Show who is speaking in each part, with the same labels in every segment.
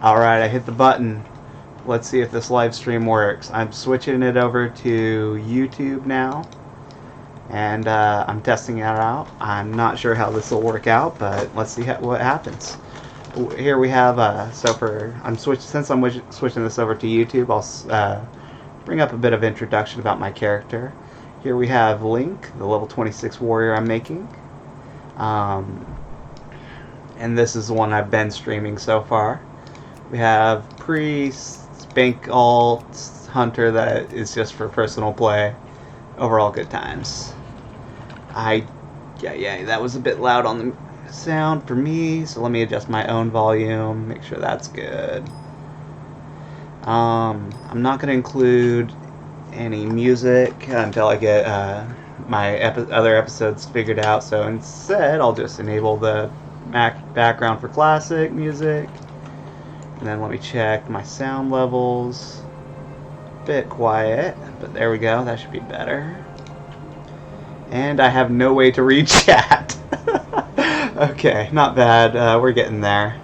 Speaker 1: Alright, I hit the button. Let's see if this live stream works. I'm switching it over to YouTube now, and I'm testing it out. I'm not sure how this will work out, but let's see what happens. Here we have, since I'm switching this over to YouTube, I'll bring up a bit of introduction about my character. Here we have Link, the level 26 warrior I'm making. And this is the one I've been streaming so far. We have Priest, Bank Alt, Hunter that is just for personal play. Overall good times. Yeah, that was a bit loud on the sound for me, so let me adjust my own volume, make sure that's good. I'm not going to include any music until I get my other episodes figured out, so instead I'll just enable the background for classic music. And then let me check my sound levels. Bit quiet, but there we go. That should be better. And I have no way to read chat. Okay, not bad. We're getting there.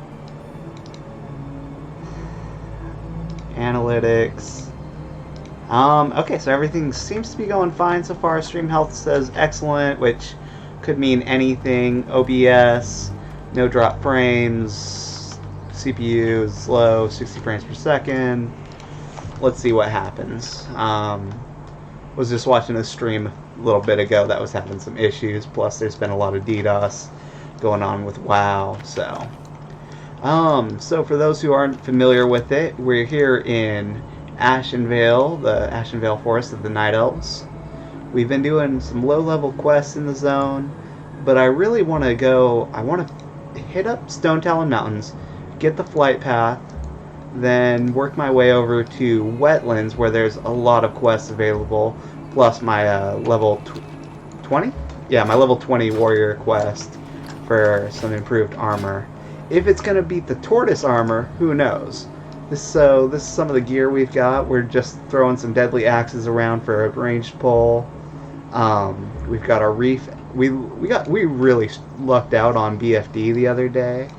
Speaker 1: Analytics. Okay, so everything seems to be going fine so far. Stream health says excellent, which could mean anything. OBS, no drop frames. CPU is low, 60 frames per second. Let's see what happens. Was just watching a stream a little bit ago that was having some issues. Plus, there's been a lot of DDoS going on with WoW. So for those who aren't familiar with it, we're here in Ashenvale, the Ashenvale Forest of the Night Elves. We've been doing some low-level quests in the zone, but I really want to go. I want to hit up Stone Talon Mountains, get the flight path, then work my way over to Wetlands where there's a lot of quests available, plus my level 20? Yeah, my level 20 warrior quest for some improved armor. If it's going to beat the tortoise armor, who knows? This is some of the gear we've got. We're just throwing some deadly axes around for a ranged pull. We've got our reef. We really lucked out on BFD the other day.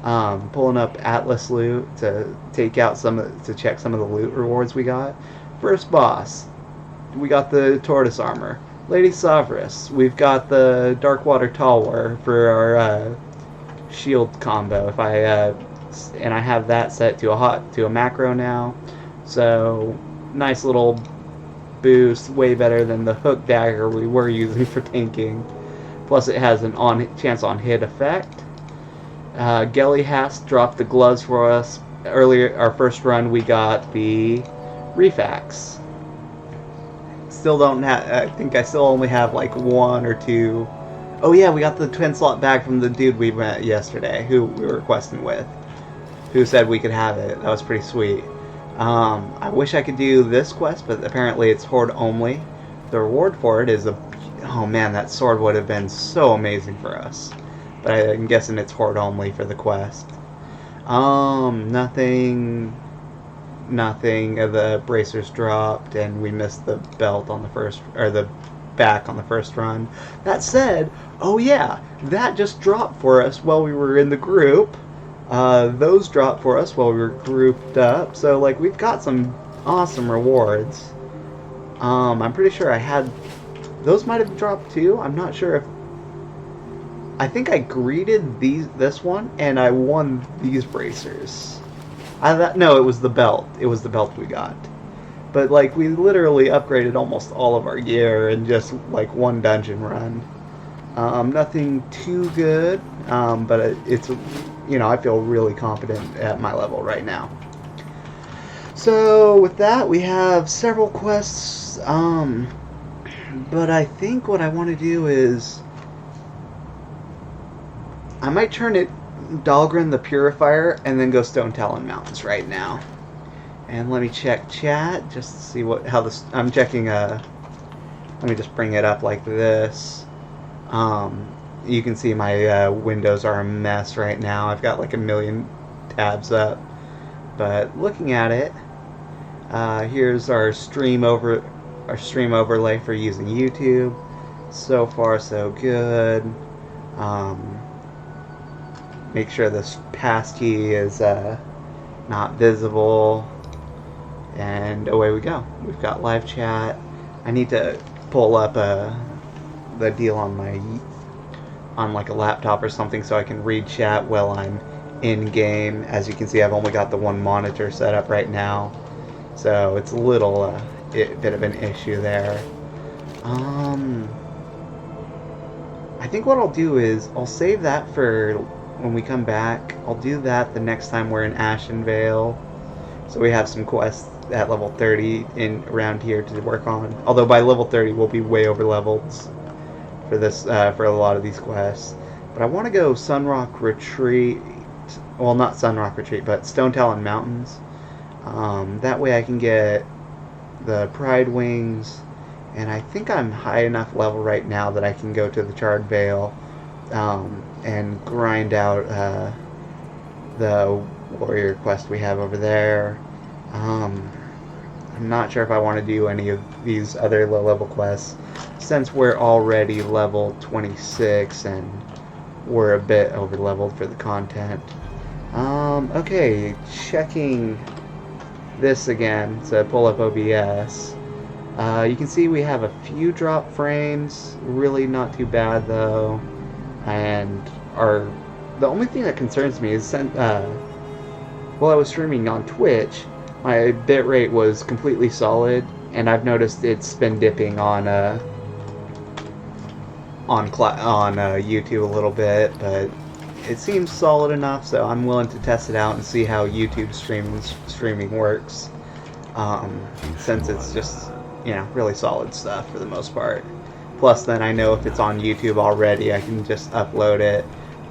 Speaker 1: Pulling up Atlas loot to check some of the loot rewards we got. First boss, we got the tortoise armor. Lady Sovereign, we've got the Darkwater Talwar for our shield combo. And I have that set to a macro now, so nice little boost, way better than the hook dagger we were using for tanking. Plus, it has an chance on hit effect. Gelly has dropped the gloves for us. Earlier, our first run, we got the Reef Axe. Still don't have. I think I still only have like one or two. Oh yeah, we got the twin slot bag from the dude we met yesterday, who we were questing with, who said we could have it. That was pretty sweet. I wish I could do this quest, but apparently it's horde only. The reward for it is oh man, that sword would have been so amazing for us. But I'm guessing it's horde only for the quest. Nothing of the bracers dropped, and we missed the belt on the first, or the back on the first run. That said, oh yeah, that just dropped for us while we were in the group. Those dropped for us while we were grouped up. So like we've got some awesome rewards. I'm pretty sure I had those might have dropped too. I'm not sure if. I think I greeted this one, and I won these bracers. No, it was the belt. It was the belt we got. But like we literally upgraded almost all of our gear in just like one dungeon run. Nothing too good, but it's I feel really confident at my level right now. So with that, we have several quests. But I think what I want to do is I might turn it Dahlgren the Purifier and then go Stone Talon Mountains right now. And let me check chat just to see how this. I'm checking. Let me just bring it up like this. You can see my windows are a mess right now. I've got like a million tabs up. But looking at it, here's our stream overlay for using YouTube. So far, so good. Make sure this passkey is not visible, and away we go. We've got live chat. I need to pull up the deal on like a laptop or something so I can read chat while I'm in game. As you can see, I've only got the one monitor set up right now, so it's a little bit of an issue there. I think what I'll do is I'll save that for when we come back. I'll do that the next time we're in Ashenvale, so we have some quests at level 30 in around here to work on. Although by level 30 we'll be way over leveled for this for a lot of these quests. But I want to go Sunrock Retreat. Well, not Sunrock Retreat, but Stone Talon Mountains. That way I can get the Pride Wings, and I think I'm high enough level right now that I can go to the Charred Vale and grind out the warrior quest we have over there. I'm not sure if I want to do any of these other low level quests since we're already level 26 and we're a bit over leveled for the content. Okay, checking this again to pull up OBS. You can see we have a few drop frames, really not too bad though, and the only thing that concerns me is while I was streaming on Twitch, my bitrate was completely solid, and I've noticed it's been dipping on YouTube a little bit, but it seems solid enough, so I'm willing to test it out and see how YouTube streaming works, since it's just, you know, really solid stuff for the most part. Plus, then I know if it's on YouTube already, I can just upload it.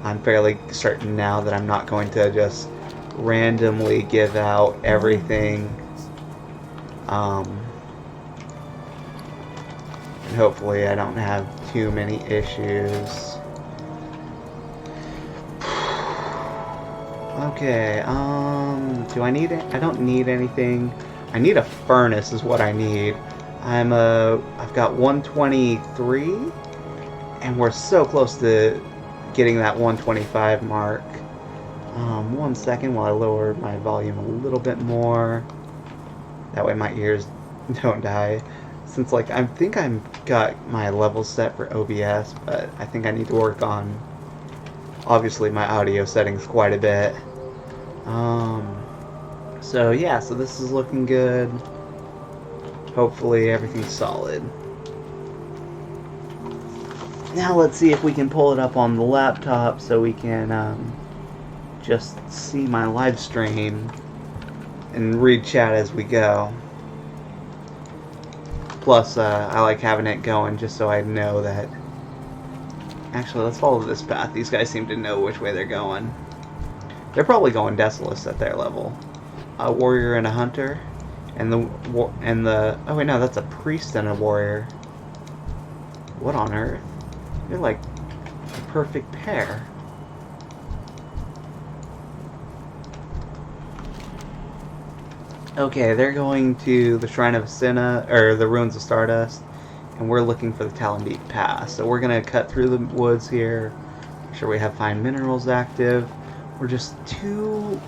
Speaker 1: I'm fairly certain now that I'm not going to just randomly give out everything. And hopefully I don't have too many issues. Okay, do I need it? I don't need anything. I need a furnace is what I need. I've got 123, and we're so close to getting that 125 mark. 1 second while I lower my volume a little bit more. That way my ears don't die. Since, like, I think I've got my levels set for OBS, but I think I need to work on, obviously, my audio settings quite a bit. So yeah, so this is looking good. Hopefully everything's solid. Now let's see if we can pull it up on the laptop so we can just see my live stream and read chat as we go. Plus, I like having it going just so I know that... Actually, let's follow this path. These guys seem to know which way they're going. They're probably going Desolace at their level. A warrior and a hunter. And the... Oh wait, no, that's a priest and a warrior. What on earth? They're like a perfect pair. Okay, they're going to the Shrine of Asina, or the Ruins of Stardust, and we're looking for the Talondeep Pass. So we're going to cut through the woods here, make sure we have fine minerals active. We're just 2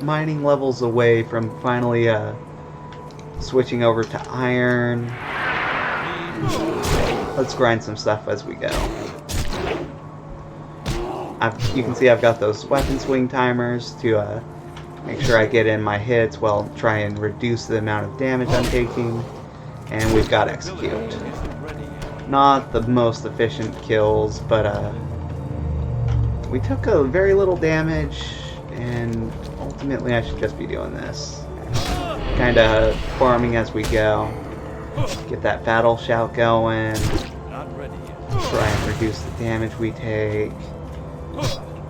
Speaker 1: mining levels away from finally switching over to iron. Let's grind some stuff as we go. You can see I've got those weapon swing timers to make sure I get in my hits while try and reduce the amount of damage I'm taking. And we've got execute. Not the most efficient kills, but we took a very little damage, and ultimately I should just be doing this. Kind of farming as we go. Get that battle shout going. Try and reduce the damage we take.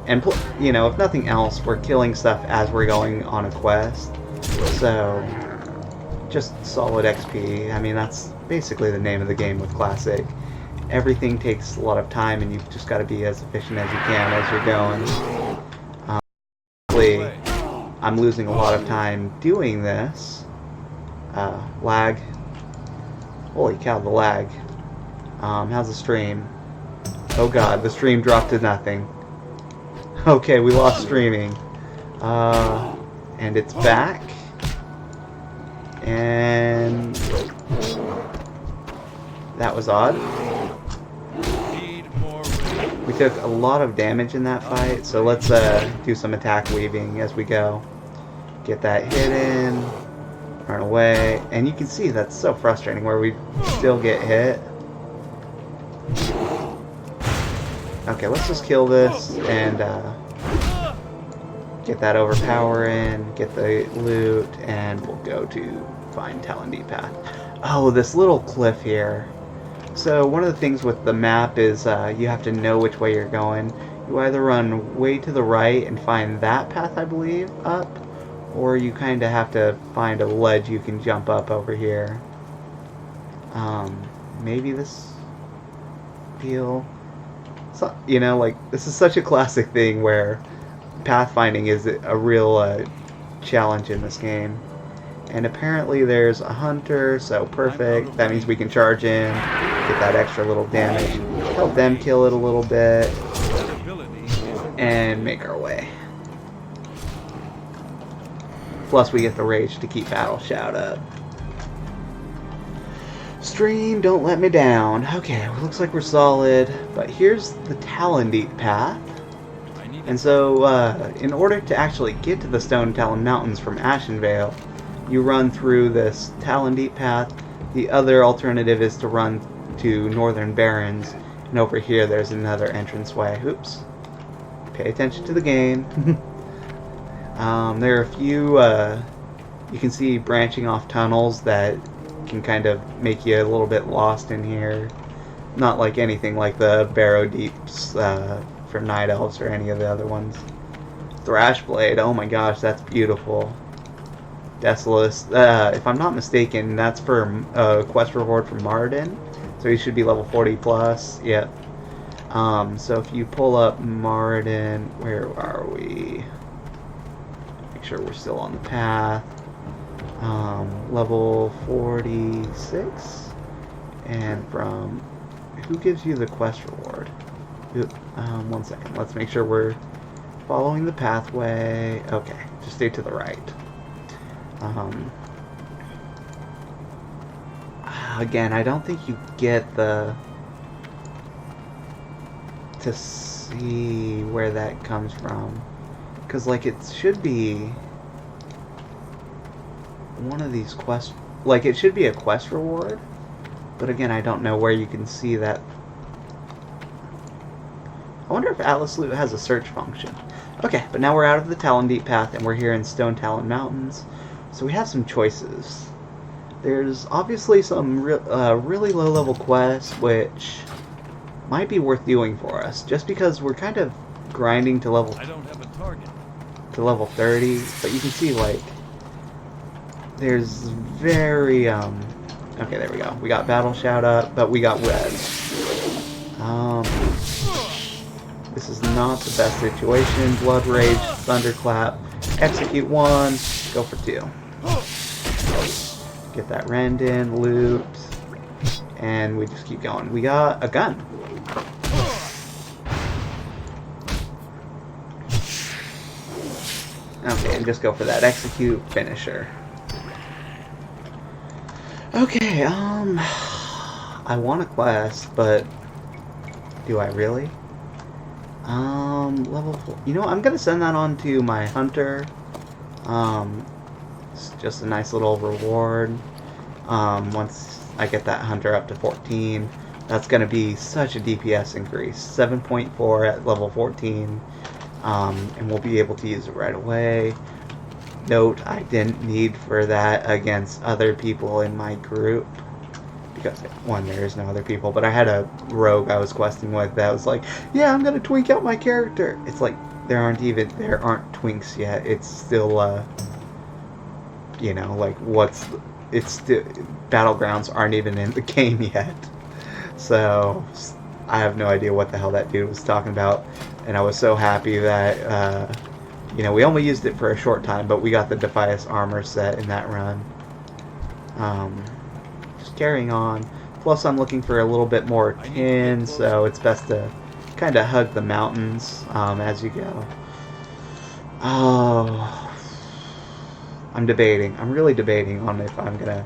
Speaker 1: And, you know, if nothing else, we're killing stuff as we're going on a quest. So, just solid XP. I mean, that's basically the name of the game with Classic. Everything takes a lot of time, and you've just got to be as efficient as you can as you're going. I'm losing a lot of time doing this. Lag. Holy cow, the lag. How's the stream? Oh god, the stream dropped to nothing. Okay, we lost streaming. And it's back. And that was odd. We took a lot of damage in that fight, so let's do some attack weaving as we go. Get that hit in, run away, and you can see that's so frustrating where we still get hit. Okay, let's just kill this and get that overpower in, get the loot, and we'll go to find Talon Deep Path. Oh, this little cliff here. So one of the things with the map is you have to know which way you're going. You either run way to the right and find that path, I believe, up, or you kind of have to find a ledge you can jump up over here. Maybe this deal. So, you know, like, this is such a classic thing where pathfinding is a real challenge in this game. And apparently there's a hunter, so perfect. That means we can charge in, get that extra little damage, help them kill it a little bit, and make our way. Plus we get the rage to keep Battle Shout up. Stream, don't let me down. Okay, looks like we're solid, but here's the Talon Deep Path. And so, in order to actually get to the Stone Talon Mountains from Ashenvale, you run through this Talon Deep Path. The other alternative is to run to Northern Barrens, and over here there's another entranceway. Oops. Pay attention to the game. There are a few, you can see branching off tunnels that can kind of make you a little bit lost in here. Not like anything like the Barrow Deeps from Night Elves or any of the other ones. Thrashblade, oh my gosh, that's beautiful. Desolus, if I'm not mistaken, that's for a quest reward from Marden, so he should be level 40 plus. Yep. So if you pull up Marden, where are we? Make sure we're still on the path. Level 46, and from who gives you the quest reward? One second. Let's make sure we're following the pathway. Okay, just stay to the right. Again, I don't think you get to see where that comes from, because like it should be one of these quests, like it should be a quest reward, but again, I don't know where you can see that. I wonder if Atlas Loot has a search function. Okay, but now we're out of the Talon Deep Path and we're here in Stone Talon Mountains. So we have some choices. There's obviously some really low-level quests which might be worth doing for us, just because we're kind of grinding to level. I don't have a target. To level 30, but you can see like there's very okay, there we go. We got Battle Shout up, but we got red. This is not the best situation. Blood Rage, Thunderclap, execute one, go for two. Get that rend in, loot, and we just keep going. We got a gun. Okay, and just go for that execute finisher. Okay, I want a quest, but do I really? Level 4. You know, I'm gonna send that on to my hunter. It's just a nice little reward. Once I get that hunter up to 14, that's gonna be such a DPS increase. 7.4 at level 14, and we'll be able to use it right away. Note, I didn't need for that against other people in my group, because one, there is no other people, but I had a rogue I was questing with that was like, yeah, I'm gonna twink out my character. It's like there aren't twinks yet. It's still you know, like Battlegrounds aren't even in the game yet, so I have no idea what the hell that dude was talking about. And I was so happy that you know, we only used it for a short time, but we got the Defias armor set in that run. Just carrying on. Plus, I'm looking for a little bit more tin, so it's best to kind of hug the mountains as you go. Oh, I'm debating. I'm really debating on if I'm gonna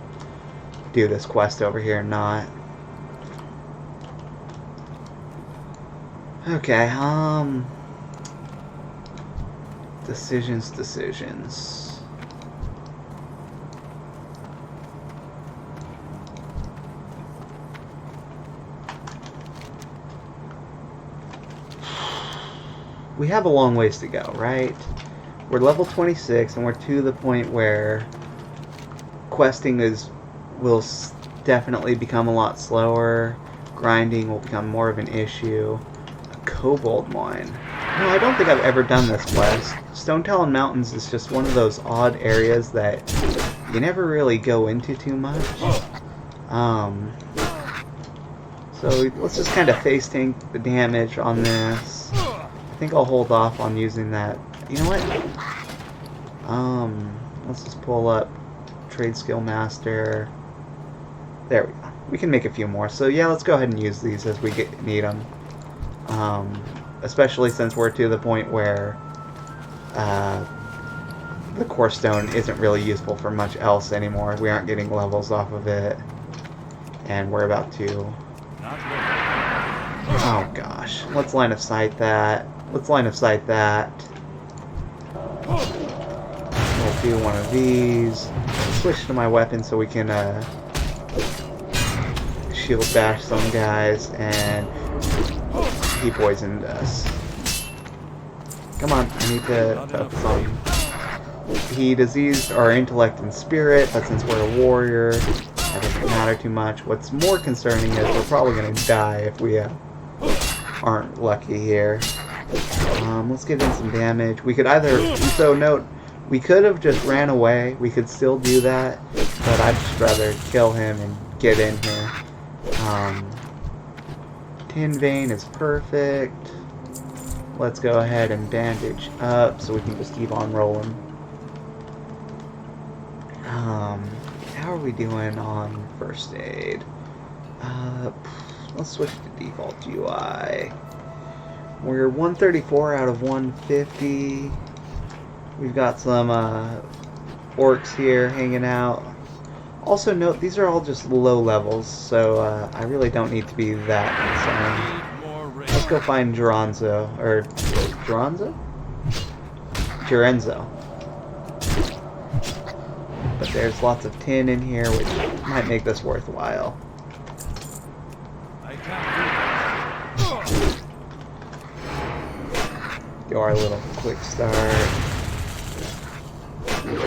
Speaker 1: do this quest over here or not. Okay, decisions. We have a long ways to go, right? We're level 26, and we're to the point where questing will definitely become a lot slower. Grinding will become more of an issue. A kobold mine. No, I don't think I've ever done this quest. Stone Talon Mountains is just one of those odd areas that you never really go into too much. So let's just kind of face tank the damage on this. I think I'll hold off on using that. You know what? Let's just pull up Trade Skill Master. There we go. We can make a few more. So yeah, let's go ahead and use these as we need them. Especially since we're to the point where the core stone isn't really useful for much else anymore. We aren't getting levels off of it, and we're about to. Oh gosh, let's line of sight that. Let's line of sight that. We'll do one of these. Switch to my weapon so we can shield bash some guys, and he poisoned us. Come on, I need to focus on. He diseased our intellect and spirit, but since we're a warrior, that doesn't matter too much. What's more concerning is we're probably going to die if we aren't lucky here. Let's give him some damage. We could either... So note, we could have just ran away. We could still do that, but I'd just rather kill him and get in here. Tin vein is perfect. Let's go ahead and bandage up so we can just keep on rolling. How are we doing on first aid? Let's switch to default UI. We're 134 out of 150. We've got some orcs here hanging out. Also note, these are all just low levels, so I really don't need to be that concerned. Let's go find Geronzo. Or, Geronzo? Gerenzo. But there's lots of tin in here, which might make this worthwhile. Do our little quick start.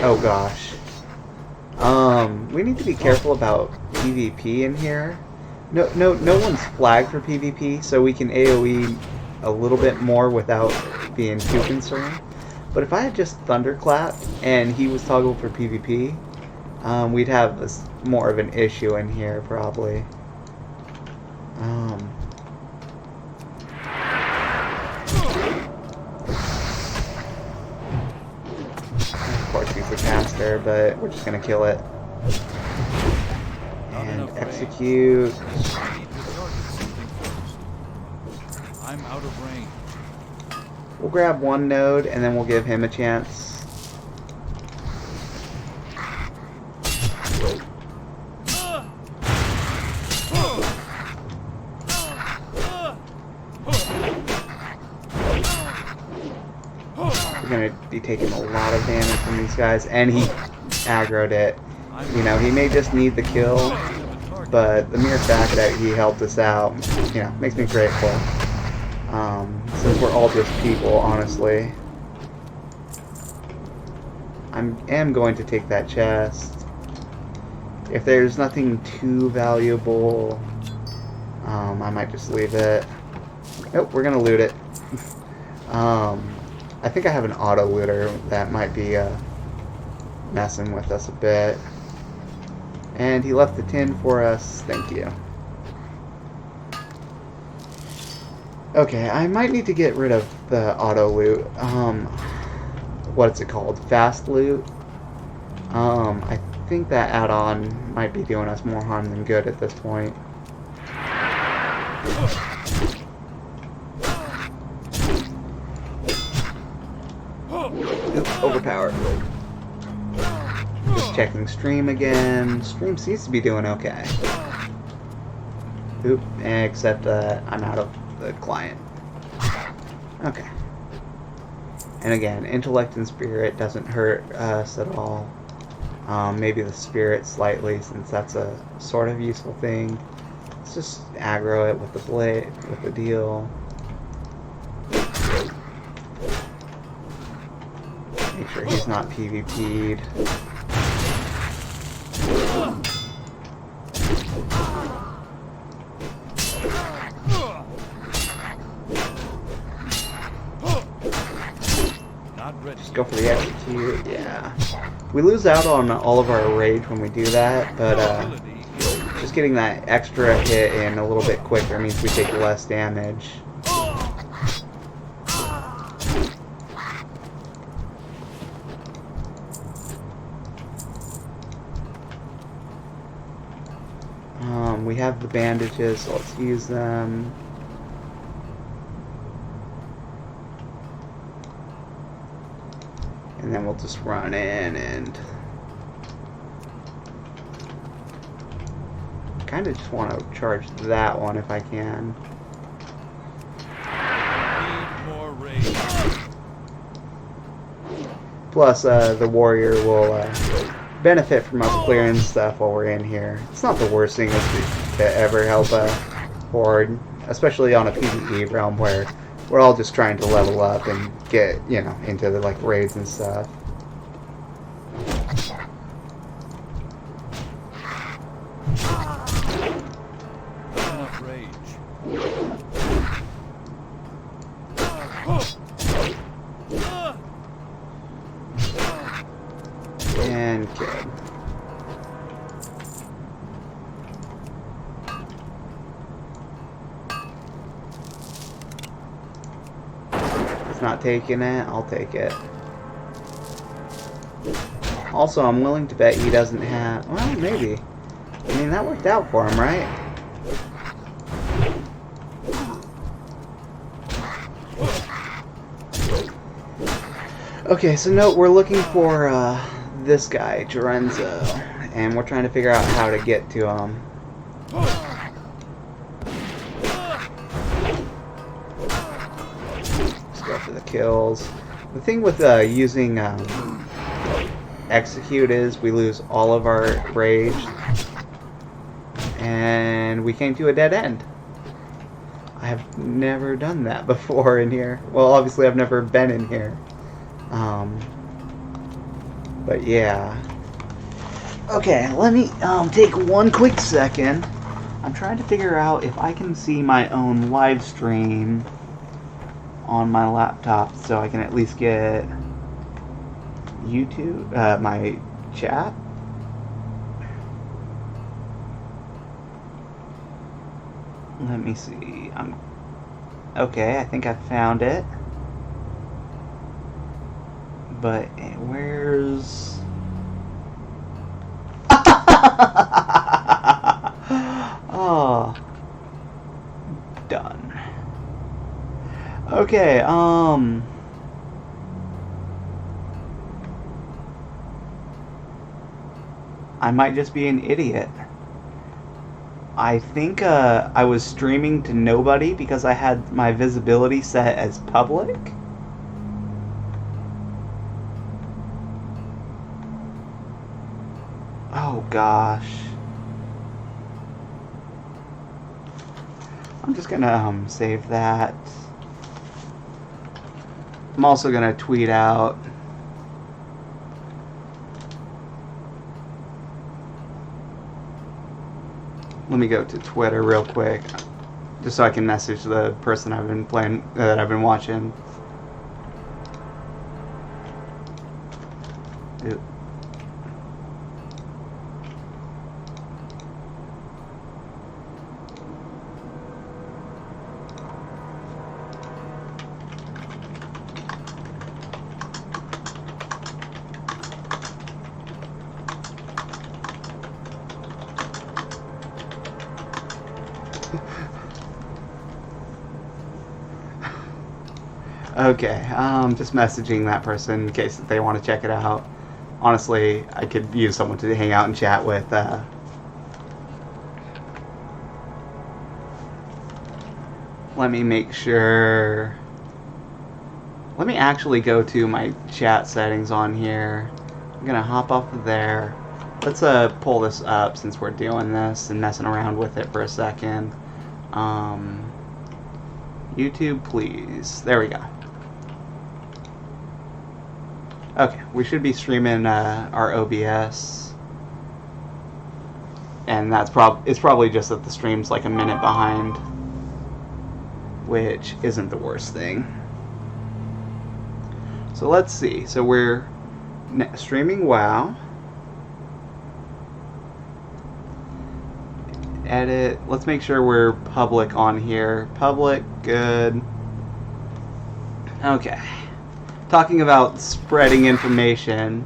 Speaker 1: Oh gosh. We need to be careful about PvP in here. No one's flagged for PvP, so we can AoE a little bit more without being too concerned. But if I had just thunderclapped and he was toggled for PvP, we'd have more of an issue in here probably. Of course he's a caster, but we're just gonna kill it. And execute.
Speaker 2: I'm out of range.
Speaker 1: We'll grab one node and then we'll give him a chance. We're gonna be taking a lot of damage from these guys, and he aggroed it. You know, he may just need the kill, but the mere fact that he helped us out, you know, makes me grateful. Since we're all just people, honestly. I am going to take that chest. If there's nothing too valuable, I might just leave it. Nope, we're gonna loot it. I think I have an auto looter that might be messing with us a bit. And he left the tin for us. Thank you. Okay, I might need to get rid of the auto loot. What's it called? Fast loot. I think that add-on might be doing us more harm than good at this point. Oops, overpowered. Just checking stream again. Stream seems to be doing okay. Oop, except I'm out of the client. Okay. And again, intellect and spirit doesn't hurt us at all. Maybe the spirit slightly, since that's a sort of useful thing. Let's just aggro it with the blade, with the deal. Make sure he's not PvP'd. Just go for the execute, yeah. We lose out on all of our rage when we do that, but just getting that extra hit in a little bit quicker means we take less damage. We have the bandages, so let's use them. And then we'll just run in and kind of just want to charge that one if I can.
Speaker 2: Need more rage.
Speaker 1: Plus, the warrior will benefit from us clearing stuff while we're in here. It's not the worst thing to ever help a horde, especially on a PvE realm where we're all just trying to level up and get, you know, into the like raids and stuff.
Speaker 2: Enough rage.
Speaker 1: And killed. Not taking it, I'll take it. Also, I'm willing to bet he doesn't have... Well, maybe. I mean, that worked out for him, right? Okay, so note, we're looking for this guy, Jorenzo, and we're trying to figure out how to get to him. For the kills. The thing with using execute is we lose all of our rage and we came to a dead end. I have never done that before in here. Well, obviously I've never been in here. But yeah. Okay, let me take one quick second. I'm trying to figure out if I can see my own live stream on my laptop so I can at least get YouTube, my chat. Let me see. Okay, I think I found it. But where's... Oh. Done. Okay, I might just be an idiot. I think I was streaming to nobody because I had my visibility set as public. Oh gosh. I'm just gonna save that. I'm also gonna tweet out. Let me go to Twitter real quick, just so I can message the person I've been playing, that I've been watching. Ew. Okay, just messaging that person in case they want to check it out. honestly, I could use someone to hang out and chat with. Let me make sure. Let me actually go to my chat settings on here. I'm gonna hop off of there. Let's pull this up since we're doing this and messing around with it for a second. YouTube, please. There we go. Okay, we should be streaming our OBS, and that's it's probably just that the stream's like a minute behind, which isn't the worst thing. So let's see. So we're streaming WoW. Edit. Let's make sure we're public on here. Public, good. Okay. Talking about spreading information,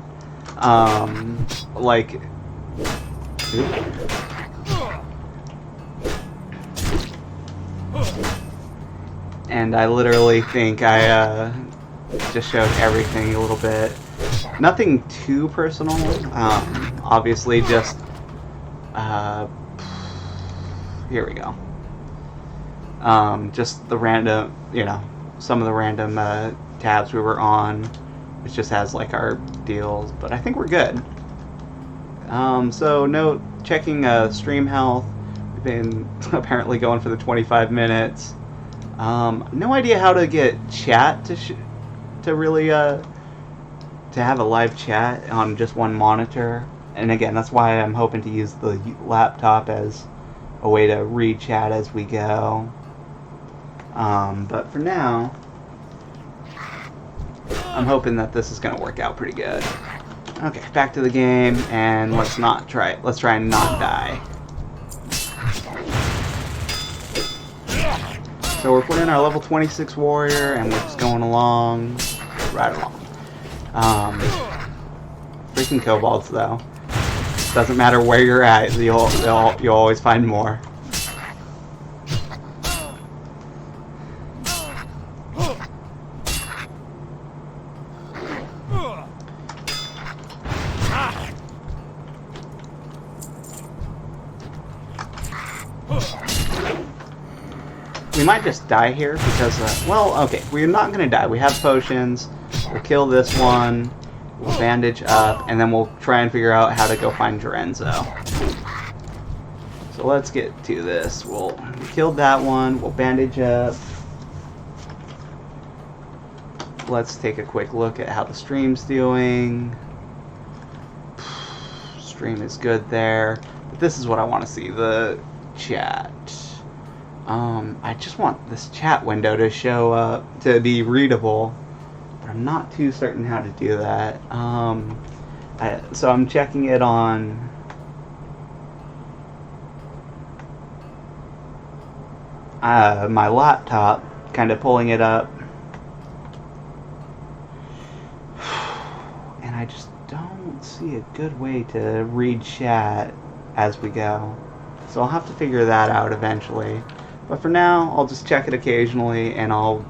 Speaker 1: like. And I literally think I just showed everything a little bit. Nothing too personal. Obviously, just here we go. Just the random, some of the random tabs we were on. It just has like our deals, but I think we're good. So note, checking stream health. We've been apparently going for the 25 minutes. No idea how to get chat to really to have a live chat on just one monitor. And again, that's why I'm hoping to use the laptop as a way to read chat as we go. But for now, I'm hoping that this is going to work out pretty good. Okay, back to the game, and let's try and not die. So we're putting our level 26 warrior, and we're just going along, right along. Freaking kobolds, though. Doesn't matter where you're at, you'll always find more. We might just die here because, well, okay, we're not going to die. We have potions. We'll kill this one. We'll bandage up, and then we'll try and figure out how to go find Lorenzo. So let's get to this. We killed that one. We'll bandage up. Let's take a quick look at how the stream's doing. Stream is good there. But this is what I want to see, the chat. I just want this chat window to show up, to be readable. But I'm not too certain how to do that. So I'm checking it on my laptop, kind of pulling it up. And I just don't see a good way to read chat as we go. So I'll have to figure that out eventually. But for now, I'll just check it occasionally, and I'll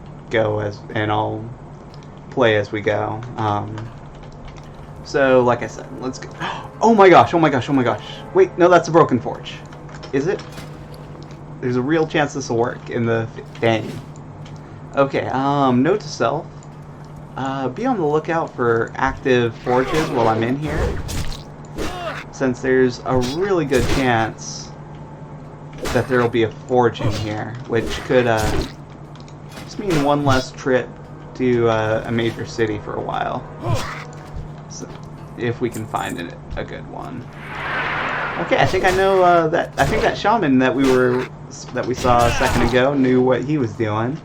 Speaker 1: play as we go. So, like I said, let's go. Oh my gosh, oh my gosh, oh my gosh. Wait, no, that's a broken forge. Is it? There's a real chance this will work in the game. Okay, note to self. Be on the lookout for active forges while I'm in here, since there's a really good chance that there will be a forge in here, which could just mean one less trip to a major city for a while. So, if we can find a good one. Okay, I think I know that. I think that shaman that we saw a second ago knew what he was doing.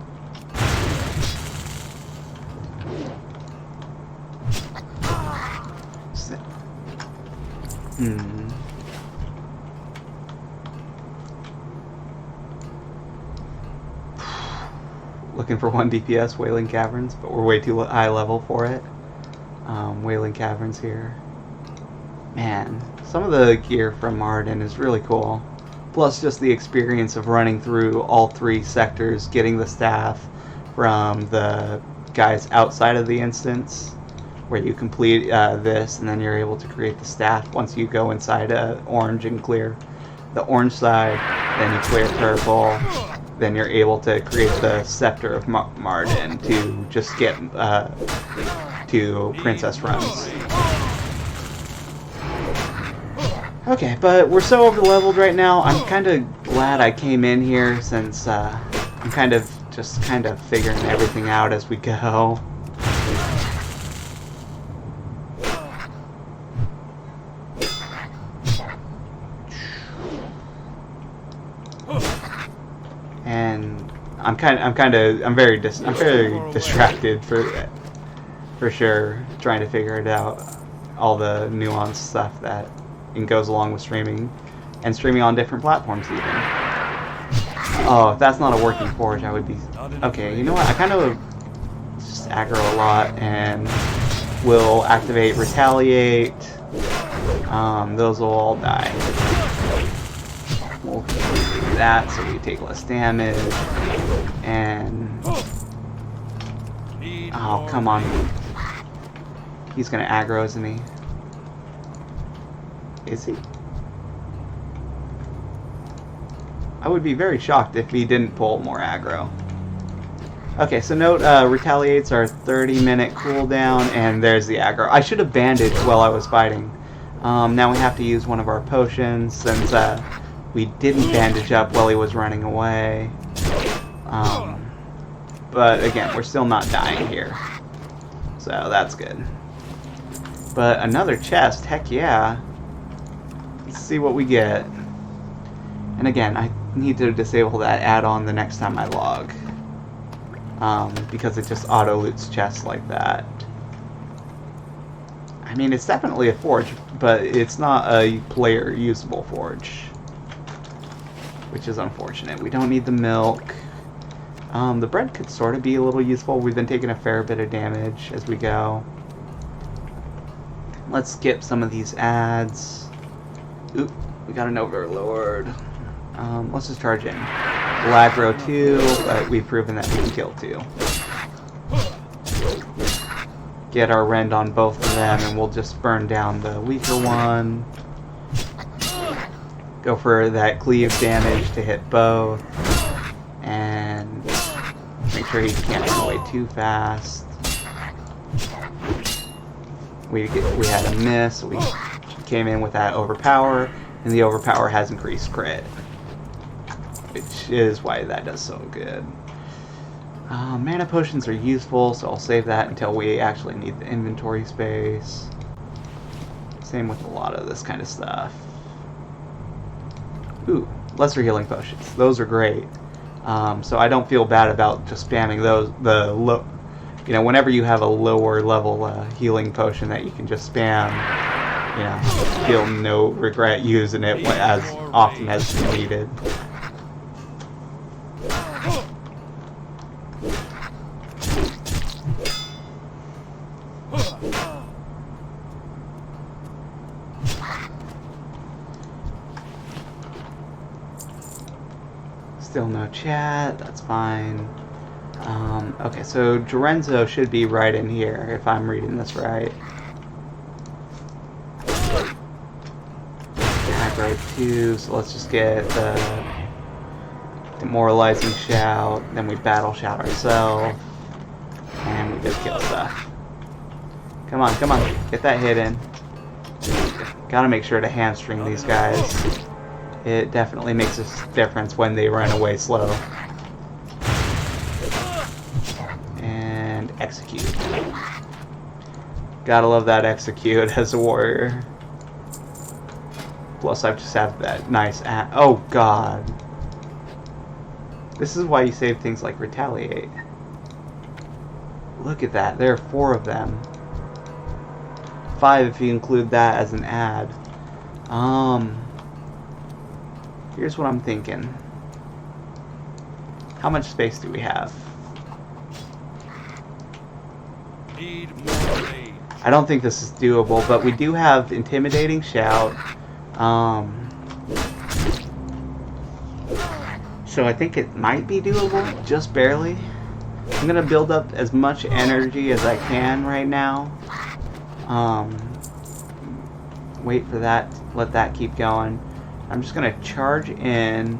Speaker 1: Looking for 1 DPS, Wailing Caverns, but we're way too high level for it. Wailing Caverns here. Man, some of the gear from Marden is really cool. Plus just the experience of running through all 3 sectors, getting the staff from the guys outside of the instance, where you complete this, and then you're able to create the staff once you go inside orange and clear the orange side, then you clear purple, then you're able to create the Scepter of Mardin to just get to Princess Runs. Okay, but we're so over-leveled right now. I'm kind of glad I came in here, since I'm kind of figuring everything out as we go. And I'm very distracted for sure, trying to figure it out, all the nuanced stuff that goes along with streaming, and streaming on different platforms even. Oh, if that's not a working forge, I would be... Okay, you know what? I kind of just aggro a lot, and will activate Retaliate. Those will all die. We'll do that so we take less damage. And... Oh, come on. He's gonna aggro, isn't he? Is he? I would be very shocked if he didn't pull more aggro. Okay, so note, retaliates are 30-minute cooldown, and there's the aggro. I should have bandaged while I was fighting. Now we have to use one of our potions, since we didn't bandage up while he was running away. But again, we're still not dying here, so that's good. But another chest, heck yeah. Let's see what we get. And again, I need to disable that add-on the next time I log, because it just auto-loots chests like that. I mean, it's definitely a forge, but it's not a player-usable forge, which is unfortunate. We don't need the milk. The bread could sort of be a little useful. We've been taking a fair bit of damage as we go. Let's skip some of these ads. Oop, we got an overlord. Let's just charge in. We'll aggro 2, but we've proven that we can kill 2. Get our rend on both of them, and we'll just burn down the weaker one. Go for that cleave damage to hit both. And make sure he can't run away too fast. We had a miss, so we came in with that overpower, and the overpower has increased crit, which is why that does so good. Mana potions are useful, so I'll save that until we actually need the inventory space. Same with a lot of this kind of stuff. Ooh, lesser healing potions. Those are great. So I don't feel bad about just spamming those. You know, whenever you have a lower level healing potion that you can just spam, you know, feel no regret using it as often as needed. Still no chat, that's fine. Okay, so Dorenzo should be right in here, if I'm reading this right. Aggro 2, so let's just get the demoralizing shout, then we battle shout ourselves, and we just kill stuff. Come on, get that hit in. Gotta make sure to hamstring these guys. It definitely makes a difference when they run away slow. And execute. Gotta love that execute as a warrior. Plus I just have that nice oh god. This is why you save things like retaliate. Look at that, there are 4 of them. 5 if you include that as an ad. Here's what I'm thinking. How much space do we have?
Speaker 2: Need more aid.
Speaker 1: I don't think this is doable, but we do have intimidating shout. So I think it might be doable, just barely. I'm gonna build up as much energy as I can right now. Wait for that, let that keep going. I'm just gonna charge in.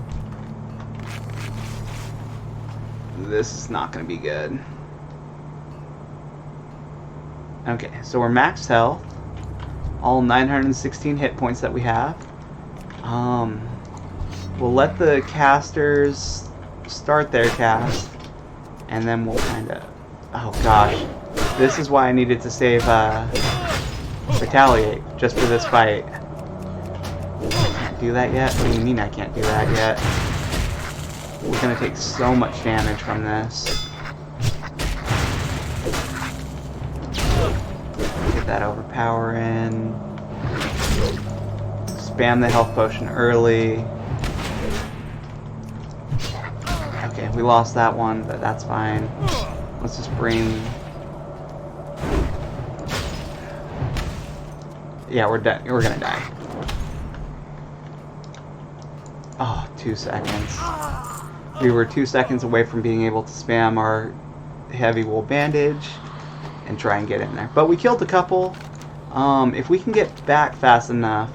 Speaker 1: This is not gonna be good. Okay, so we're maxed health. All 916 hit points that we have. We'll let the casters start their cast, and then we'll kind of... Oh gosh, this is why I needed to save Retaliate, just for this fight. I can't do that yet? What do you mean I can't do that yet? We're gonna take so much damage from this. Get that overpower in. Spam the health potion early. Okay, we lost that one, but that's fine. Let's just bring... Yeah, we're done. We're gonna die. Oh, 2 seconds. We were 2 seconds away from being able to spam our heavy wool bandage and try and get in there. But we killed a couple. If we can get back fast enough,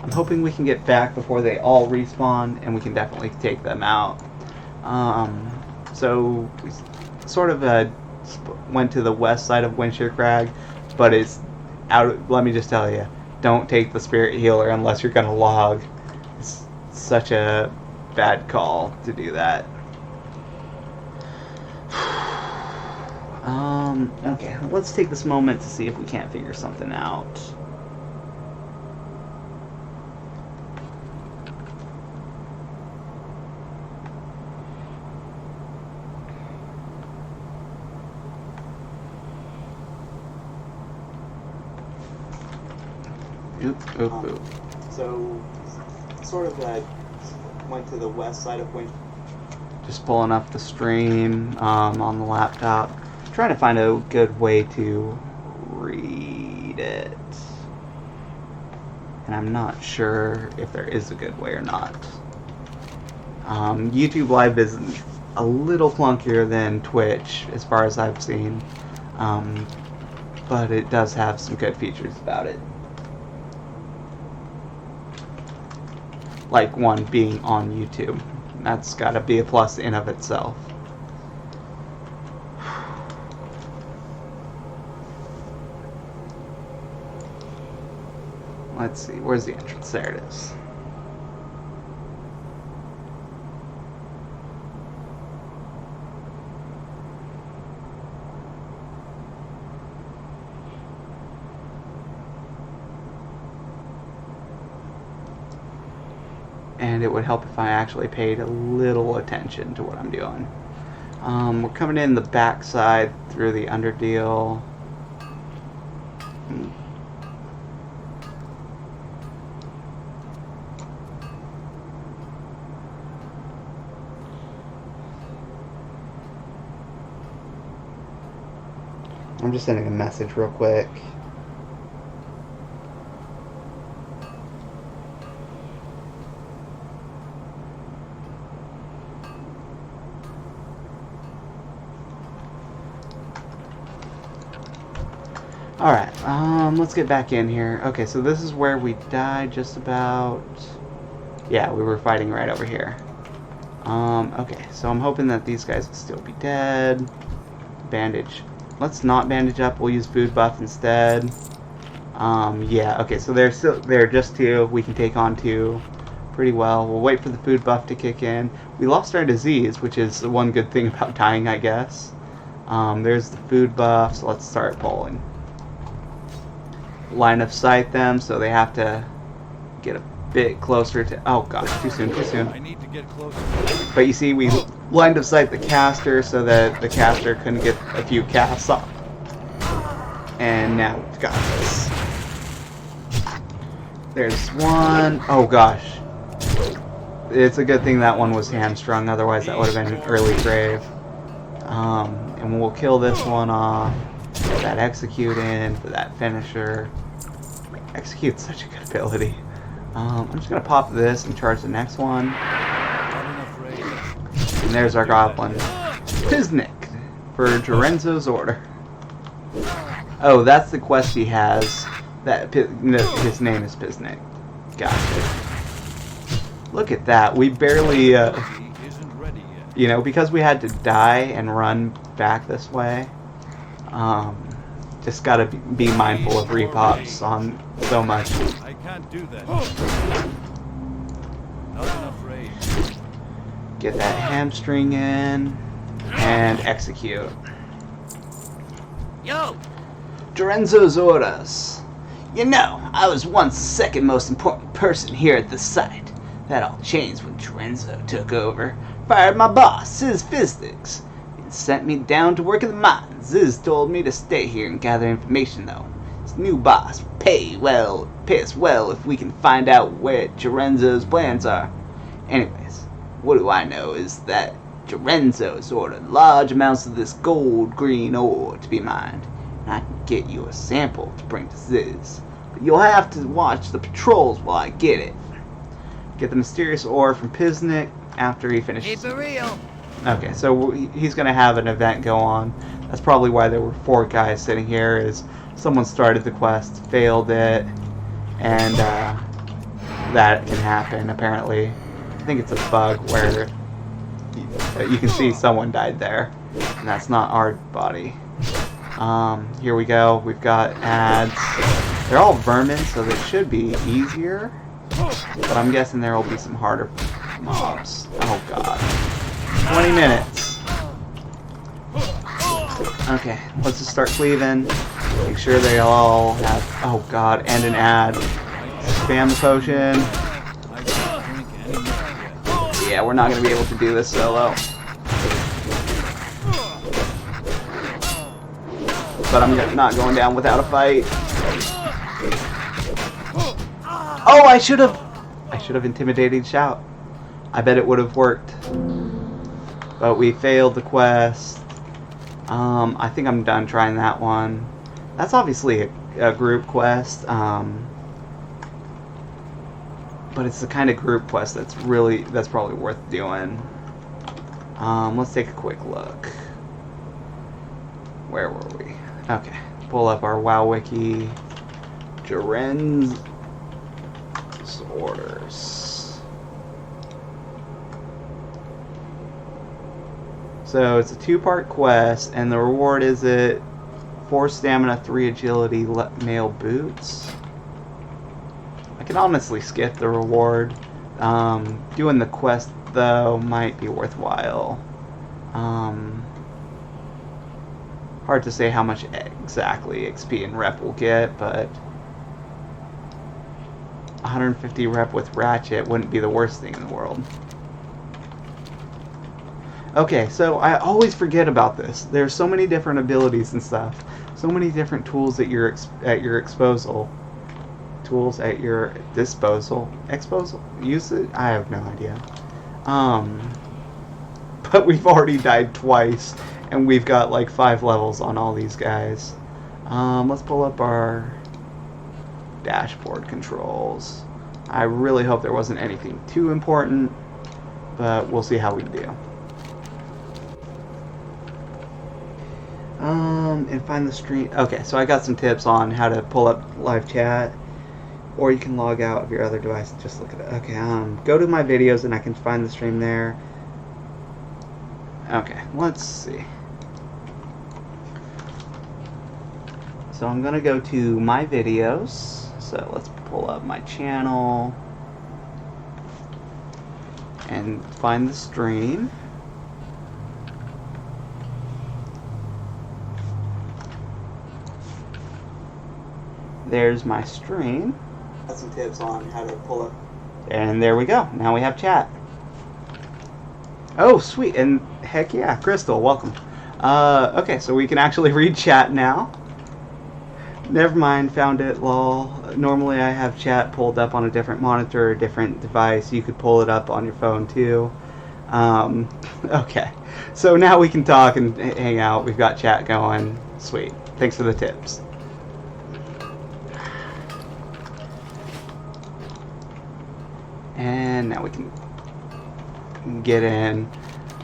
Speaker 1: I'm hoping we can get back before they all respawn, and we can definitely take them out. So we sort of went to the west side of Windshear Crag, but it's out. Let me just tell you, don't take the Spirit Healer unless you're gonna log. It's such a bad call to do that. Okay, let's take this moment to see if we can't figure something out. Oop. So, sort of went to the west side of Windshear. Just pulling up the stream on the laptop. Trying to find a good way to read it. And I'm not sure if there is a good way or not. YouTube Live is a little clunkier than Twitch, as far as I've seen. But it does have some good features about it. Like one being on YouTube. That's gotta be a plus in of itself. Let's see, where's the entrance? There it is. And it would help if I actually paid a little attention to what I'm doing. We're coming in the back side through the underdeal. I'm just sending a message real quick. Alright, let's get back in here. Okay, so this is where we died just about... Yeah, we were fighting right over here. Okay, so I'm hoping that these guys will still be dead. Bandage. Let's not bandage up, we'll use food buff instead. Yeah, okay, so they're just 2. We can take on 2 pretty well. We'll wait for the food buff to kick in. We lost our disease, which is the one good thing about dying, I guess. There's the food buff, so let's start pulling. Line of sight them, so they have to get a bit closer to... Oh gosh, too soon.
Speaker 2: I need to get closer.
Speaker 1: But you see, we lined of sight the caster so that the caster couldn't get a few casts off. And now we've got this. There's one. Oh gosh. It's a good thing that one was hamstrung, otherwise that would have been an early grave. And we'll kill this one off. Get that execute in for that finisher. Execute's such a good ability. I'm just gonna pop this and charge the next one. And there's our goblin. Piznik for Jorenzo's order. Oh, that's the quest he has. No, his name is Piznik. Gotcha. Look at that. We barely,
Speaker 2: Isn't ready yet.
Speaker 1: you know, because we had to die and run back this way. Just gotta be mindful of repops on so much.
Speaker 2: I can't do that. Not enough rage.
Speaker 1: Get that hamstring in and execute.
Speaker 3: Yo!
Speaker 1: Dorenzo's orders. You know, I was once the second most important person here at the site. That all changed when Dorenzo took over. Fired my boss, Ziz Physics. He sent me down to work in the mines. Ziz told me to stay here and gather information, though. His new boss will pay us well if we can find out where Dorenzo's plans are. Anyways, what do I know is that Dorenzo has ordered large amounts of this gold-green ore to be mined. I can get you a sample to bring to Ziz, but you'll have to watch the patrols while I get it. Get the mysterious ore from Piznik after he finishes.
Speaker 3: Keep it real.
Speaker 1: Okay, so he's going to have an event go on. That's probably why there were 4 guys sitting here, is someone started the quest, failed it, and that can happen, apparently. I think it's a bug where you can see someone died there, and that's not our body. Here we go. We've got ads. They're all vermin, so they should be easier. But I'm guessing there will be some harder mobs. Oh god. 20 minutes. Okay, let's just start cleaving. Make sure they all have... Oh god, and an ad. Spam the potion.
Speaker 2: I can't drink anymore yet.
Speaker 1: Yeah, we're not going to be able to do this solo. But I'm not going down without a fight. Oh, I should have intimidated Shout. I bet it would have worked. But we failed the quest. I think I'm done trying that one. That's obviously a group quest. But it's the kind of group quest that's probably worth doing. Let's take a quick look. Where were we? Okay, pull up our WoW wiki. Dorenzo's orders. So it's a 2-part quest, and the reward is 4 stamina, 3 agility, male boots. I can honestly skip the reward. Doing the quest though might be worthwhile. Hard to say how much exactly XP and rep we'll get, but 150 rep with Ratchet wouldn't be the worst thing in the world. Okay, so I always forget about this. There's so many different abilities and stuff. So many different tools at your disposal. Tools at your disposal. Exposal? Use it? I have no idea. But we've already died twice. And we've got like 5 levels on all these guys. Let's pull up our dashboard controls. I really hope there wasn't anything too important, but we'll see how we do. And find the stream. Okay, so I got some tips on how to pull up live chat, or you can log out of your other device and just look at it. Okay, go to my videos and I can find the stream there. Okay, let's see. So I'm gonna go to my videos. So let's pull up my channel and find the stream. There's my stream. Got some tips on how to pull up. And there we go. Now we have chat. Oh, sweet. And heck yeah, Crystal, welcome. Okay, so we can actually read chat now. Never mind, found it, lol. Normally I have chat pulled up on a different monitor or different device. You could pull it up on your phone too. Okay, so now we can talk and hang out. We've got chat going. Sweet. Thanks for the tips. And now we can get in.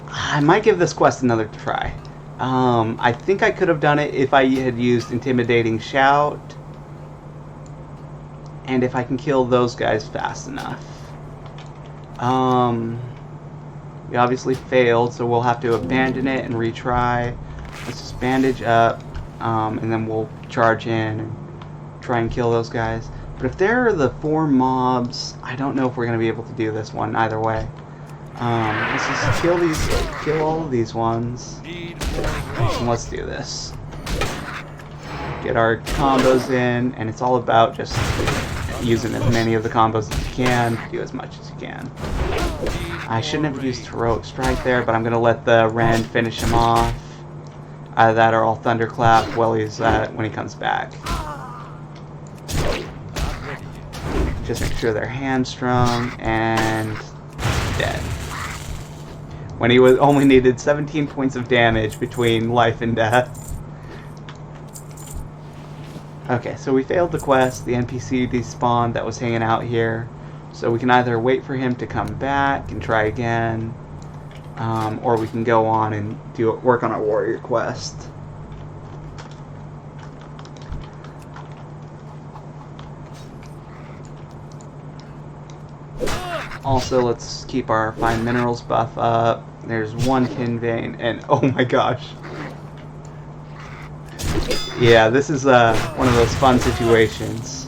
Speaker 1: I might give this quest another try. I think I could have done it if I had used Intimidating Shout. And if I can kill those guys fast enough. We obviously failed, so we'll have to abandon it and retry. Let's just bandage up, and then we'll charge in and try and kill those guys. But if there are the 4 mobs, I don't know if we're going to be able to do this one either way. Let's just kill all of these ones. And let's do this. Get our combos in, and it's all about just using as many of the combos as you can, do as much as you can. I shouldn't have used Heroic Strike there, but I'm going to let the Ren finish him off. Either that or I'll Thunderclap while he's when he comes back. Just make sure they're hamstrung and dead. When he was only needed 17 points of damage between life and death. Okay, so we failed the quest. The NPC despawned that was hanging out here. So we can either wait for him to come back and try again, or we can go on and work on our warrior quest. Also, let's keep our fine minerals buff up. There's 1 tin vein, and oh my gosh. Yeah, this is one of those fun situations.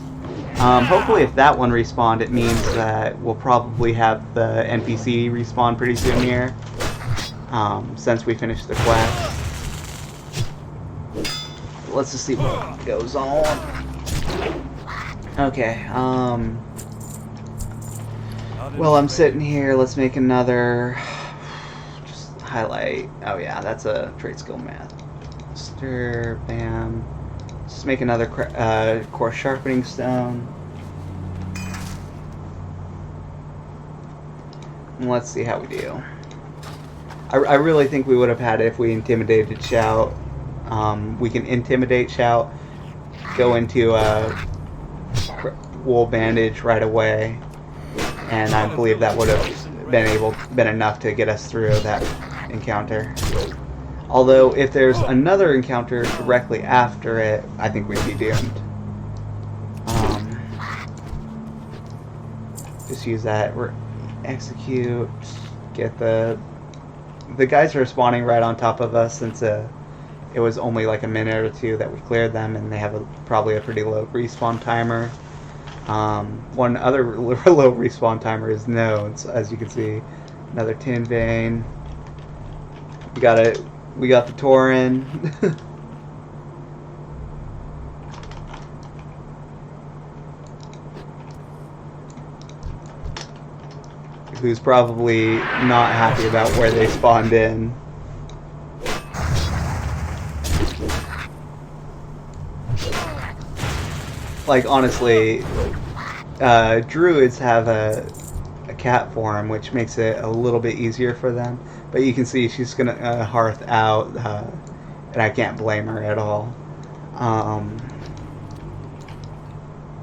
Speaker 1: Hopefully if that one respawned, it means that we'll probably have the NPC respawn pretty soon here, since we finished the quest. Let's just see what goes on. Okay, well, I'm sitting here, let's make another, just highlight, oh yeah, that's a trait skill math. Stir, bam. Just make another core sharpening stone. And let's see how we do. I really think we would have had it if we intimidated Shout. We can intimidate Shout, go into wool bandage right away, and I believe that would have been enough to get us through that encounter. Although, if there's another encounter directly after it, I think we'd be doomed. Just use that. Execute. Get the guys are spawning right on top of us since it was only like a minute or 2 that we cleared them, and they have probably a pretty low respawn timer. One other low respawn timer is nodes, as you can see. Another tin vein. We got the Tauren. Who's probably not happy about where they spawned in. Like, honestly, druids have a cat form, which makes it a little bit easier for them. But you can see she's gonna hearth out, and I can't blame her at all.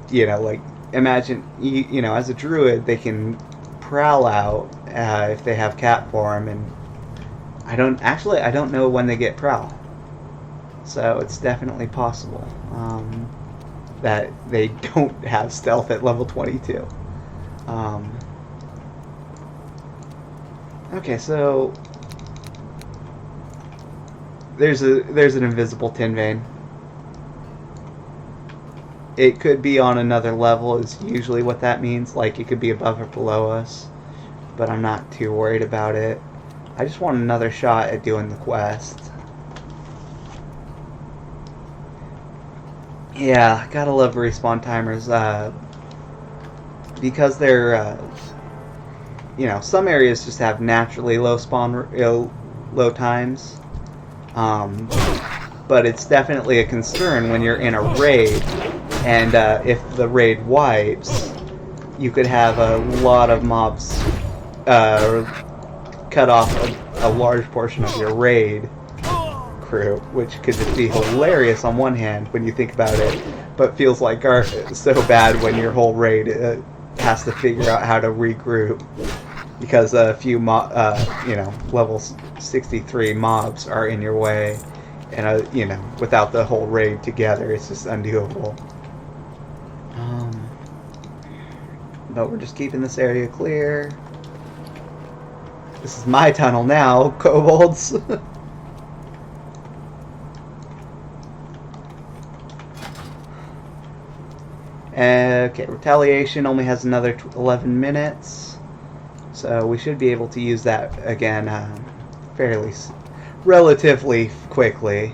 Speaker 1: You know, like, imagine, you know, as a druid, they can prowl out if they have cat form, and I don't know when they get prowl. So it's definitely possible that they don't have stealth at level 22. Okay, so there's an invisible tin vein. It could be on another level is usually what that means. Like, it could be above or below us, but I'm not too worried about it. I just want another shot at doing the quest. Yeah, gotta love respawn timers. Because they're you know, some areas just have naturally low low times, but it's definitely a concern when you're in a raid, and if the raid wipes, you could have a lot of mobs cut off a large portion of your raid crew, which could just be hilarious on one hand when you think about it, but feels like so bad when your whole raid has to figure out how to regroup. because a few level 63 mobs are in your way, and without the whole raid together, it's just undoable. But we're just keeping this area clear. This is my tunnel now, kobolds. Okay, retaliation only has another 11 minutes, so we should be able to use that again relatively quickly.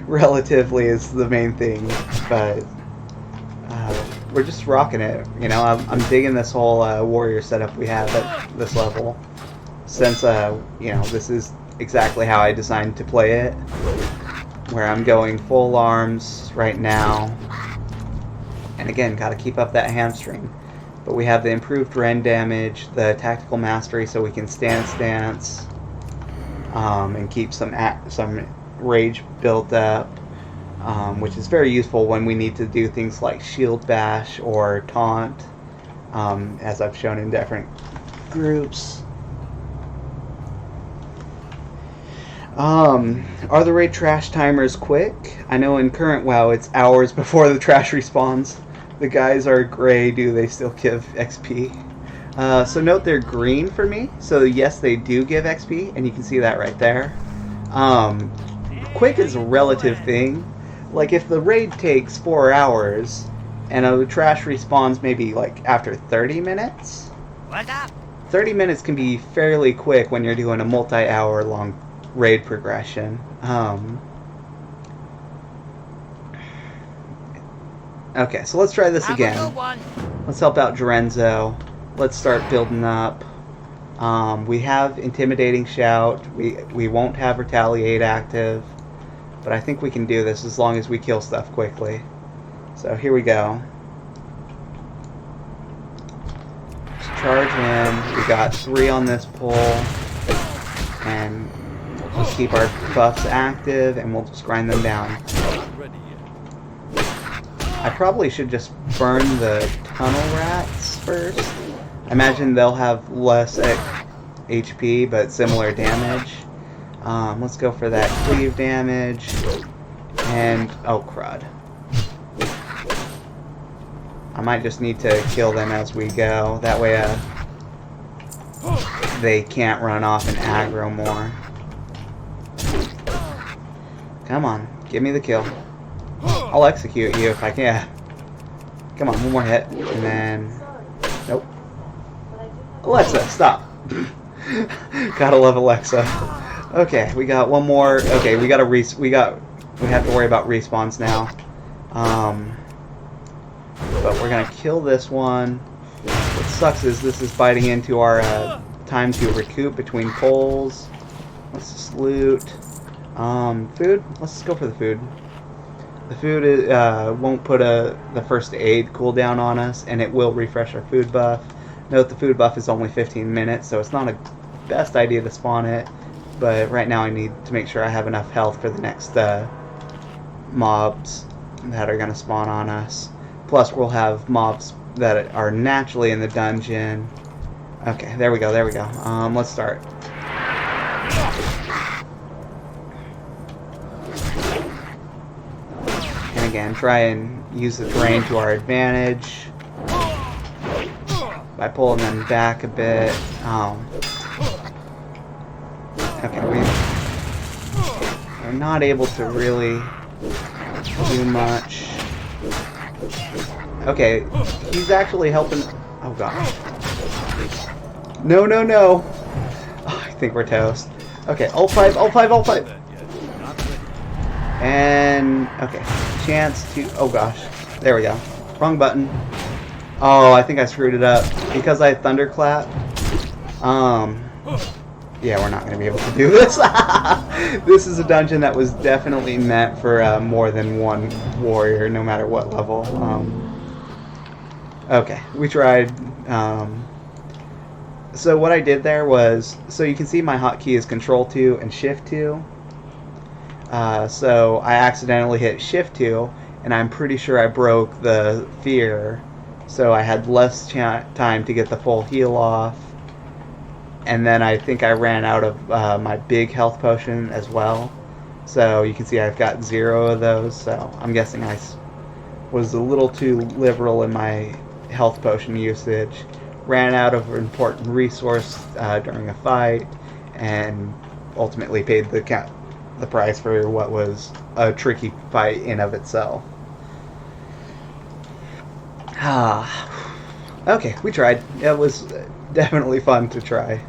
Speaker 1: Relatively is the main thing, but we're just rocking it. I'm digging this whole warrior setup we have at this level, since this is exactly how I designed to play it, where I'm going full arms right now. And again, got to keep up that hamstring. But we have the improved rend damage, the tactical mastery, so we can stance, and keep some rage built up, which is very useful when we need to do things like shield bash or taunt, as I've shown in different groups. Are the raid trash timers quick? I know in current WoW it's hours before the trash respawns. The guys are gray. Do they still give XP? So note they're green for me. So yes, they do give XP, and you can see that right there. Quick is a relative thing. Like if the raid takes 4 hours, and the trash respawns maybe like after 30 minutes.
Speaker 3: What's up?
Speaker 1: 30 minutes can be fairly quick when you're doing a multi-hour long raid progression. Okay, so let's try this again. Let's help out Drenzo. Let's start building up. We have Intimidating Shout. We won't have Retaliate active, but I think we can do this as long as we kill stuff quickly. So here we go. Let's charge in. We got 3 on this pole, and we'll just keep our buffs active, and we'll just grind them down. I probably should just burn the tunnel rats first. I imagine they'll have less HP, but similar damage. Let's go for that cleave damage. And, oh crud. I might just need to kill them as we go. That way they can't run off and aggro more. Come on, give me the kill. I'll execute you if I can. Come on, one more hit, and then... Nope. Alexa, stop! Gotta love Alexa. Okay, we got one more. Okay, we have to worry about respawns now. But we're gonna kill this one. What sucks is this is biting into our time to recoup between poles. Let's just loot. Food? Let's just go for the food. The food won't put the first aid cooldown on us, and it will refresh our food buff. Note the food buff is only 15 minutes, so it's not a best idea to spawn it. But right now I need to make sure I have enough health for the next mobs that are going to spawn on us. Plus we'll have mobs that are naturally in the dungeon. Okay, there we go, there we go. Let's start. And again, try and use the terrain to our advantage by pulling them back a bit. Okay, we're not able to really do much. Okay, he's actually helping. Oh gosh. No, no, no. Oh, I think we're toast. Okay, ult 5, ult 5, ult 5. And, okay, chance to, oh gosh. There we go. Wrong button. Oh, I think I screwed it up. Because I thunderclap. Yeah, we're not going to be able to do this. This is a dungeon that was definitely meant for more than one warrior, no matter what level. Okay, we tried. So what I did there was, so you can see my hotkey is Control 2 and Shift 2. So I accidentally hit Shift 2, and I'm pretty sure I broke the fear so I had less time to get the full heal off. And then I think I ran out of my big health potion as well. So you can see I've got 0 of those, so I'm guessing I was a little too liberal in my health potion usage. Ran out of an important resource during a fight, and ultimately paid the price for what was a tricky fight in of itself. Okay, we tried. It was definitely fun to try.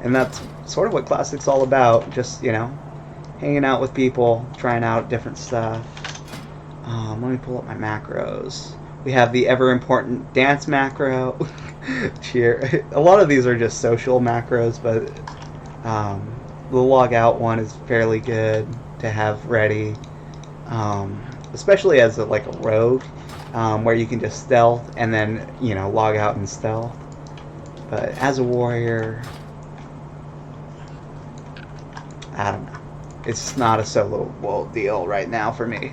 Speaker 1: And that's sort of what Classic's all about. Just, hanging out with people, trying out different stuff. Let me pull up my macros. We have the ever-important dance macro. Cheer. A lot of these are just social macros, but the log out one is fairly good to have ready. Especially as a rogue, where you can just stealth and then, log out and stealth. But as a warrior, I don't know. It's not a solo deal right now for me.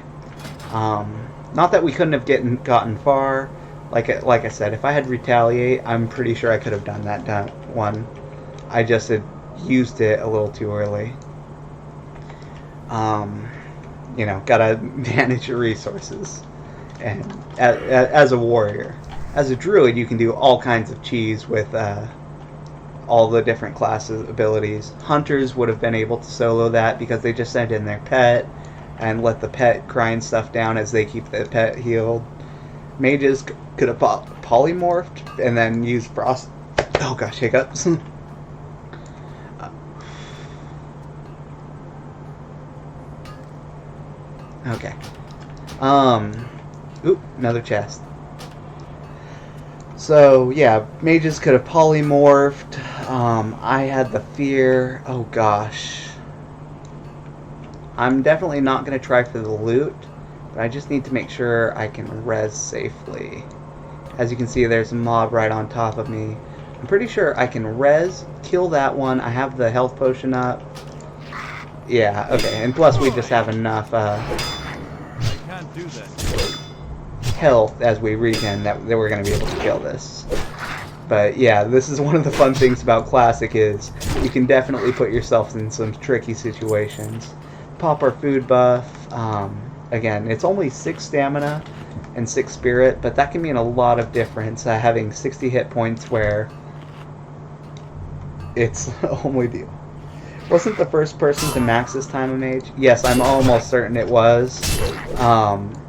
Speaker 1: Not that we couldn't have gotten far. Like I said, if I had retaliate, I'm pretty sure I could have done that one. I just had used it a little too early. Gotta manage your resources. And as a warrior, as a druid, you can do all kinds of cheese with all the different classes abilities. Hunters would have been able to solo that because they just send in their pet and let the pet grind stuff down as they keep the pet healed. Mages could have polymorphed and then used frost. Oh gosh, hiccups. Okay. Oop, another chest. So, yeah, mages could have polymorphed. I had the fear. Oh, gosh. I'm definitely not going to try for the loot, but I just need to make sure I can res safely. As you can see, there's a mob right on top of me. I'm pretty sure I can res, kill that one. I have the health potion up. Yeah, okay, and plus we just have enough health as we regen that we're going to be able to kill this. But yeah, this is one of the fun things about Classic is you can definitely put yourself in some tricky situations. Pop our food buff. Again, it's only 6 stamina and 6 spirit, but that can mean a lot of difference. Having 60 hit points where it's only the... Wasn't the first person to max this time a mage? Yes, I'm almost certain it was.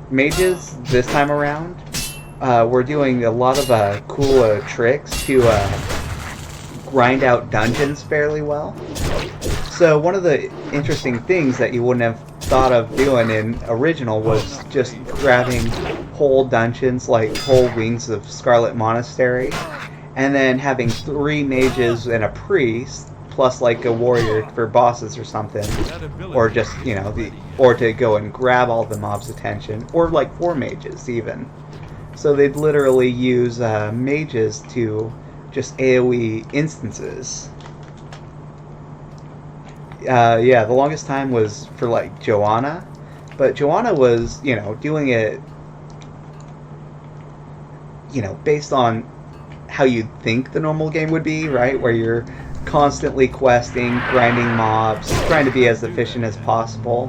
Speaker 1: Mages this time around, we're doing a lot of cool tricks to grind out dungeons fairly well. So one of the interesting things that you wouldn't have thought of doing in original was just grabbing whole dungeons, like whole wings of Scarlet Monastery, and then having 3 mages and a priest, plus like a warrior for bosses or something, or just, or to go and grab all the mob's attention, or like 4 mages even. So they'd literally use mages to just AoE instances. Yeah, the longest time was for like Joanna, but Joanna was, doing it, based on how you'd think the normal game would be, right? Where you're constantly questing, grinding mobs, trying to be as efficient as possible.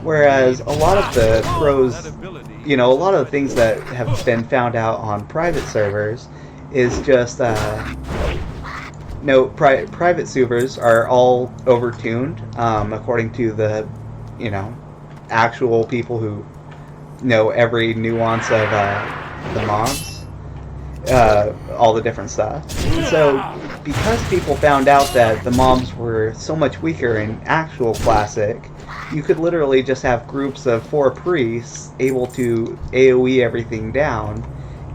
Speaker 1: Whereas a lot of the pros, a lot of the things that have been found out on private servers is just, private servers are all overtuned, according to the, actual people who know every nuance of the mobs. All the different stuff. And so, because people found out that the mobs were so much weaker in actual Classic, you could literally just have groups of 4 priests able to AoE everything down,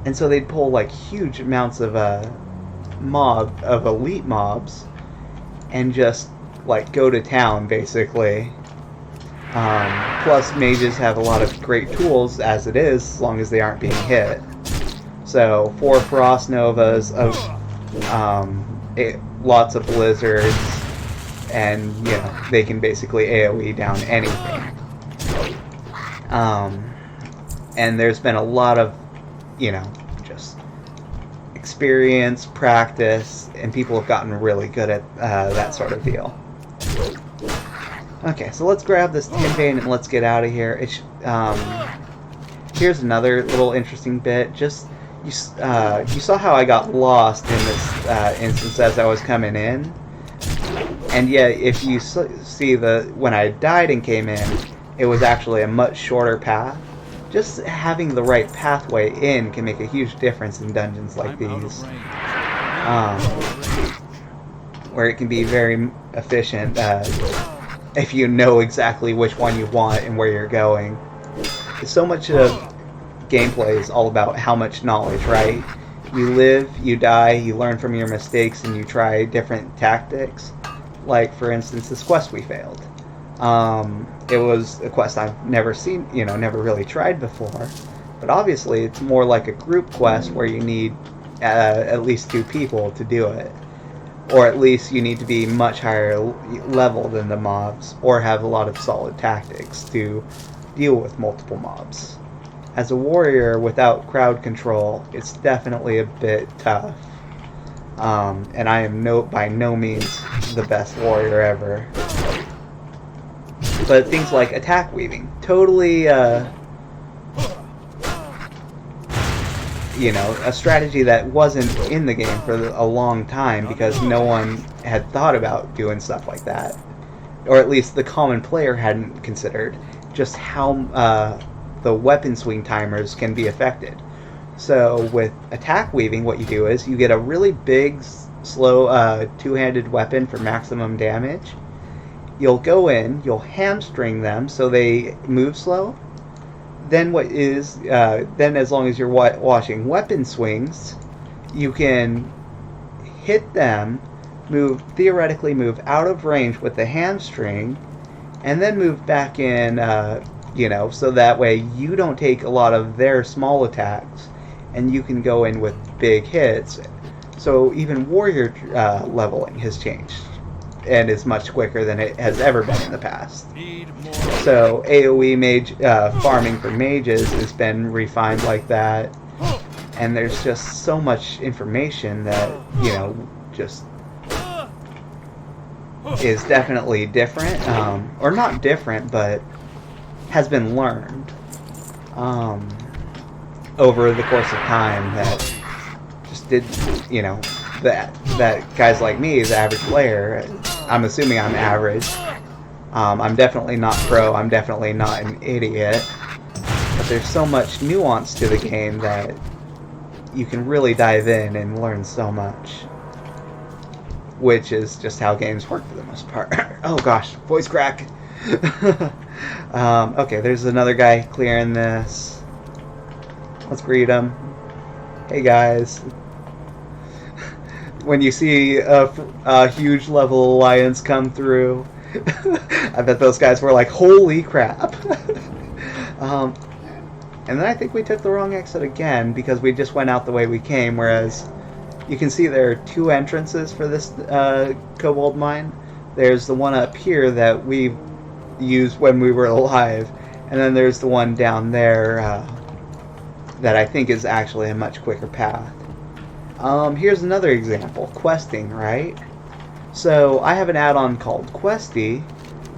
Speaker 1: and so they'd pull like huge amounts of elite mobs, and just like go to town basically. Plus, mages have a lot of great tools as it is, as long as they aren't being hit. So 4 Frost Novas, lots of blizzards, and they can basically AoE down anything. And there's been a lot of, just just experience, practice, and people have gotten really good at that sort of deal. Okay, so let's grab this tin vein and let's get out of here. Here's another little interesting bit. Just you saw how I got lost in this instance as I was coming in, and yet if you see when I died and came in, it was actually a much shorter path. Just having the right pathway in can make a huge difference in dungeons like these, where it can be very efficient if you know exactly which one you want and where you're going. So much of gameplay is all about how much knowledge, right? You live, you die, you learn from your mistakes, and you try different tactics. Like, for instance, this quest we failed. It was a quest I've never seen, never really tried before. But obviously, it's more like a group quest where you need at least 2 people to do it. Or at least you need to be much higher level than the mobs, or have a lot of solid tactics to deal with multiple mobs. As a warrior without crowd control, it's definitely a bit tough. And I am by no means the best warrior ever. But things like attack weaving, totally, a strategy that wasn't in the game for a long time because no one had thought about doing stuff like that. Or at least the common player hadn't considered just how the weapon swing timers can be affected. So with attack weaving, what you do is you get a really big, slow, two-handed weapon for maximum damage. You'll go in, you'll hamstring them so they move slow. Then then as long as you're watching weapon swings, you can hit them, theoretically move out of range with the hamstring, and then move back in, so that way you don't take a lot of their small attacks, and you can go in with big hits. So even warrior leveling has changed, and is much quicker than it has ever been in the past. So AoE mage farming for mages has been refined like that, and there's just so much information that just is definitely different, or not different, but has been learned over the course of time that just did, that guys like me, the average player, I'm assuming I'm average. I'm definitely not pro, I'm definitely not an idiot, but there's so much nuance to the game that you can really dive in and learn so much. Which is just how games work for the most part. Oh gosh, voice crack! Okay, there's another guy clearing this. Let's greet him. Hey guys. When you see a huge level alliance come through, I bet those guys were like, holy crap. And then I think we took the wrong exit again because we just went out the way we came, whereas you can see there are 2 entrances for this kobold mine. There's the one up here that we used when we were alive, and then there's the one down there that I think is actually a much quicker path. Here's another example, questing, right? So I have an add-on called Questy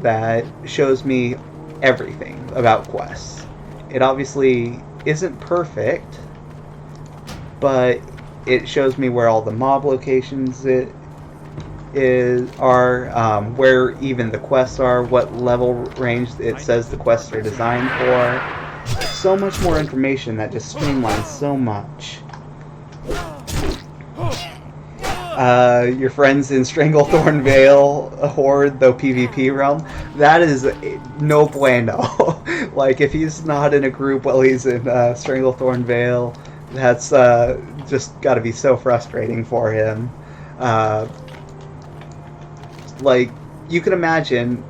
Speaker 1: that shows me everything about quests. It obviously isn't perfect, but it shows me where all the mob locations are, where even the quests are, what level range it says the quests are designed for. So much more information that just streamlines so much. Your friends in Stranglethorn Vale Horde, though PvP realm, that is no bueno. Like, if he's not in a group while he's in Stranglethorn Vale, that's just gotta be so frustrating for him. Like, you can imagine,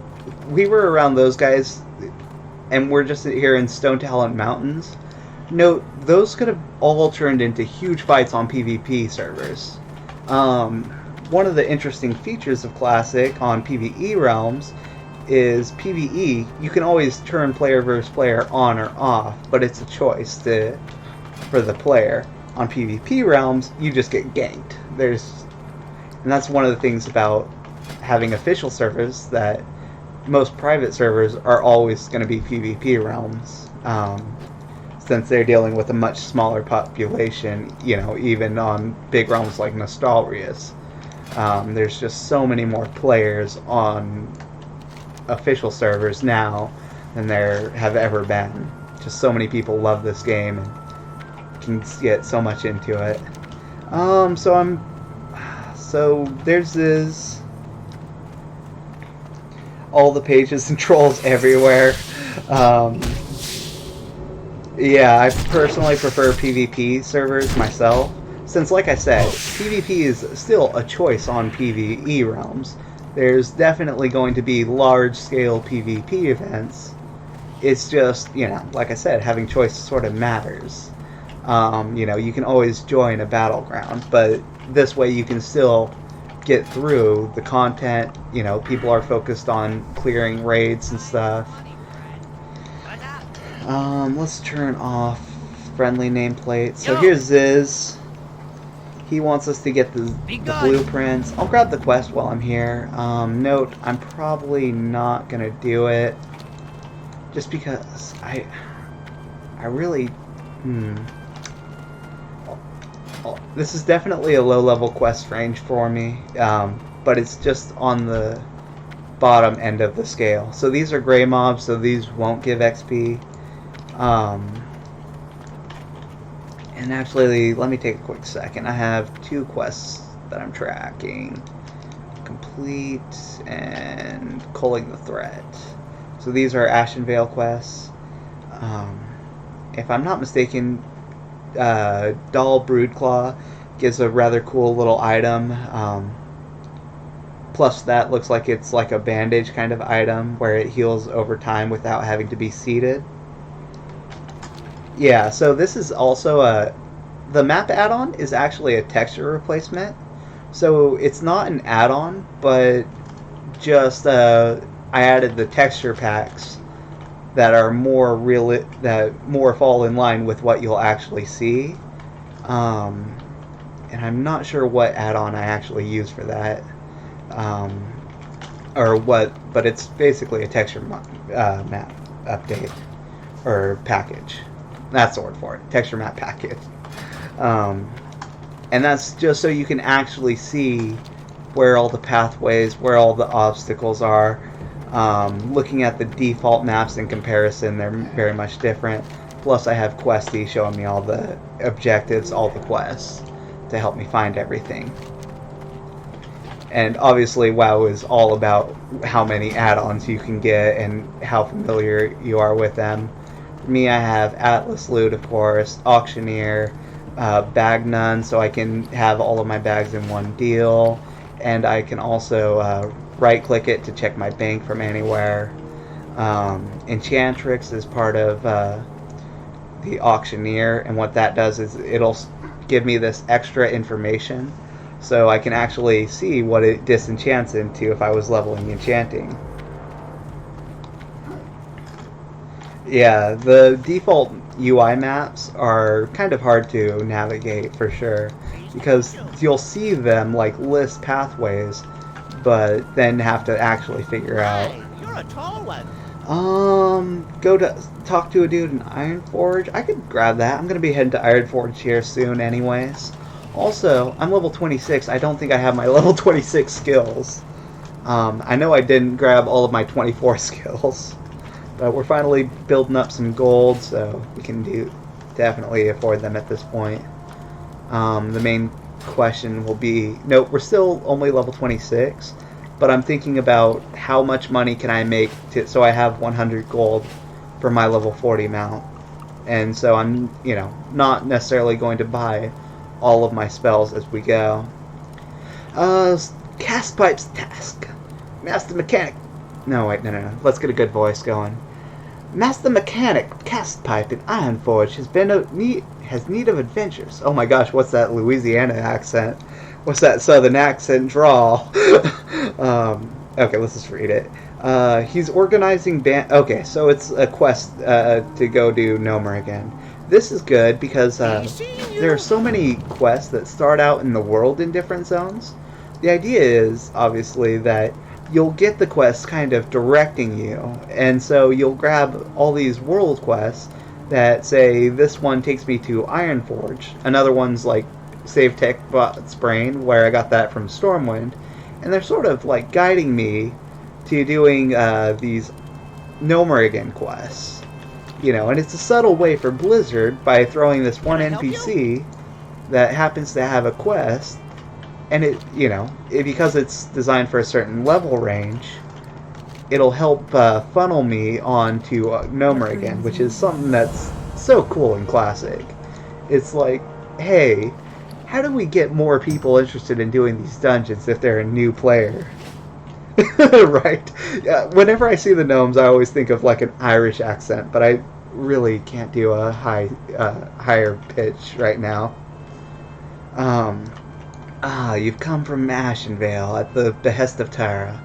Speaker 1: we were around those guys, and we're just here in Stone Talent Mountains. No, those could have all turned into huge fights on PvP servers. One of the interesting features of Classic on PvE realms is PvE, you can always turn player versus player on or off, but it's a choice for the player. On PvP realms, you just get ganked. And that's one of the things about having official servers, that most private servers are always going to be PvP realms, since they're dealing with a much smaller population. Even on big realms like Nostalrius, there's just so many more players on official servers now than there have ever been. Just so many people love this game and can get so much into it. So there's this, all the pages and trolls everywhere. Yeah, I personally prefer PvP servers myself, since, like I said, PvP is still a choice on PvE realms. There's definitely going to be large-scale PvP events. It's just, like I said, having choice sort of matters. You can always join a battleground, but this way you can still get through the content. People are focused on clearing raids and stuff. Let's turn off friendly nameplate. So here's Ziz. He wants us to get the blueprints. I'll grab the quest while I'm here. Note, I'm probably not gonna do it, just because I really, this is definitely a low-level quest range for me, but it's just on the bottom end of the scale. So these are gray mobs, so these won't give XP. And actually, let me take a quick second. I have 2 quests that I'm tracking. Complete and Culling the Threat. So these are Ashenvale quests. If I'm not mistaken, Doll Broodclaw gives a rather cool little item. Plus that looks like it's like a bandage kind of item where it heals over time without having to be seated. Yeah, so this is also the map add-on is actually a texture replacement. So it's not an add-on, but just I added the texture packs that are more that more fall in line with what you'll actually see. And I'm not sure what add-on I actually use for that, but it's basically a texture map update or package. That's the word for it. Texture map package. And that's just so you can actually see where all the pathways, where all the obstacles are. Looking at the default maps in comparison, they're very much different. Plus I have Questy showing me all the objectives, all the quests, to help me find everything. And obviously WoW is all about how many add-ons you can get and how familiar you are with them. For me, I have Atlas Loot, of course, Auctioneer, Bag None, so I can have all of my bags in one deal, and I can also right-click it to check my bank from anywhere. Enchantrix is part of the Auctioneer, and what that does is it'll give me this extra information, so I can actually see what it disenchants into if I was leveling enchanting. Yeah, the default UI maps are kind of hard to navigate for sure, because you'll see them like list pathways, but then have to actually figure out.
Speaker 3: Hey, you're a tall one.
Speaker 1: Go to talk to a dude in Ironforge. I could grab that. I'm gonna be heading to Ironforge here soon, anyways. Also, I'm level 26. I don't think I have my level 26 skills. I know I didn't grab all of my 24 skills. But we're finally building up some gold, so we can definitely afford them at this point. The main question will be, nope, we're still only level 26, but I'm thinking about how much money can I make so I have 100 gold for my level 40 mount. And so I'm, not necessarily going to buy all of my spells as we go. Cast Pipe's task. Master Mechanic. No, wait, no. Let's get a good voice going. Master Mechanic Cast Pipe in Ironforge has need of adventures. Oh my gosh, what's that Louisiana accent? What's that southern accent drawl? Okay, let's just read it. He's organizing Okay, so it's a quest to go do Nomer again. this is good because there are so many quests that start out in the world in different zones. The idea is, obviously, that you'll get the quests kind of directing you, and so you'll grab all these world quests that say, this one takes me to Ironforge, another one's like Save Tech Bot's Brain, where I got that from Stormwind, and they're sort of like guiding me to doing these Gnomerigan quests. You know, and it's a subtle way for Blizzard by throwing this one NPC that happens to have a quest, and because it's designed for a certain level range, it'll help funnel me onto Gnomerigan, which is something that's so cool and classic. It's like, hey, how do we get more people interested in doing these dungeons if they're a new player? Right. Yeah, whenever I see the gnomes, I always think of like an Irish accent, but I really can't do a higher pitch right now. You've come from Ashenvale at the behest of Tara.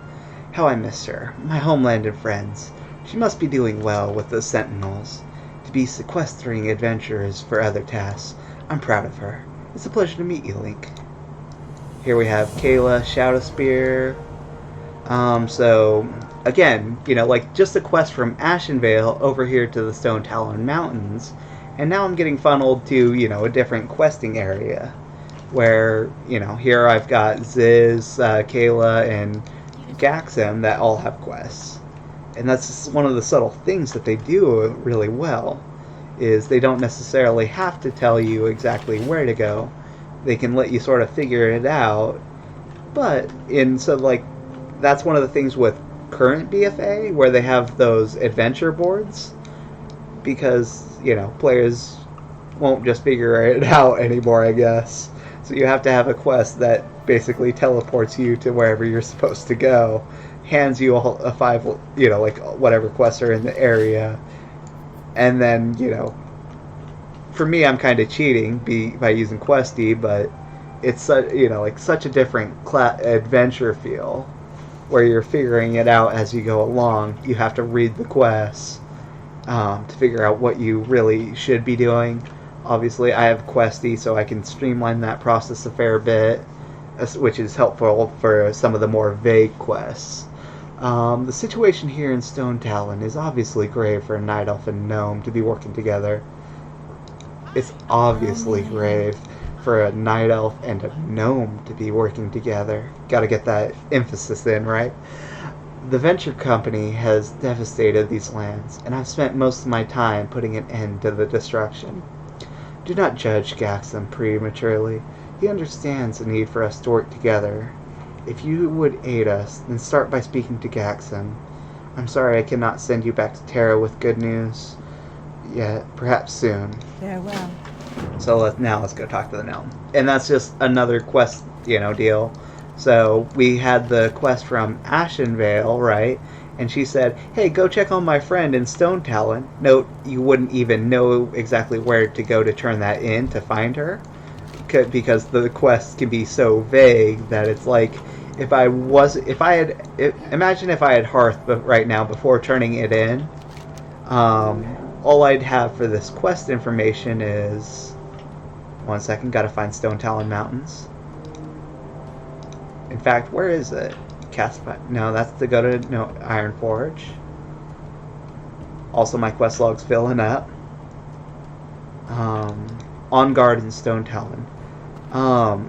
Speaker 1: How I miss her, my homeland and friends. She must be doing well with the Sentinels. To be sequestering adventurers for other tasks. I'm proud of her. It's a pleasure to meet you, Link. Here we have Kayla, Shadowspear. So, again, like just a quest from Ashenvale over here to the Stone Talon Mountains, and now I'm getting funneled to, a different questing area, where, here I've got Ziz, Kayla, and Gaxem that all have quests. And that's just one of the subtle things that they do really well, is they don't necessarily have to tell you exactly where to go. They can let you sort of figure it out, but that's one of the things with current BFA, where they have those adventure boards, because, players won't just figure it out anymore, I guess. So you have to have a quest that basically teleports you to wherever you're supposed to go, hands you a 5, like whatever quests are in the area, and then, for me, I'm kind of cheating by using Questy, but it's such a different adventure feel, where you're figuring it out as you go along. You have to read the quests to figure out what you really should be doing. Obviously, I have Questy, so I can streamline that process a fair bit, which is helpful for some of the more vague quests. The situation here in Stone Talon is obviously grave for a Night Elf and Gnome to be working together. It's obviously grave for a Night Elf and a Gnome to be working together. Gotta get that emphasis in, right? The venture company has devastated these lands, and I've spent most of my time putting an end to the destruction. Do not judge Gaxum prematurely. He understands the need for us to work together. If you would aid us, then start by speaking to Gaxum. I'm sorry I cannot send you back to Terra with good news. Yet, perhaps soon.
Speaker 3: Farewell.
Speaker 1: So let's go talk to the gnome. And that's just another quest, deal. So we had the quest from Ashenvale, right? And she said, hey, go check on my friend in Stone Talon. Note, you wouldn't even know exactly where to go to turn that in to find her, because the quests can be so vague that it's like, imagine if I had Hearth right now before turning it in. All I'd have for this quest information is, 1 second, gotta find Stone Talon Mountains. In fact, where is it? No, that's to go to Ironforge. Also, my quest log's filling up. On guard in Stone Talon.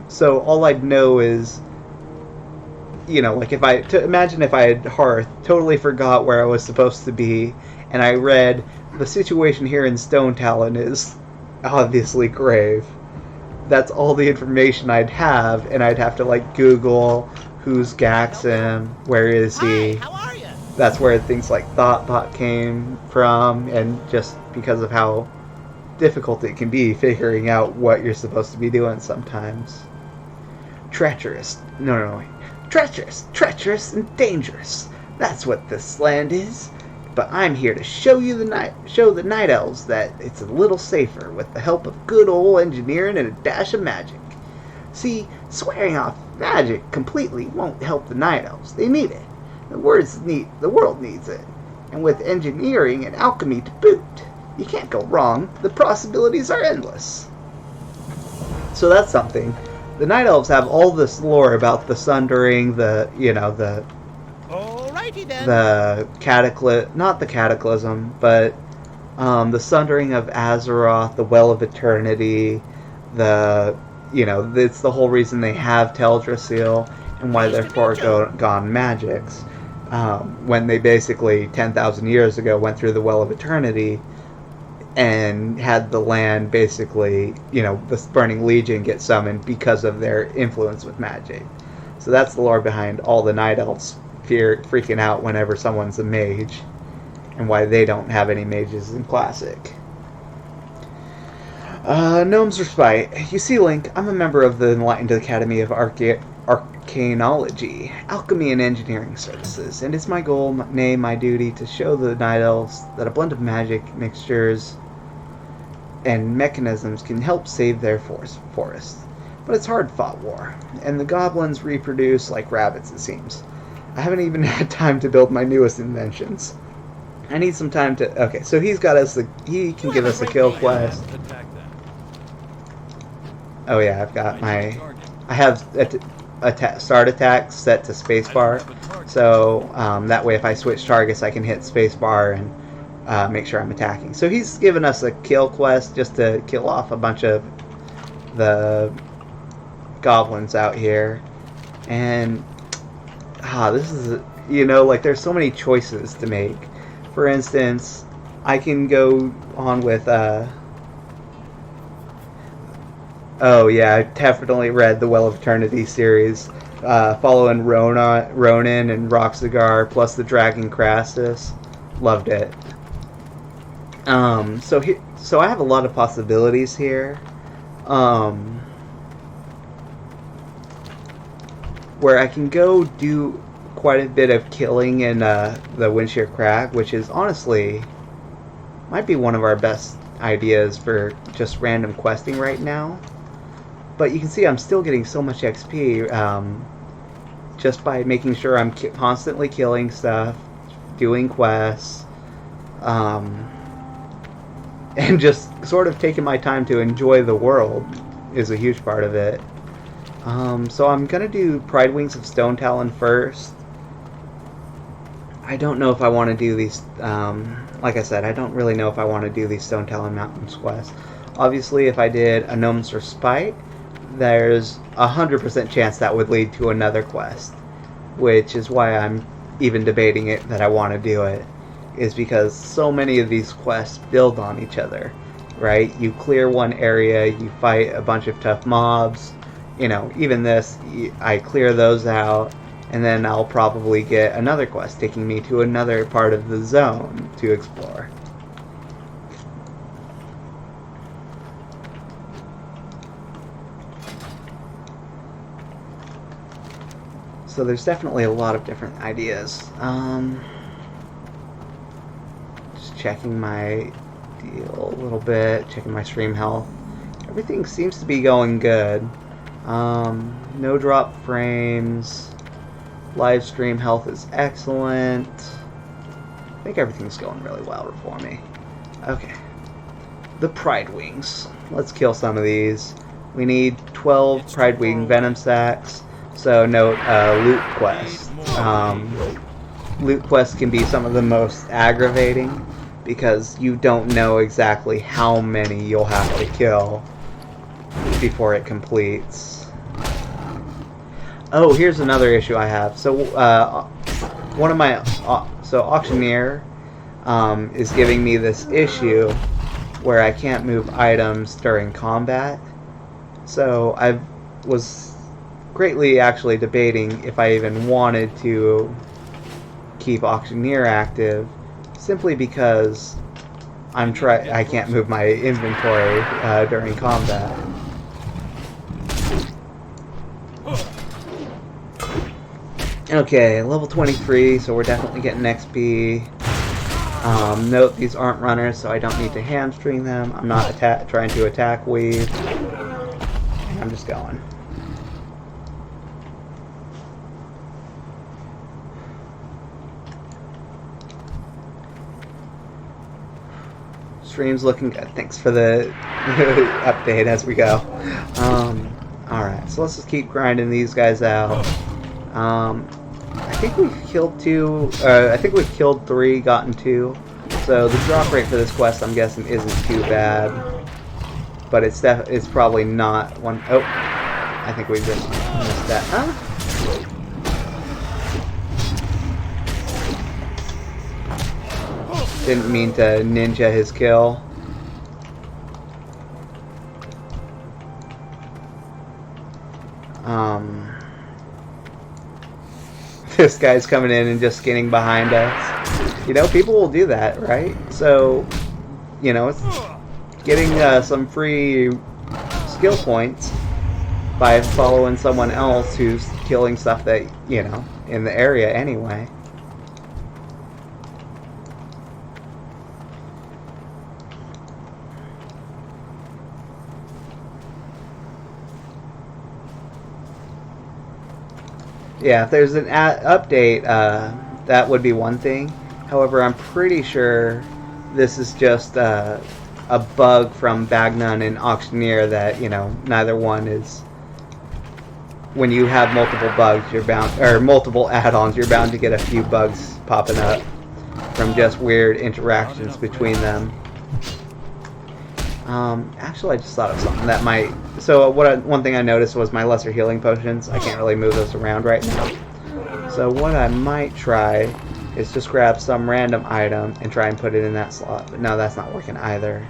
Speaker 1: So all I'd know is, imagine if I had Hearth, totally forgot where I was supposed to be, and I read, the situation here in Stone Talon is obviously grave. That's all the information I'd have, and I'd have to Google who's Gaxim, where is he.
Speaker 4: Hi, how are you?
Speaker 1: That's where things like ThoughtBot came from, and just because of how difficult it can be figuring out what you're supposed to be doing sometimes. Treacherous. No. Treacherous and dangerous. That's what this land is. But I'm here to show the Night Elves that it's a little safer with the help of good old engineering and a dash of magic. See, swearing off magic completely won't help the Night Elves. They need it. The world needs it. And with engineering and alchemy to boot. You can't go wrong. The possibilities are endless. So that's something. The Night Elves have all this lore about the Sundering, the
Speaker 3: Alrighty then.
Speaker 1: the not the Cataclysm, but the Sundering of Azeroth, the Well of Eternity, it's the whole reason they have Teldrassil and why they're foregone magics. When they basically 10,000 years ago went through the Well of Eternity and had the land basically, the Burning Legion get summoned because of their influence with magic. So that's the lore behind all the Night Elves freaking out whenever someone's a mage, and why they don't have any mages in Classic. Gnomes Respite. You see, Link, I'm a member of the Enlightened Academy of Arcanology, Alchemy and Engineering Services, and it's my goal, my duty, to show the Night Elves that a blend of magic mixtures and mechanisms can help save their forest. But it's hard-fought war, and the goblins reproduce like rabbits, it seems. I haven't even had time to build my newest inventions. I need some time to... Okay, so he can give us a kill quest. Oh yeah, I've got I have start attack set to spacebar, so that way if I switch targets I can hit spacebar and make sure I'm attacking. So he's given us a kill quest just to kill off a bunch of the goblins out here. And this is, there's so many choices to make. For instance, I can go on with oh yeah, I definitely read the Well of Eternity series, following Ronan and Roxagar plus the Dragon Crassus. Loved it. So I have a lot of possibilities here, where I can go do quite a bit of killing in the Windshear Crag, which is honestly might be one of our best ideas for just random questing right now. But you can see I'm still getting so much XP just by making sure I'm constantly killing stuff, doing quests, and just sort of taking my time to enjoy the world is a huge part of it. So I'm going to do Pride Wings of Stone Talon first. I don't know if I want to do these, like I said, I don't really know if I want to do these Stone Talon Mountains quests. Obviously, if I did a Gnome's Respite, there's 100% chance that would lead to another quest, which is why I'm even debating it that I want to do it, is because so many of these quests build on each other, right? You clear one area, you fight a bunch of tough mobs, even this, I clear those out, and then I'll probably get another quest taking me to another part of the zone to explore. So there's definitely a lot of different ideas. Just checking my deal a little bit, checking my stream health. Everything seems to be going good. No drop frames. Live stream health is excellent. I think everything's going really well for me. Okay. The Pride Wings. Let's kill some of these. We need 12 Pride Wing Venom Sacks. So note, loot quests. Loot quests can be some of the most aggravating because you don't know exactly how many you'll have to kill before it completes. Oh, here's another issue I have. So, one of my Auctioneer is giving me this issue where I can't move items during combat. So I was greatly actually debating if I even wanted to keep Auctioneer active, simply because I can't move my inventory during combat. Okay, level 23, so we're definitely getting XP. Note these aren't runners, so I don't need to hamstring them. I'm not trying to attack weave. I'm just going. Stream's looking good. Thanks for the update as we go. Alright, so let's just keep grinding these guys out. I think we've killed 2. I think we've killed 3, gotten 2. So the drop rate for this quest, I'm guessing, isn't too bad. But it's probably not one. Oh, I think we just missed that. Huh? Didn't mean to ninja his kill. This guy's coming in and just skinning behind us. You know, people will do that, right? So, you know, it's getting some free skill points by following someone else who's killing stuff that, you know, in the area anyway. Yeah, if there's an update, that would be one thing. However, I'm pretty sure this is just a bug from Bagnon and Auctioneer that, you know, neither one is... When you have multiple bugs, you're bound... Or multiple add-ons, you're bound to get a few bugs popping up from just weird interactions between them. Actually, I just thought of something that might... So one thing I noticed was my lesser healing potions. I can't really move those around right now. So what I might try is just grab some random item and try and put it in that slot. But no, that's not working either.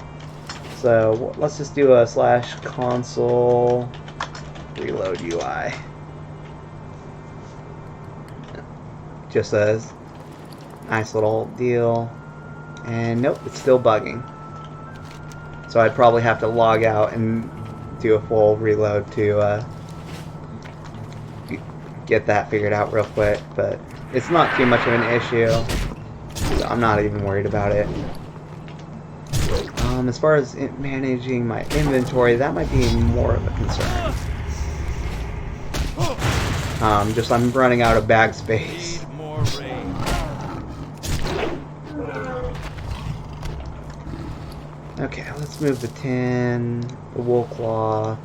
Speaker 1: So let's just do a /console reload UI. Just a nice little deal. And nope, it's still bugging. So I'd probably have to log out and do a full reload to get that figured out real quick, but it's not too much of an issue, so I'm not even worried about it. As far as managing my inventory, that might be more of a concern. Just I'm running out of bag space. Okay, let's move the tin, the wool cloth.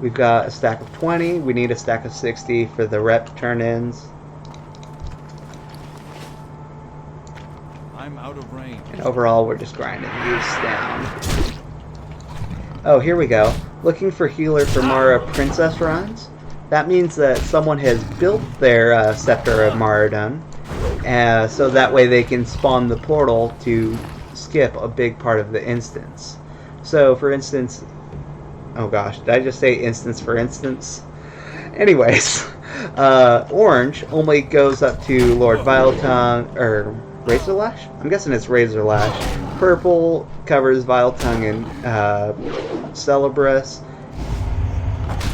Speaker 1: We've got a stack of 20. We need a stack of 60 for the rep turn-ins.
Speaker 2: I'm out of range.
Speaker 1: And overall, we're just grinding these down. Oh, here we go. Looking for healer for Mara Princess runs. That means that someone has built their Scepter of Maradon, so that way they can spawn the portal to skip a big part of the instance. So, for instance, oh gosh, did I just say instance for instance? Anyways, orange only goes up to Lord Viletongue, or Razorlash? I'm guessing it's Razorlash. Purple covers Viletongue and Celebrus.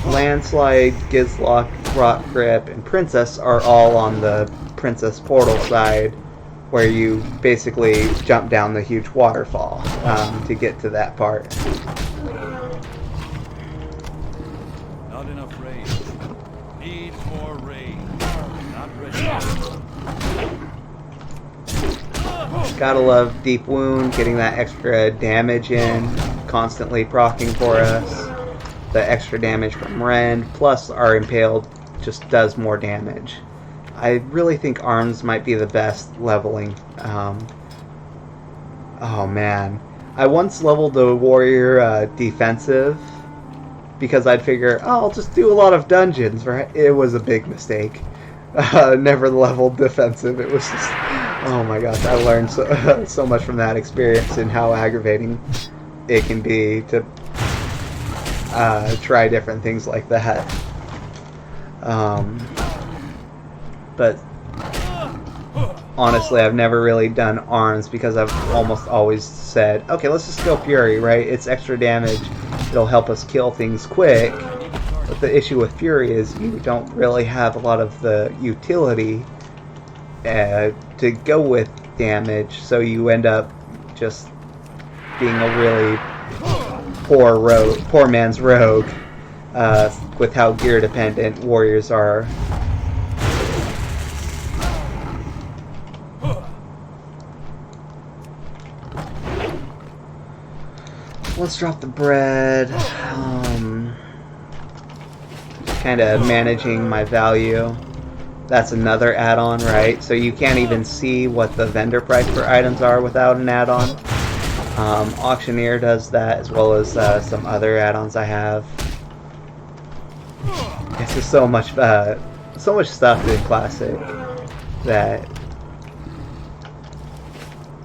Speaker 1: Landslide, Gizlock, Rock Grip, and Princess are all on the Princess portal side, where you basically jump down the huge waterfall to get to that part.
Speaker 2: Not enough range. Need more range. Not ready.
Speaker 1: Gotta love Deep Wound, getting that extra damage in, constantly proccing for us. The extra damage from Rend, plus our Impaled just does more damage. I really think arms might be the best leveling. Oh man. I once leveled the warrior defensive because I'd figure, oh, I'll just do a lot of dungeons, right? It was a big mistake. Never leveled defensive. It was just, oh my gosh, I learned so much from that experience and how aggravating it can be to try different things like that. But honestly, I've never really done arms because I've almost always said, okay, let's just go Fury, right? It's extra damage. It'll help us kill things quick. But the issue with Fury is you don't really have a lot of the utility to go with damage, so you end up just being a really poor man's rogue with how gear dependent warriors are. Let's drop the bread. Kind of managing my value. That's another add-on, right? So you can't even see what the vendor price for items are without an add-on. Auctioneer does that, as well as some other add-ons I have. It's just so much stuff in Classic that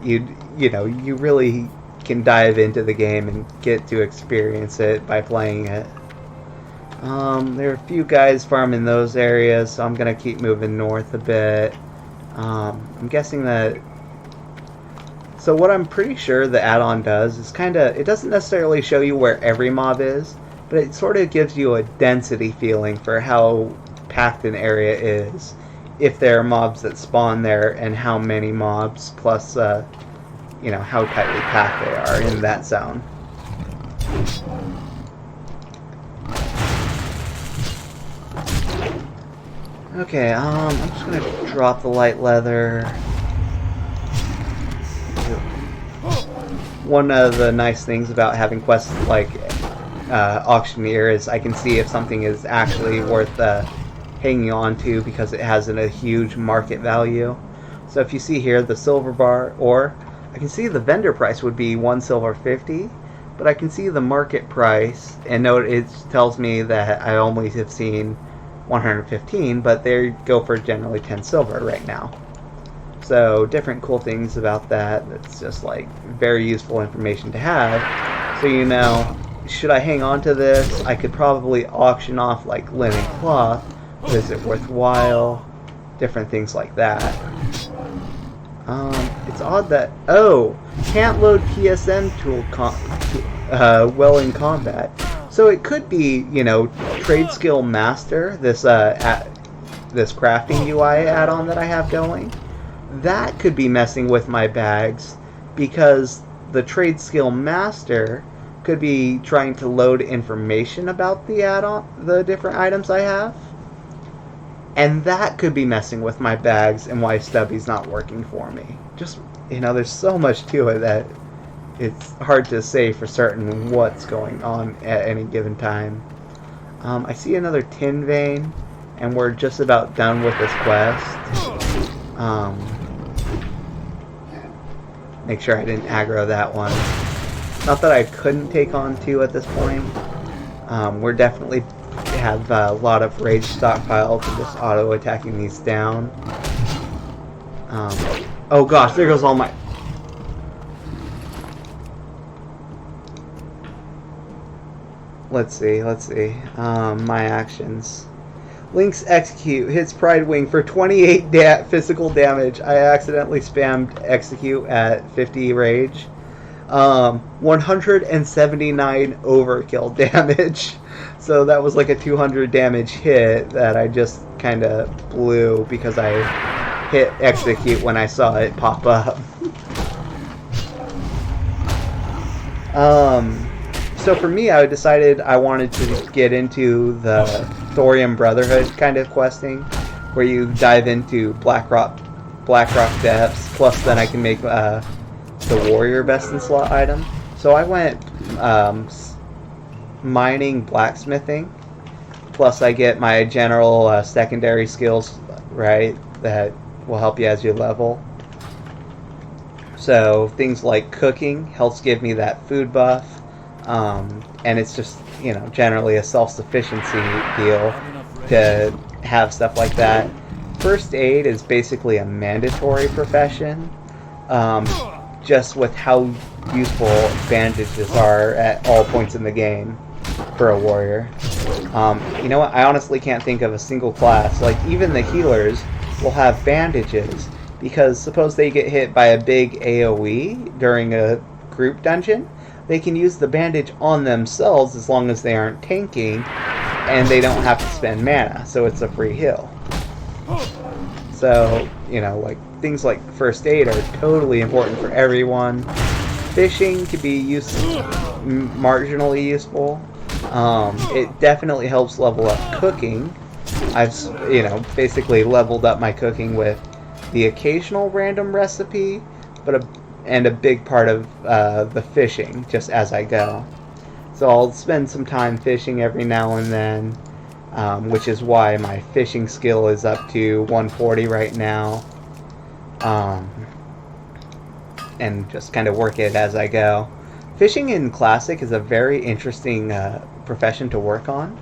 Speaker 1: you really can dive into the game and get to experience it by playing it. There are a few guys farming those areas, so I'm gonna keep moving north a bit. I'm guessing that. So what I'm pretty sure the add-on does is it doesn't necessarily show you where every mob is, but it sort of gives you a density feeling for how packed an area is, if there are mobs that spawn there, and how many mobs, plus how tightly packed they are in that zone. Okay, I'm just gonna drop the light leather. One of the nice things about having quests like Auctioneer is I can see if something is actually worth hanging on to because it has a huge market value. So if you see here the silver bar, or I can see the vendor price would be 1 silver 50, but I can see the market price, and note it tells me that I only have seen 115, but they go for generally 10 silver right now. So different cool things about that. That's just like very useful information to have. So should I hang on to this? I could probably auction off like linen cloth. Is it worthwhile? Different things like that. It's odd that can't load PSN tool well in combat. So it could be Trade Skill Master, this crafting UI add-on that I have going. That could be messing with my bags because the Trade Skill Master could be trying to load information about the add-on, the different items I have. And that could be messing with my bags and why Stubby's not working for me. Just, there's so much to it that it's hard to say for certain what's going on at any given time. I see another tin vein, and we're just about done with this quest. Make sure I didn't aggro that one. Not that I couldn't take on 2 at this point. We're definitely have a lot of rage stockpiled and just auto-attacking these down. Oh gosh, there goes all my... Let's see. My actions. Link's execute hits Pride Wing for 28 physical damage. I accidentally spammed execute at 50 rage. 179 overkill damage. So that was like a 200 damage hit that I just kind of blew because I hit execute when I saw it pop up. So for me, I decided I wanted to get into the Thorium Brotherhood kind of questing, where you dive into Blackrock depths, plus then I can make the Warrior Best in Slot item. So I went mining, blacksmithing, plus I get my general secondary skills, right, that will help you as you level. So things like cooking helps give me that food buff. And it's just, generally a self-sufficiency deal to have stuff like that. First aid is basically a mandatory profession, just with how useful bandages are at all points in the game for a warrior. You know what? I honestly can't think of a single class. Like, even the healers will have bandages, because suppose they get hit by a big AoE during a group dungeon, they can use the bandage on themselves as long as they aren't tanking, and they don't have to spend mana, so it's a free heal. So, like things like first aid are totally important for everyone. Fishing can be marginally useful. It definitely helps level up cooking. I've, basically leveled up my cooking with the occasional random recipe, but and a big part of the fishing just as I go. So I'll spend some time fishing every now and then, which is why my fishing skill is up to 140 right now, and just kind of work it as I go. Fishing in Classic is a very interesting profession to work on,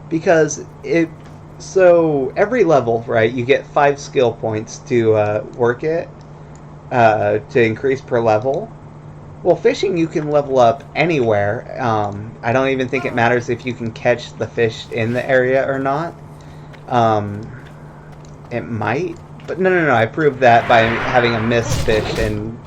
Speaker 1: because so every level, right, you get 5 skill points to work it, to increase per level. Well, fishing you can level up anywhere. I don't even think it matters if you can catch the fish in the area or not. It might, but no. I proved that by having a missed fish and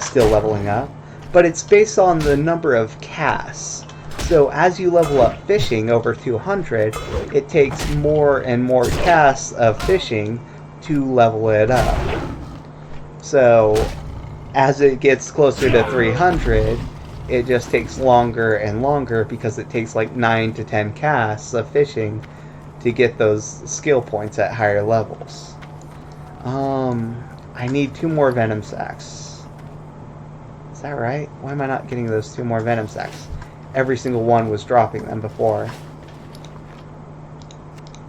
Speaker 1: still leveling up. But it's based on the number of casts. So as you level up fishing over 200, it takes more and more casts of fishing to level it up. So as it gets closer to 300, it just takes longer and longer because it takes like 9 to 10 casts of fishing to get those skill points at higher levels. I need 2 more venom sacks. Is that right? Why am I not getting those 2 more venom sacks? Every single one was dropping them before.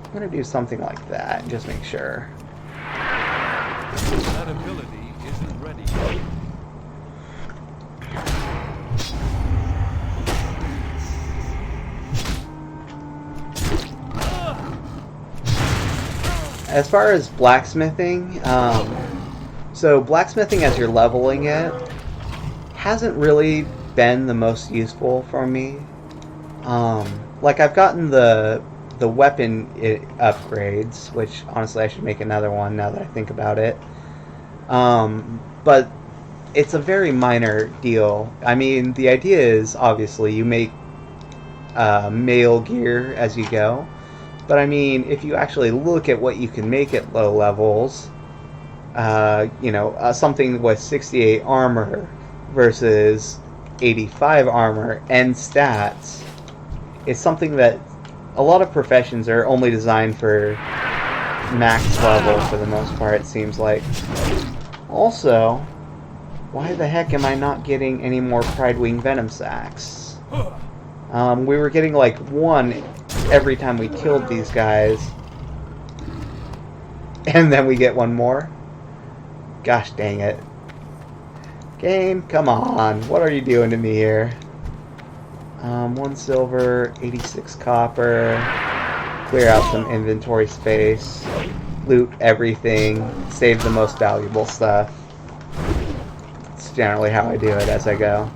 Speaker 1: I'm gonna do something like that, just make sure.
Speaker 2: That ability isn't ready yet.
Speaker 1: As far as blacksmithing, so blacksmithing as you're leveling it hasn't really been the most useful for me. Like I've gotten the weapon upgrades, which honestly I should make another one now that I think about it. But it's a very minor deal. I mean, the idea is obviously you make mail gear as you go. But I mean, if you actually look at what you can make at low levels, something with 68 armor versus 85 armor and stats, it's something that a lot of professions are only designed for max level for the most part, it seems like. Also, why the heck am I not getting any more Pridewing Venom Sacks? We were getting like 1 every time we killed these guys. And then we get 1 more? Gosh dang it. Game, come on. What are you doing to me here? 1 silver, 86 copper. Clear out some inventory space. Loot everything. Save the most valuable stuff. It's generally how I do it as I go.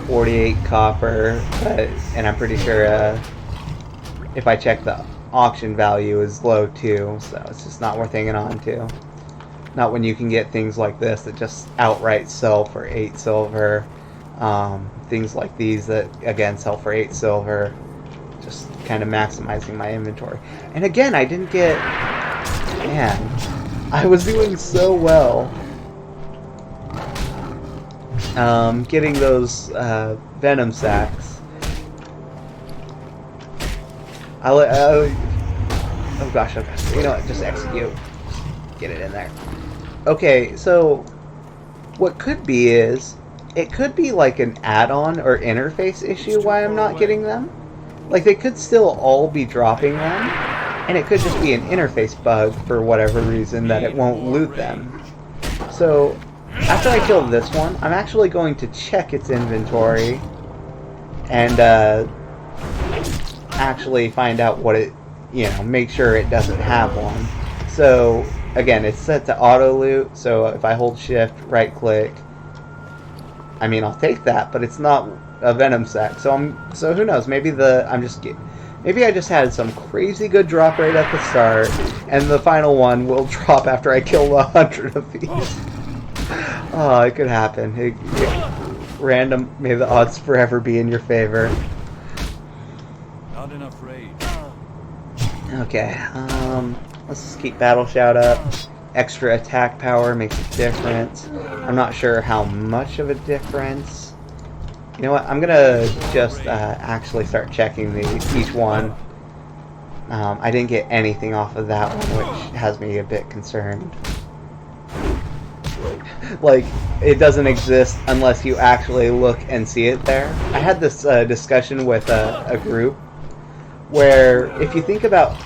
Speaker 1: 48 copper, and I'm pretty sure if I check the auction value is low too, so it's just not worth hanging on to. Not when you can get things like this that just outright sell for 8 silver. Things like these that again sell for 8 silver. Just kind of maximizing my inventory. And again, I didn't get... Man, I was doing so well. Getting those venom sacks. Oh gosh. You know what? Just execute. Just get it in there. Okay, so what could be is it could be like an add-on or interface issue why I'm not getting them. Like they could still all be dropping them, and it could just be an interface bug for whatever reason that it won't loot them. So after I kill this one, I'm actually going to check its inventory and actually find out what it, make sure it doesn't have one. So again, it's set to auto loot, so if I hold shift, right click, I mean, I'll take that, but it's not a venom sack. So who knows, maybe maybe I just had some crazy good drop rate at the start, and the final one will drop after I kill 100 of these. Oh, it could happen. Random, may the odds forever be in your favor.
Speaker 2: Not enough rage.
Speaker 1: Okay, let's just keep Battle Shout up. Extra attack power makes a difference. I'm not sure how much of a difference. You know what? I'm gonna just actually start checking each one. I didn't get anything off of that one, which has me a bit concerned. Like, it doesn't exist unless you actually look and see it there. I had this discussion with a group where if you think about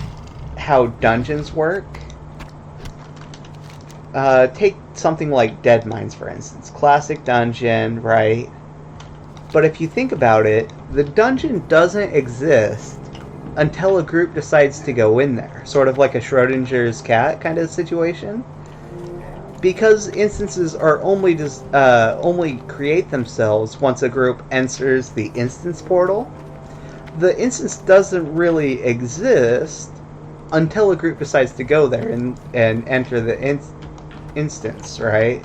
Speaker 1: how dungeons work, take something like Dead Mines, for instance. Classic dungeon, right? But if you think about it, the dungeon doesn't exist until a group decides to go in there. Sort of like a Schrodinger's cat kind of situation. Because instances are only create themselves once a group enters the instance portal, the instance doesn't really exist until a group decides to go there and enter the instance, right?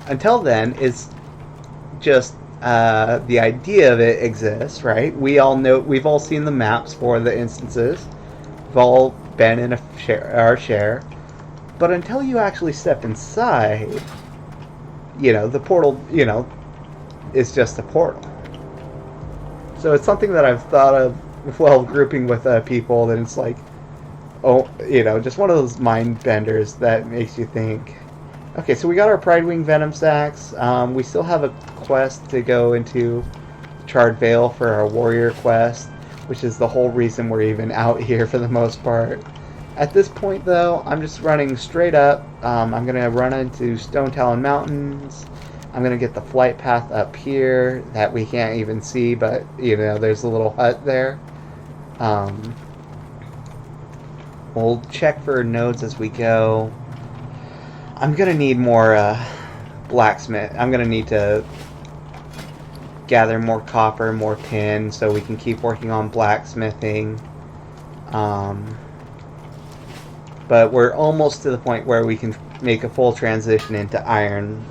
Speaker 1: Until then, it's just the idea of it exists, right? We've all seen the maps for the instances. We've all been in our share. But until you actually step inside, the portal, is just a portal. So it's something that I've thought of while grouping with people, that it's like, just one of those mind benders that makes you think. Okay, so we got our Pridewing Venom Sacks. We still have a quest to go into Charred Vale for our Warrior quest, which is the whole reason we're even out here for the most part. At this point, though, I'm just running straight up. I'm going to run into Stone Talon Mountains. I'm going to get the flight path up here that we can't even see, but, there's a little hut there. We'll check for nodes as we go. I'm going to need more blacksmith. I'm going to need to gather more copper, more tin, so we can keep working on blacksmithing. But we're almost to the point where we can make a full transition into iron.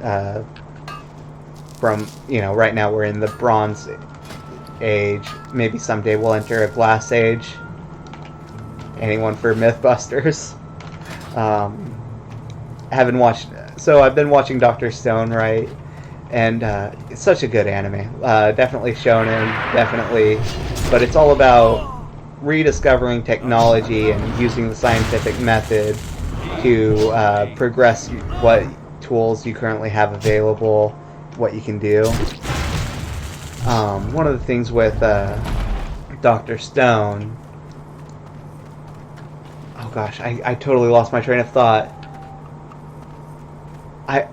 Speaker 1: Right now we're in the Bronze Age. Maybe someday we'll enter a Glass Age. Anyone for Mythbusters? I've been watching Dr. Stone, right? And it's such a good anime. Definitely shonen, definitely. But it's all about rediscovering technology and using the scientific method to progress what tools you currently have available, what you can do. One of the things with Dr. Stone... Oh gosh, I totally lost my train of thought. I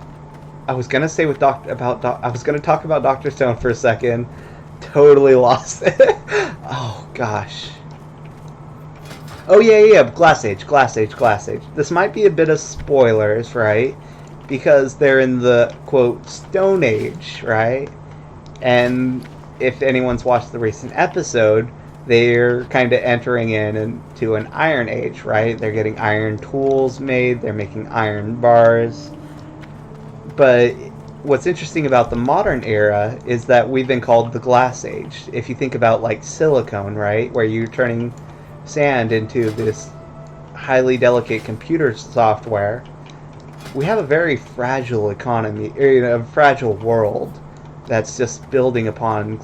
Speaker 1: was gonna say I was gonna talk about Dr. Stone for a second. Totally lost it. Oh gosh. Oh yeah, Glass Age. This might be a bit of spoilers, right? Because they're in the, quote, Stone Age, right? And if anyone's watched the recent episode, they're kind of entering into an Iron Age, right? They're getting iron tools made, they're making iron bars. But what's interesting about the modern era is that we've been called the Glass Age. If you think about, like, silicone, right? Where you're turning sand into this highly delicate computer software, we have a very fragile economy, a fragile world that's just building upon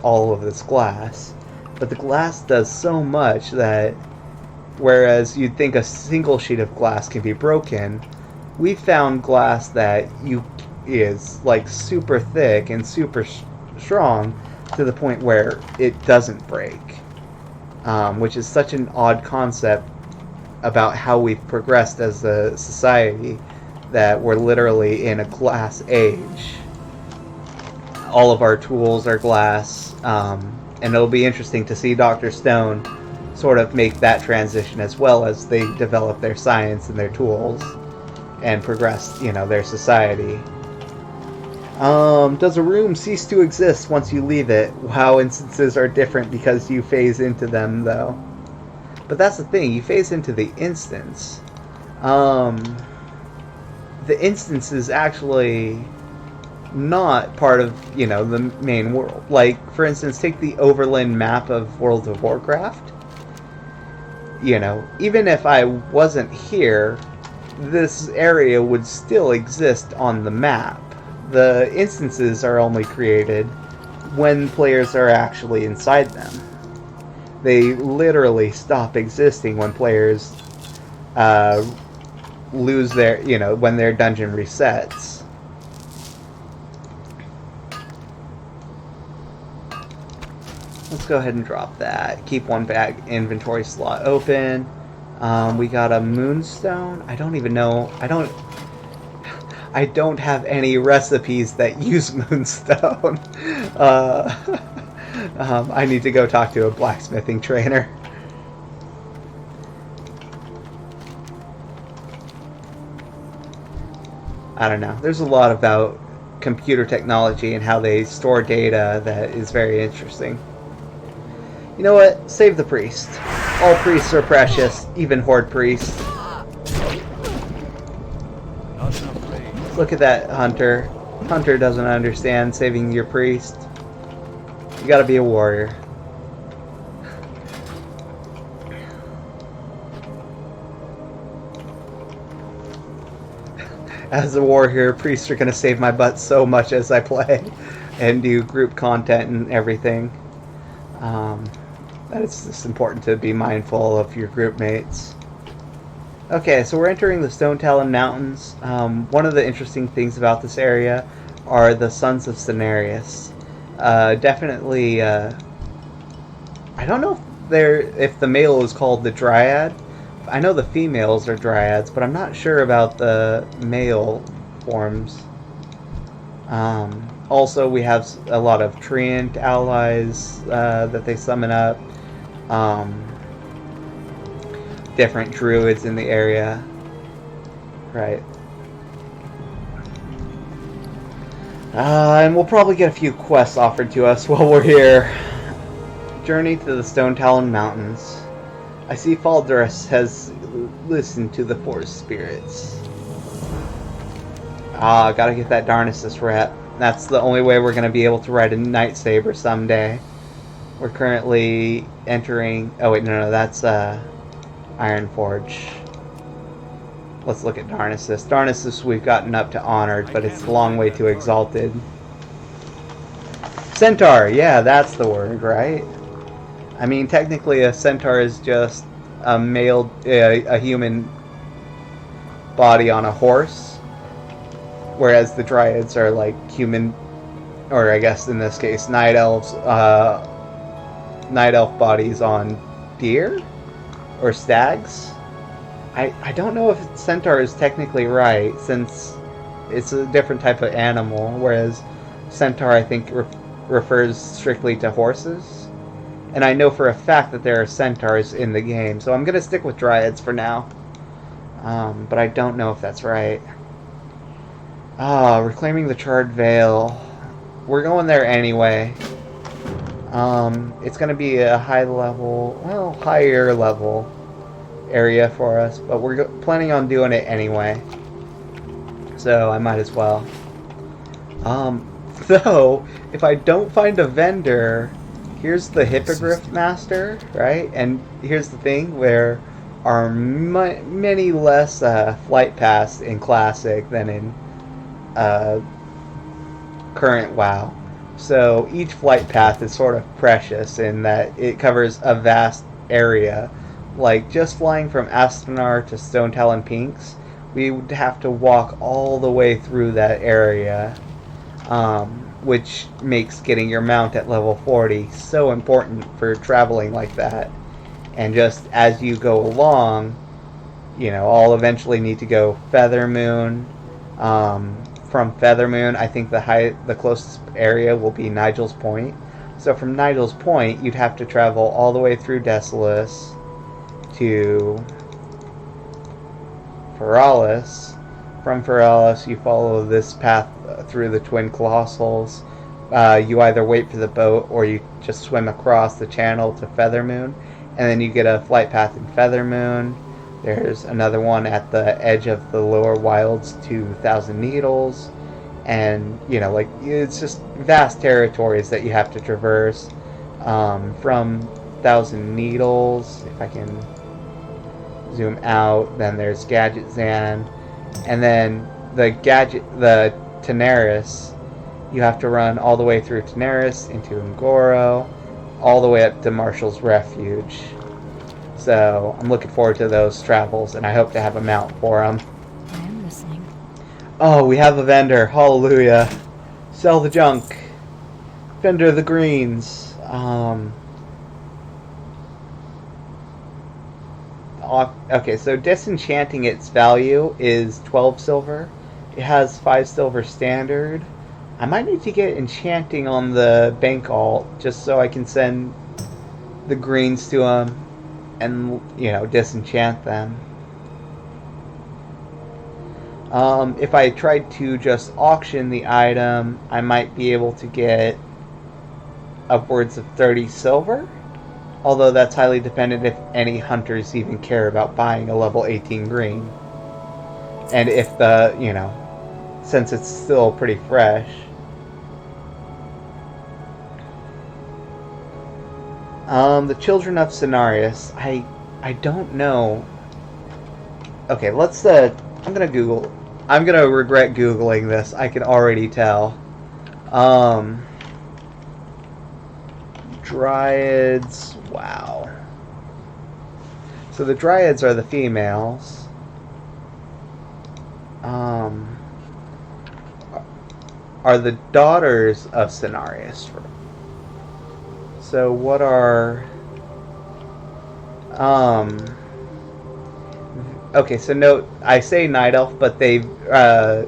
Speaker 1: all of this glass. But the glass does so much that, whereas you'd think a single sheet of glass can be broken, we found glass that is like super thick and super strong to the point where it doesn't break. Which is such an odd concept about how we've progressed as a society, that we're literally in a glass age. All of our tools are glass, and it'll be interesting to see Dr. Stone sort of make that transition as well as they develop their science and their tools and progress, their society. Does a room cease to exist once you leave it? How instances are different because you phase into them, though. But that's the thing, you phase into the instance. The instance is actually not part of, the main world. Like, for instance, take the Overland map of World of Warcraft. Even if I wasn't here, this area would still exist on the map. The instances are only created when players are actually inside them. They literally stop existing when players lose their, when their dungeon resets. let's go ahead and drop that. Keep one bag inventory slot open. We got a moonstone. I don't even know. I don't have any recipes that use moonstone. I need to go talk to a blacksmithing trainer. I don't know. There's a lot about computer technology and how they store data that is very interesting. You know what? Save the priest. All priests are precious, even horde priests. Look at that hunter. Hunter doesn't understand saving your priest. You gotta be a warrior. As a warrior, priests are gonna save my butt so much as I play and do group content and everything. That it's just important to be mindful of your group mates. Okay, so we're entering the Stone Talon Mountains. One of the interesting things about this area are the Sons of Cenarius. Definitely, I don't know if the male is called the Dryad. I know the females are Dryads, but I'm not sure about the male forms. Also, we have a lot of Treant allies that they summon up. Different druids in the area. Right. And we'll probably get a few quests offered to us while we're here. Journey to the Stone Talon Mountains. I see Faldra's has listened to the forest spirits. Gotta get that Darnassus rep. That's the only way we're gonna be able to ride a Night Saber someday. We're currently entering... Oh wait, no, that's Ironforge. Let's look at Darnassus. Darnassus we've gotten up to Honored, but it's a long way to Exalted. Centaur, yeah, that's the word, right? I mean, technically a centaur is just a human body on a horse, whereas the dryads are like human, or I guess in this case, night elves, night elf bodies on deer or stags. I don't know if centaur is technically right, since it's a different type of animal, whereas centaur I think refers strictly to horses. And I know for a fact that there are centaurs in the game, so I'm going to stick with dryads for now. But I don't know if that's right. Reclaiming the Charred Veil. We're going there anyway. It's going to be a higher level area for us, but we're planning on doing it anyway. So I might as well. Though, if I don't find a vendor... Here's the Hippogriff Master, right? And here's the thing, there are many less flight paths in Classic than in current WoW. So each flight path is sort of precious in that it covers a vast area. Like, just flying from Astenar to Stone Talon Peaks, we would have to walk all the way through that area. Which makes getting your mount at level 40 so important for traveling like that. And just as you go along, you know, I'll eventually need to go Feathermoon. From Feathermoon, I think the closest area will be Nigel's Point. So from Nigel's Point, you'd have to travel all the way through Desolace to Feralis. From Feralis, you follow this path through the Twin Colossals. You either wait for the boat or you just swim across the channel to Feathermoon, and then you get a flight path in Feathermoon. There's another one at the edge of the lower wilds to Thousand Needles, and you know, like, it's just vast territories that you have to traverse. From Thousand Needles, if I can zoom out, then there's Gadget Zan. And then the Tenaris, you have to run all the way through Tenaris into Ngoro, all the way up to Marshall's Refuge. So I'm looking forward to those travels, and I hope to have a mount for them.
Speaker 3: I am listening.
Speaker 1: Oh, we have a vendor. Hallelujah. Sell the junk. Vendor the greens. Okay, so disenchanting its value is 12 silver. It has 5 silver standard. I might need to get enchanting on the bank alt just so I can send the greens to them and, disenchant them. If I tried to just auction the item, I might be able to get upwards of 30 silver. Although that's highly dependent if any hunters even care about buying a level 18 green. And if since it's still pretty fresh. The Children of Cenarius. I don't know. Okay, let's I'm gonna Google. I'm gonna regret Googling this. I can already tell. Dryads. Wow. So the Dryads are the females. Are the daughters of Cenarius. So what are... Okay, so note, I say Night Elf, but they... I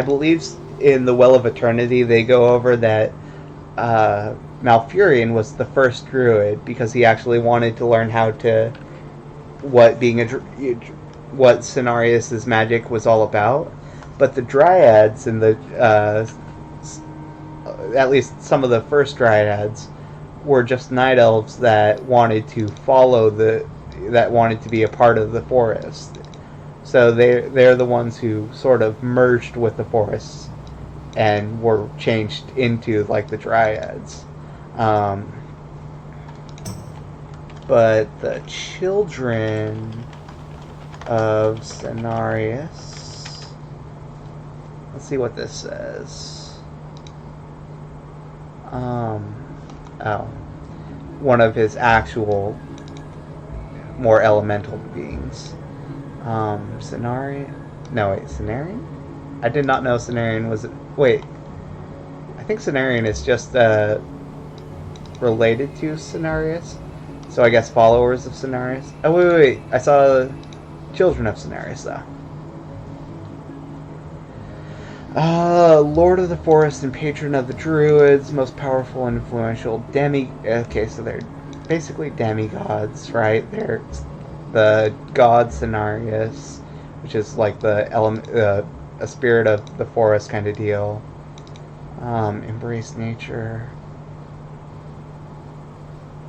Speaker 1: believe in the Well of Eternity they go over that Malfurion was the first druid because he actually wanted to learn how to... what Cenarius' magic was all about. But the Dryads and the... at least some of the first Dryads were just night elves that wanted to that wanted to be a part of the forest. So they're the ones who sort of merged with the forest and were changed into like the Dryads. But the children of Cenarius. Let's see what this says. One of his actual more elemental beings. Cenarian? No, wait, Cenarian? I did not know Cenarian was... Wait. I think Cenarian is just related to Cenarius. So I guess followers of Cenarius. Oh, wait. I saw Children of Cenarius, though. Lord of the Forest and patron of the Druids, most powerful and influential Okay, so they're basically demigods, right? They're the god Cenarius, which is like the a spirit of the forest kind of deal. Embrace nature.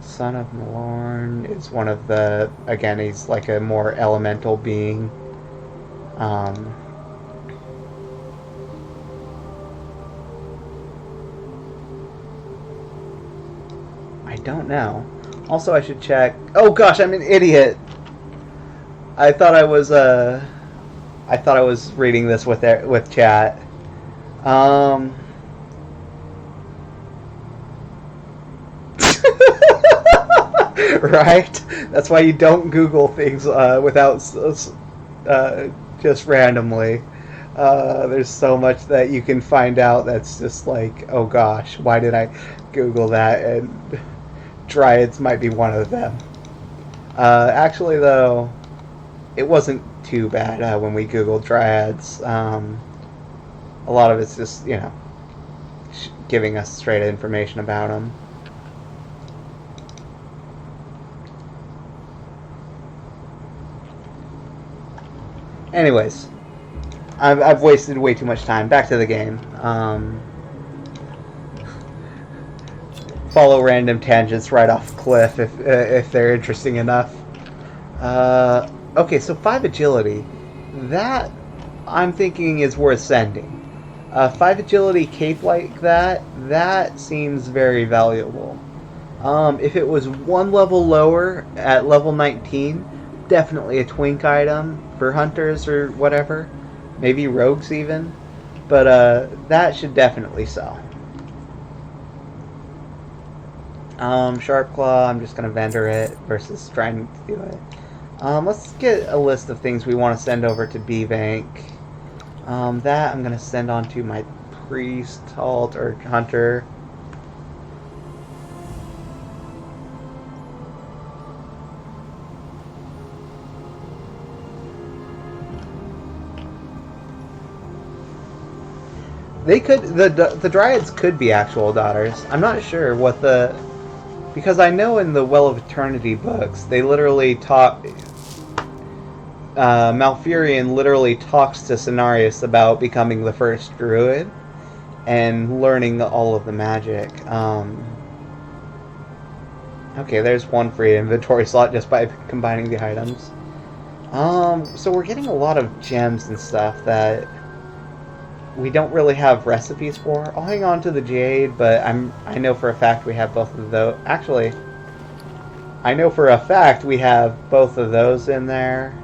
Speaker 1: Son of Malorn is one of the... Again, he's like a more elemental being. I don't know. Also, I should check... Oh gosh, I'm an idiot! I thought I was reading this with chat. Right? That's why you don't Google things without just randomly. There's so much that you can find out that's just like, oh gosh, why did I Google that? And Dryads might be one of them. Actually, though, it wasn't too bad when we Googled Dryads. A lot of it's just, giving us straight information about them. Anyways, I've wasted way too much time. Back to the game. Follow random tangents right off cliff if they're interesting enough. Okay, so 5 agility. That, I'm thinking, is worth sending. 5 agility cape like that seems very valuable. If it was 1 level lower, at level 19, definitely a twink item for hunters or whatever. Maybe rogues even. But that should definitely sell. Sharp Claw, I'm just going to vendor it versus trying to do it. Let's get a list of things we want to send over to B-Bank. That I'm going to send on to my Priest, Halt, or Hunter. They could the dryads could be actual daughters. I'm not sure what the because I know in the Well of Eternity books they literally talk. Malfurion literally talks to Cenarius about becoming the first druid and learning all of the magic. Okay, there's one free inventory slot just by combining the items. So we're getting a lot of gems and stuff that we don't really have recipes for. I'll hang on to the jade, but I know for a fact we have both of those. Actually, I know for a fact we have both of those in there.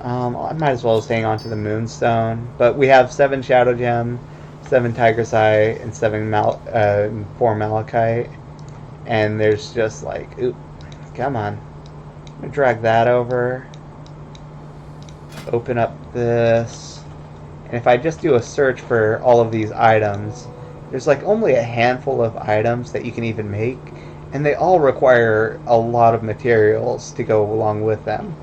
Speaker 1: I might as well just hang on to the moonstone. But we have 7 shadow gem, 7 tiger's eye, and 4 malachite. And there's just like, oop, come on. I'm gonna drag that over. Open up this. And if I just do a search for all of these items, there's like only a handful of items that you can even make. And they all require a lot of materials to go along with them.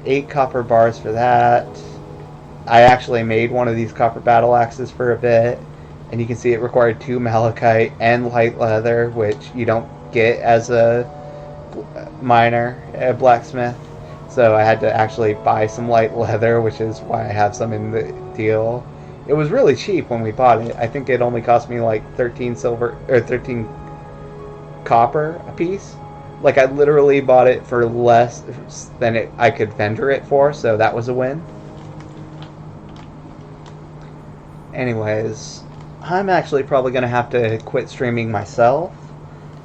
Speaker 1: 8 copper bars for that. I actually made one of these copper battle axes for a bit. And you can see it required 2 malachite and light leather, which you don't get as a miner, a blacksmith. So I had to actually buy some light leather, which is why I have some in the deal. It was really cheap when we bought it. I think it only cost me like 13 silver or 13 copper a piece. Like I literally bought it for less than I could vendor it for, so that was a win. Anyways, I'm actually probably going to have to quit streaming myself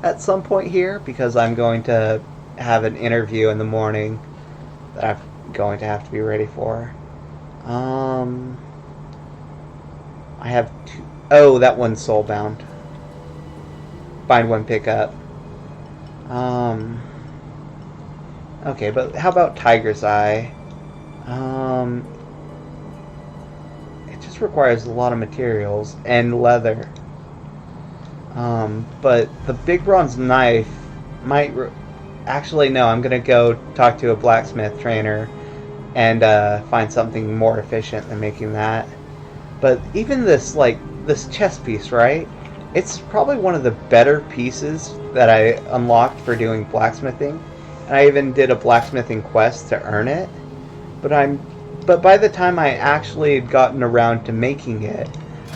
Speaker 1: at some point here because I'm going to have an interview in the morning that I'm going to have to be ready for. I have 2. Oh, that one's soulbound. Find one, pick up. Okay, but how about Tiger's Eye? It just requires a lot of materials and leather. But the big bronze knife might... Actually, no, I'm gonna go talk to a blacksmith trainer and find something more efficient than making that. But even this chest piece, right? It's probably one of the better pieces that I unlocked for doing blacksmithing. And I even did a blacksmithing quest to earn it. But by the time I actually had gotten around to making it,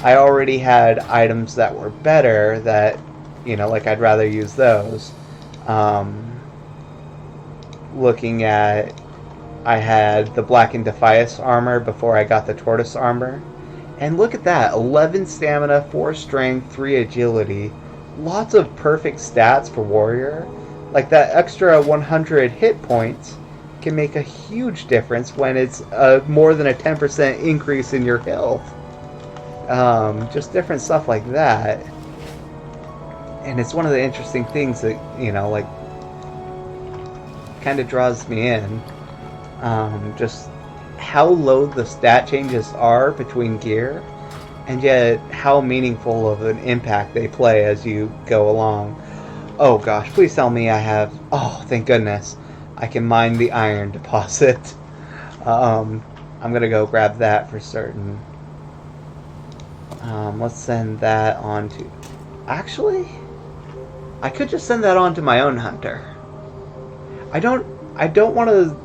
Speaker 1: I already had items that were better that, like I'd rather use those. Looking at, I had the Black and Defias armor before I got the Tortoise armor. And look at that, 11 stamina, 4 strength, 3 agility. Lots of perfect stats for warrior. Like that extra 100 hit points can make a huge difference when it's more than a 10% increase in your health. Just different stuff like that. And it's one of the interesting things that, like, kind of draws me in. Just how low the stat changes are between gear, and yet how meaningful of an impact they play as you go along. Oh gosh, please tell me I have... Oh, thank goodness. I can mine the iron deposit. I'm gonna go grab that for certain. Let's send that on to... Actually, I could just send that on to my own hunter. I don't want to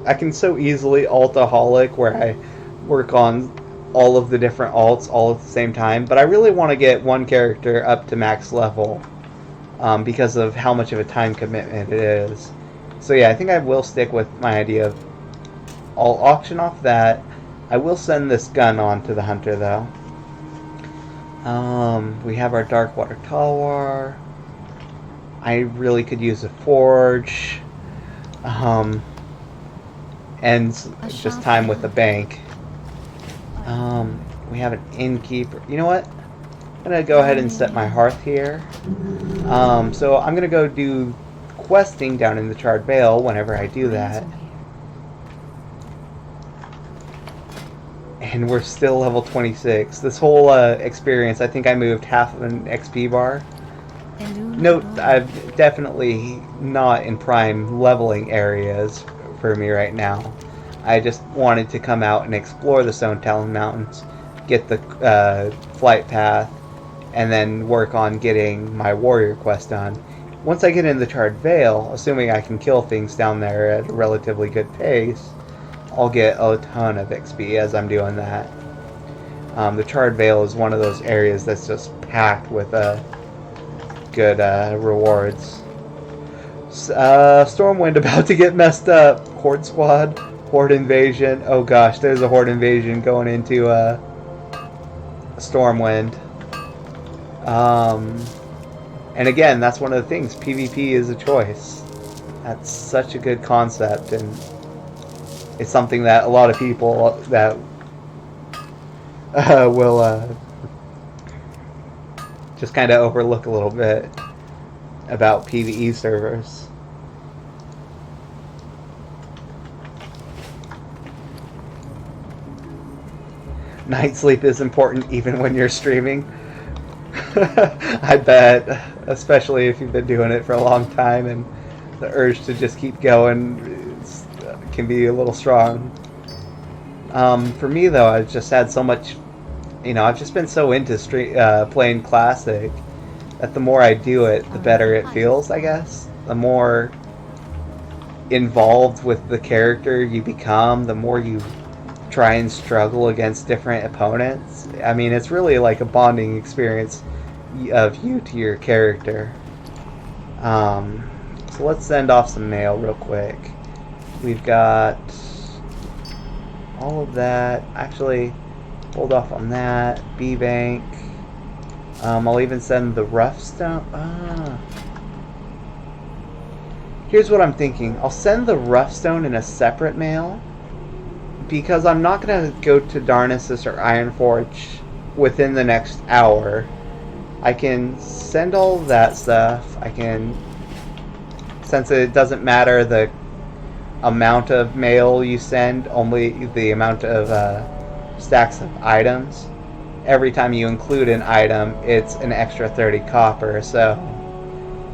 Speaker 1: I can so easily altaholic where I work on all of the different alts all at the same time, but I really want to get one character up to max level because of how much of a time commitment it is. So yeah, I think I will stick with my idea of I'll auction off that. I will send this gun on to the hunter though. We have our Darkwater Talwar. I really could use a forge. And just time with the bank. We have an innkeeper. You know what? I'm gonna go ahead and set my hearth here. So I'm gonna go do questing down in the Charred Vale whenever I do that. And we're still level 26. This whole experience, I think I moved half of an XP bar. Note, I'm definitely not in prime leveling areas for me right now. I just wanted to come out and explore the Stone Talon Mountains, get the flight path, and then work on getting my warrior quest done. Once I get in the Charred Vale, assuming I can kill things down there at a relatively good pace, I'll get a ton of XP as I'm doing that. The Charred Vale is one of those areas that's just packed with good rewards. Stormwind about to get messed up. Horde Squad, Horde Invasion. Oh gosh, there's a Horde Invasion going into Stormwind. And again, that's one of the things. PvP is a choice. That's such a good concept, and it's something that a lot of people that will just kind of overlook a little bit about PvE servers. Night sleep is important even when you're streaming. I bet, especially if you've been doing it for a long time, and the urge to just keep going can be a little strong. For me though, I've just had so much, I've just been so into playing Classic that the more I do it, the better it feels, I guess. The more involved with the character you become, the more you try and struggle against different opponents. I mean, it's really like a bonding experience of you to your character. So let's send off some mail real quick. We've got all of that. Actually, hold off on that. B-Bank. I'll even send the rough stone. Here's what I'm thinking. I'll send the rough stone in a separate mail, because I'm not going to go to Darnassus or Ironforge within the next hour. I can send all of that stuff. I can, since it doesn't matter the amount of mail you send, only the amount of stacks of items. Every time you include an item, it's an extra 30 copper, so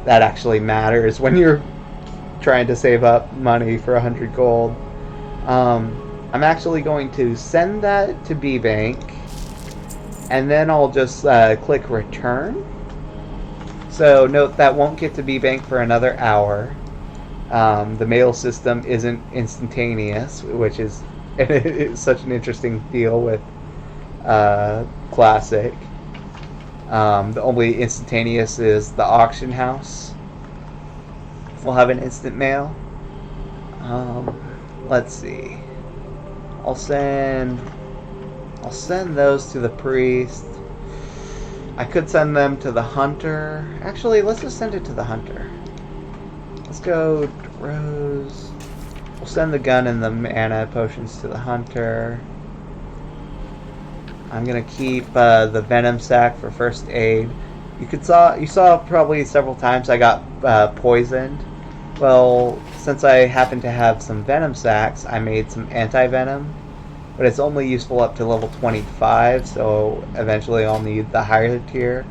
Speaker 1: that actually matters when you're trying to save up money for 100 gold. I'm actually going to send that to B-Bank, and then I'll just click return. So note that won't get to B-Bank for another hour. The mail system isn't instantaneous, which is it's such an interesting deal with Classic. The only instantaneous is the auction house. We'll have an instant mail. Let's see. I'll send those to the priest. I could send them to the hunter. Actually, let's just send it to the hunter. Let's go to Rose. We'll send the gun and the mana potions to the hunter. I'm gonna keep the venom sack for first aid. You saw probably several times I got poisoned. Well, since I happen to have some venom sacks, I made some anti-venom, but it's only useful up to level 25, so eventually I'll need the higher tier,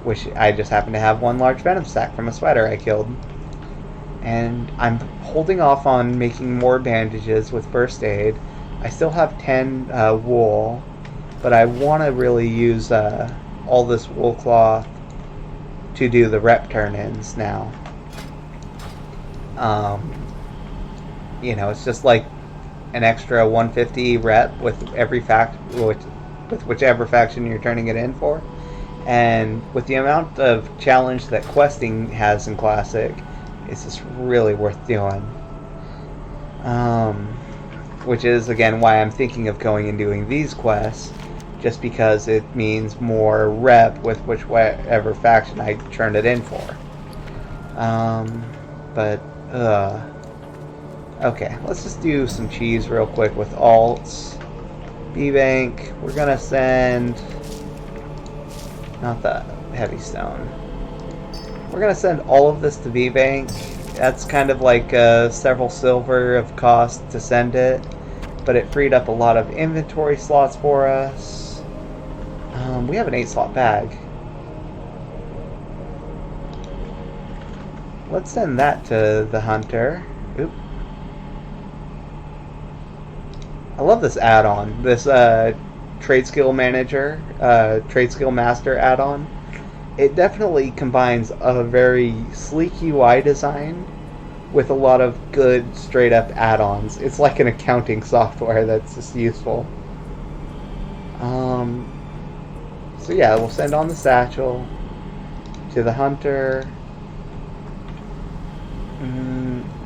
Speaker 1: which I just happen to have one large venom sack from a spider I killed. And I'm holding off on making more bandages with first aid. I still have 10 wool, but I want to really use all this wool cloth to do the rep turn-ins now. It's just like an extra 150 rep with whichever faction you're turning it in for. And with the amount of challenge that questing has in Classic, it's just really worth doing. Which is, again, why I'm thinking of going and doing these quests, just because it means more rep with whichever faction I turned it in for. Okay, let's just do some cheese real quick with alts. B-Bank, we're gonna send, not the heavy stone. We're gonna send all of this to B-Bank. That's kind of like several silver of cost to send it, but it freed up a lot of inventory slots for us. We have an 8-slot bag. Let's send that to the hunter. Oop. I love this add-on. This Trade Skill Manager, Trade Skill Master add-on. It definitely combines a very sleek UI design with a lot of good straight up add-ons. It's like an accounting software that's just useful. So yeah, we'll send on the satchel to the hunter.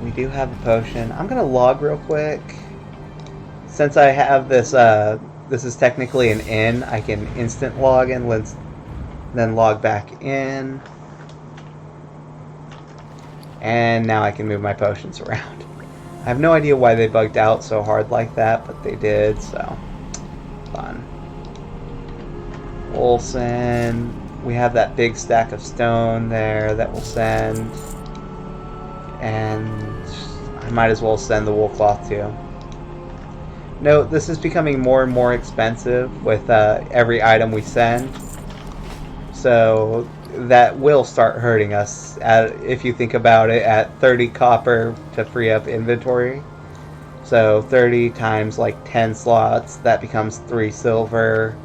Speaker 1: We do have a potion. I'm gonna log real quick. Since I have this, this is technically an in, I can instant log in, then log back in. And now I can move my potions around. I have no idea why they bugged out so hard like that, but they did, so fun. We'll send... We have that big stack of stone there that we'll send. And I might as well send the wool cloth too. Note, this is becoming more and more expensive with every item we send. So that will start hurting us, if you think about it, at 30 copper to free up inventory. So 30 times like 10 slots, that becomes 3 silver.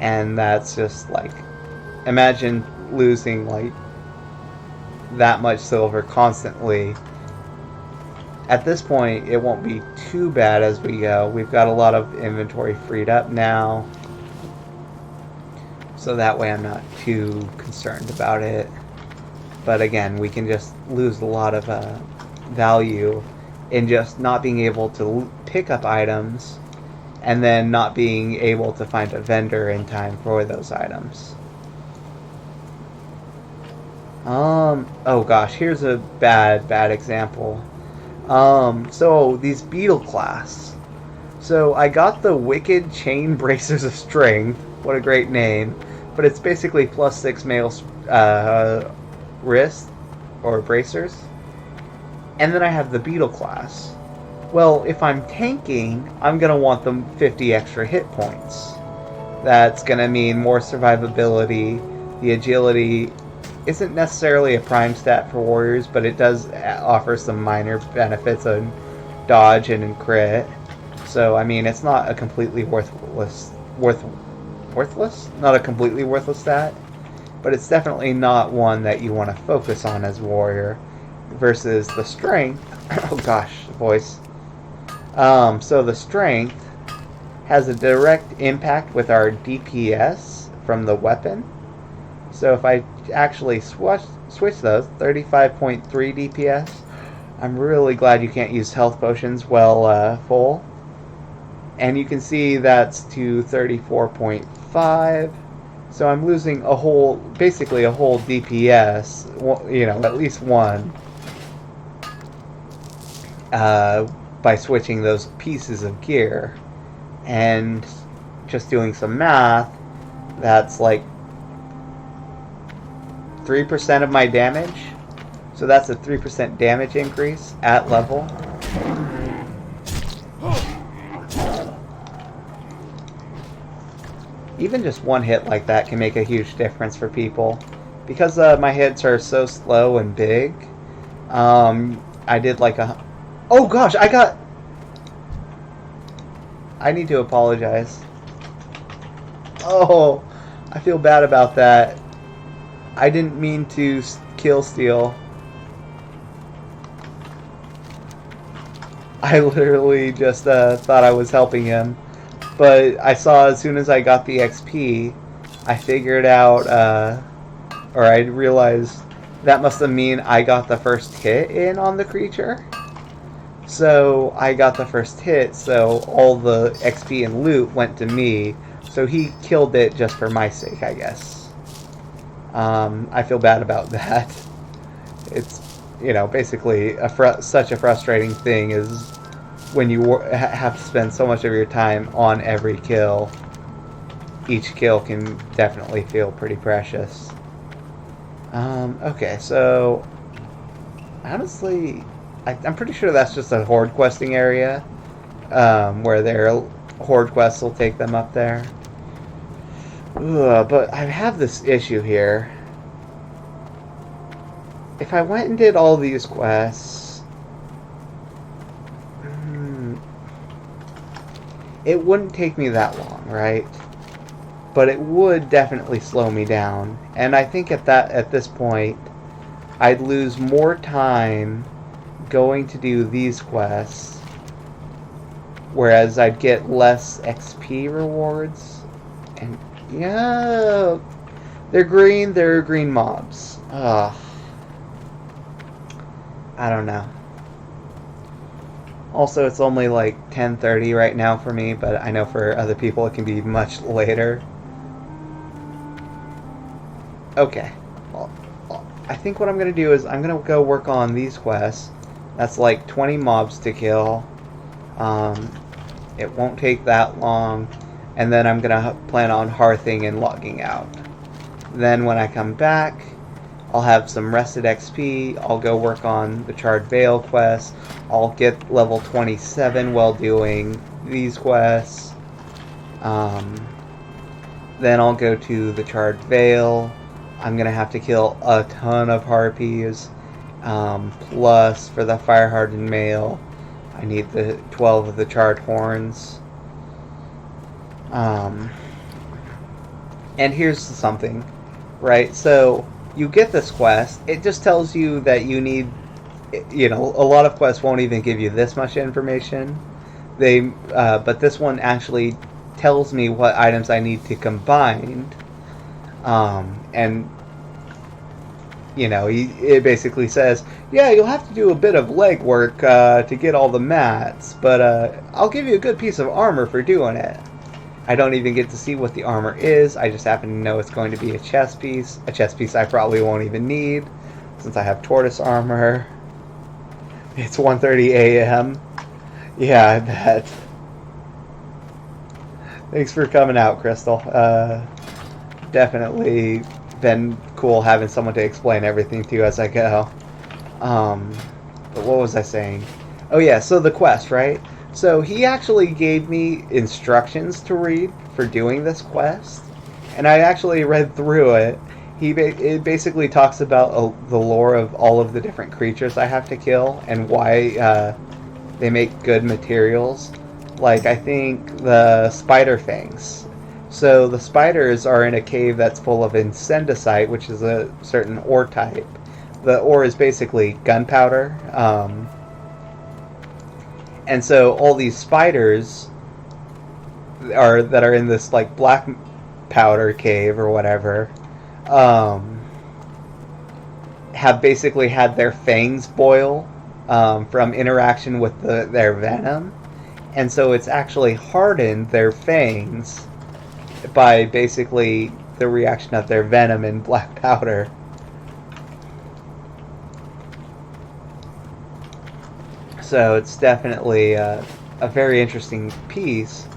Speaker 1: And that's just like, imagine losing like that much silver constantly. At this point, it won't be too bad as we go. We've got a lot of inventory freed up now. So that way I'm not too concerned about it. But again, we can just lose a lot of value in just not being able to pick up items and then not being able to find a vendor in time for those items. Oh gosh, here's a bad example. So these beetle class. So I got the Wicked Chain Bracers of Strength. What a great name. But it's basically +6 male wrist or bracers. And then I have the beetle class. Well, if I'm tanking, I'm going to want them 50 extra hit points. That's going to mean more survivability. The agility isn't necessarily a prime stat for warriors, but it does offer some minor benefits on dodge and in crit. So, I mean, it's not a completely worthless? Not a completely worthless stat, but it's definitely not one that you want to focus on as a warrior versus the strength. Oh gosh, voice. So the strength has a direct impact with our DPS from the weapon. So if I actually switch those, 35.3 DPS, I'm really glad you can't use health potions well full. And you can see that's to 34.5. So I'm losing basically a whole DPS, at least one, by switching those pieces of gear. And just doing some math, that's like 3% of my damage. So that's a 3% damage increase at level. Even just one hit like that can make a huge difference for people. Because my hits are so slow and big, I did like a... Oh gosh, I need to apologize. Oh, I feel bad about that. I didn't mean to kill steal. I literally just thought I was helping him. But I saw as soon as I got the XP, I figured out, or I realized that must have mean I got the first hit in on the creature. So I got the first hit, so all the XP and loot went to me. So he killed it just for my sake, I guess. I feel bad about that. It's, basically such a frustrating thing is when you have to spend so much of your time on every kill. Each kill can definitely feel pretty precious. Okay, so honestly, I'm pretty sure that's just a horde questing area, where their horde quests will take them up there. But I have this issue here. If I went and did all these quests, it wouldn't take me that long, right? But it would definitely slow me down. And I think at this point, I'd lose more time going to do these quests, whereas I'd get less XP rewards. And yeah, they're green mobs. Ugh. I don't know. Also, it's only like 10:30 right now for me, but I know for other people it can be much later. Okay. Well, I think what I'm going to do is I'm going to go work on these quests. That's like 20 mobs to kill. It won't take that long. And then I'm going to plan on hearthing and logging out. Then when I come back, I'll have some rested XP. I'll go work on the Charred Veil quest. I'll get level 27 while doing these quests. Then I'll go to the Charred Veil. I'm going to have to kill a ton of harpies. Plus, for the fire-hardened mail, I need the 12 of the charred horns. And here's something, right? So, you get this quest. It just tells you that you need, a lot of quests won't even give you this much information. But this one actually tells me what items I need to combine. And it basically says, yeah, you'll have to do a bit of legwork to get all the mats, but I'll give you a good piece of armor for doing it. I don't even get to see what the armor is. I just happen to know it's going to be a chest piece. A chest piece I probably won't even need, since I have tortoise armor. It's 1:30 a.m. Yeah, I bet. Thanks for coming out, Crystal. Definitely been cool having someone to explain everything to you as I go. But what was I saying? Oh yeah, so the quest, right? So he actually gave me instructions to read for doing this quest, and I actually read through it. It basically talks about the lore of all of the different creatures I have to kill and why they make good materials. Like, I think the spider fangs. So the spiders are in a cave that's full of incendicite, which is a certain ore type. The ore is basically gunpowder. And so all these spiders that are in this like black powder cave or whatever have basically had their fangs boil from interaction with their venom. And so it's actually hardened their fangs by basically the reaction of their venom in black powder. So it's definitely a very interesting piece,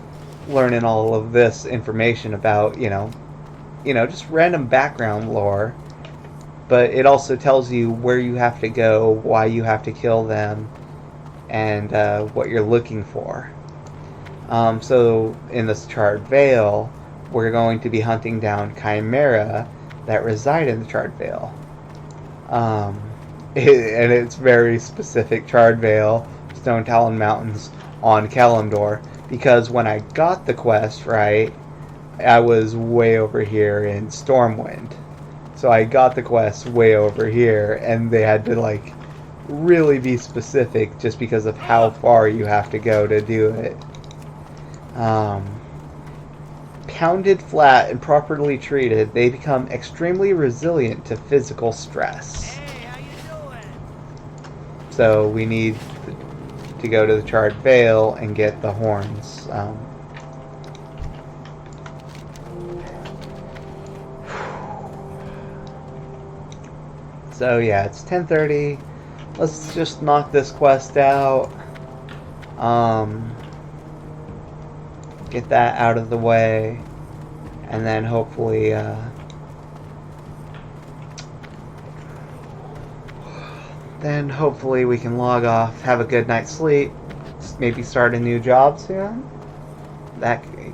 Speaker 1: learning all of this information about, just random background lore. But it also tells you where you have to go, why you have to kill them, and what you're looking for. So in this Charred Veil, we're going to be hunting down Chimera that reside in the Charred Veil. And it's very specific. Charred Veil, Stone Talon Mountains on Kalimdor, because when I got the quest, right, I was way over here in Stormwind. So I got the quest way over here, and they had to really be specific just because of how far you have to go to do it. Pounded flat and properly treated, they become extremely resilient to physical stress. So we need to go to the Charred Veil and get the horns. So yeah, it's 10:30. Let's just knock this quest out. Get that out of the way, and then hopefully we can log off, have a good night's sleep, maybe start a new job soon.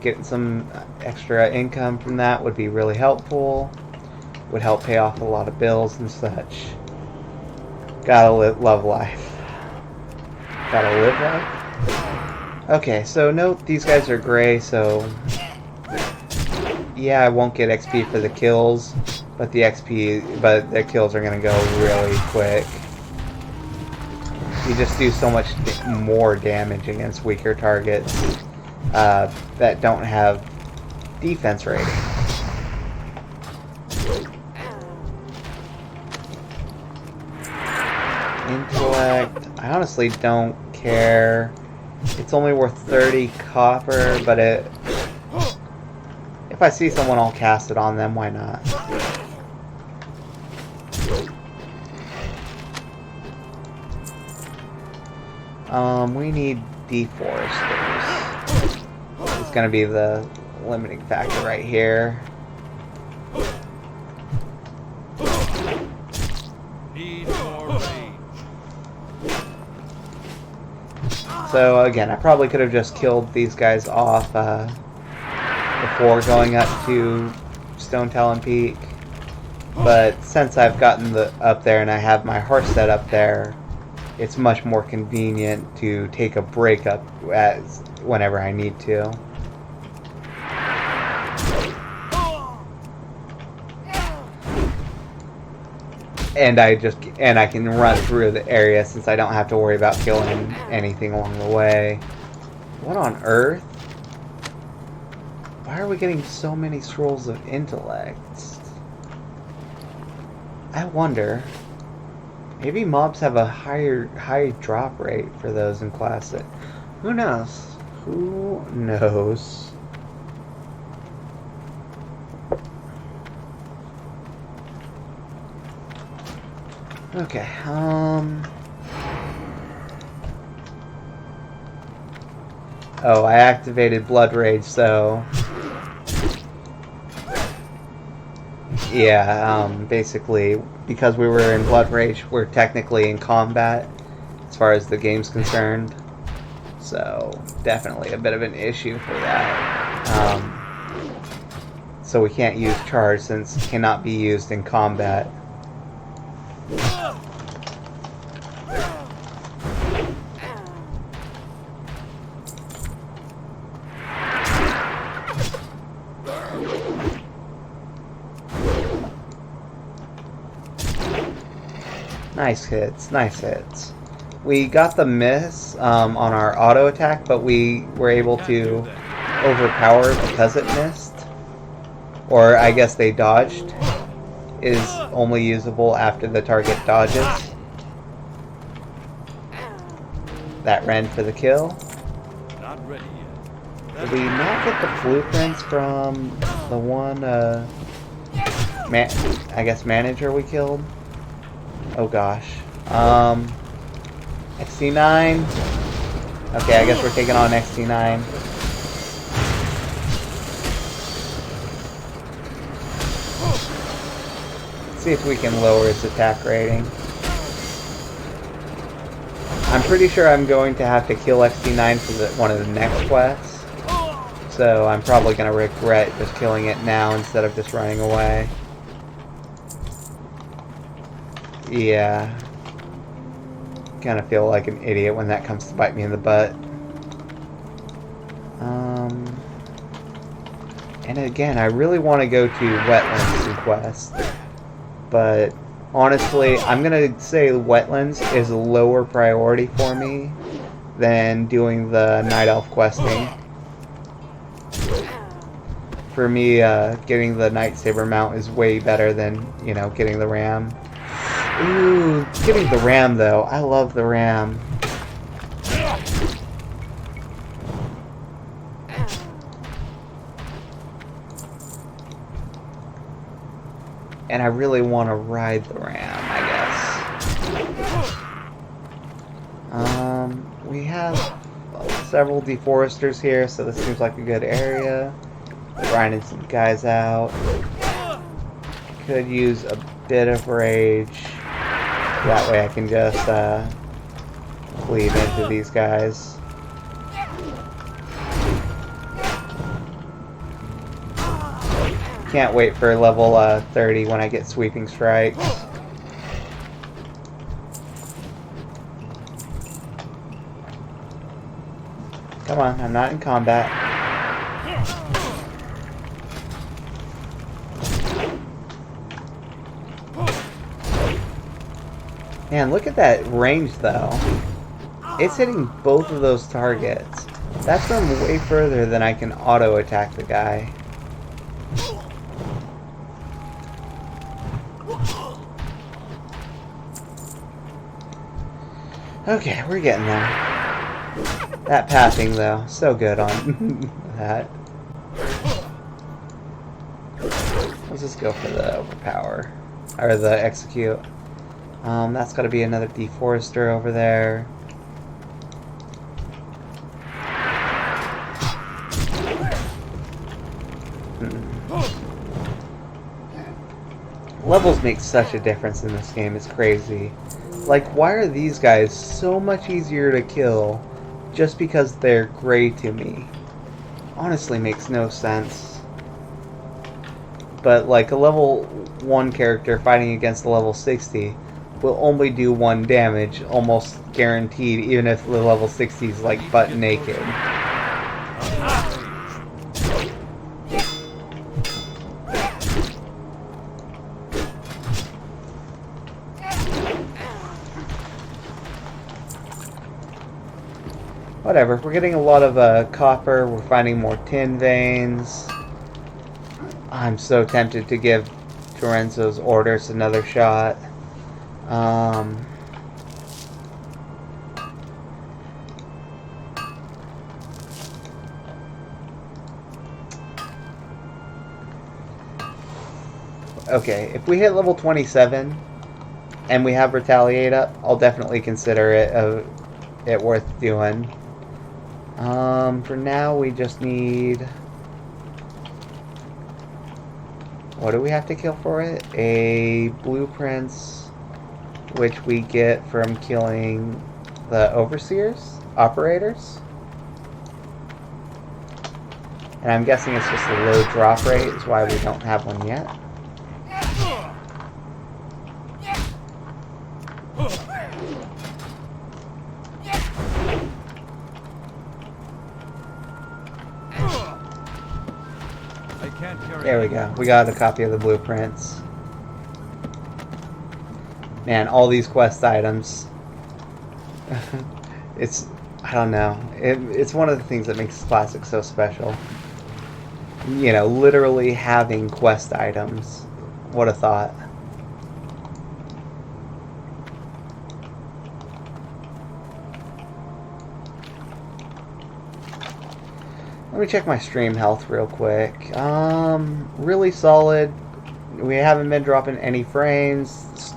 Speaker 1: Getting some extra income from that would be really helpful. Would help pay off a lot of bills and such. Gotta love life. Gotta live life. Okay, so note these guys are gray, so yeah, I won't get XP for the kills, but the kills are gonna go really quick. You just do so much more damage against weaker targets that don't have defense rating. Intellect, I honestly don't care. It's only worth 30 copper, but if I see someone, I'll cast it on them, why not? We need deforesters. It's gonna be the limiting factor right here.
Speaker 2: Need more range.
Speaker 1: So again, I probably could have just killed these guys off before going up to Stone Talon Peak. But since I've gotten up there and I have my horse set up there, it's much more convenient to take a break up whenever I need to. And I can run through the area since I don't have to worry about killing anything along the way. What on earth? Why are we getting so many scrolls of intellect? I wonder. Maybe mobs have a higher drop rate for those in Classic. Who knows? Who knows? Okay, oh, I activated Blood Rage, so yeah, basically, because we were in Blood Rage, we're technically in combat, as far as the game's concerned. So, definitely a bit of an issue for that. So we can't use Charge, since it cannot be used in combat. Nice hits, nice hits. We got the miss on our auto attack, but we were able to overpower because it missed. Or I guess they dodged. Is only usable after the target dodges. That ran for the kill.
Speaker 2: Not ready yet.
Speaker 1: Did we not get the blueprints from the one, I guess manager we killed? Oh gosh. XT9. Okay, I guess we're taking on XT9. Let's see if we can lower its attack rating. I'm pretty sure I'm going to have to kill XT9 for one of the next quests. So I'm probably going to regret just killing it now instead of just running away. Yeah. Kind of feel like an idiot when that comes to bite me in the butt. And again, I really want to go to Wetlands quest. But honestly, I'm going to say Wetlands is a lower priority for me than doing the Night Elf questing. For me, getting the Night Saber mount is way better than, you know, getting the ram. Ooh, getting the ram though. I love the ram. And I really want to ride the ram, I guess. We have several deforesters here, so this seems like a good area. Grinding some guys out. Could use a bit of rage. That way I can just bleed into these guys. Can't wait for level 30 when I get sweeping strikes. Come on, I'm not in combat. Man, look at that range, though. It's hitting both of those targets. That's from way further than I can auto-attack the guy. Okay, we're getting there. That pathing, though, so good on that. Let's just go for the overpower. Or the execute. That's gotta be another deforester over there. Levels make such a difference in this game, it's crazy. Like, why are these guys so much easier to kill just because they're gray to me? Honestly makes no sense. But like a level 1 character fighting against a level 60 will only do 1 damage, almost guaranteed, even if the level 60 is like butt naked. Whatever, we're getting a lot of copper, we're finding more tin veins. I'm so tempted to give Lorenzo's orders another shot. Okay, if we hit level 27 and we have Retaliate up, I'll definitely consider it worth doing. For now, we just need... What do we have to kill for it? A blueprints, which we get from killing the overseers, operators. And I'm guessing it's just a low drop rate, is why we don't have one yet. There we go. We got a copy of the blueprints. Man, all these quest items. I don't know. It's one of the things that makes Classic so special. You know, literally having quest items. What a thought. Let me check my stream health real quick. Really solid. We haven't been dropping any frames.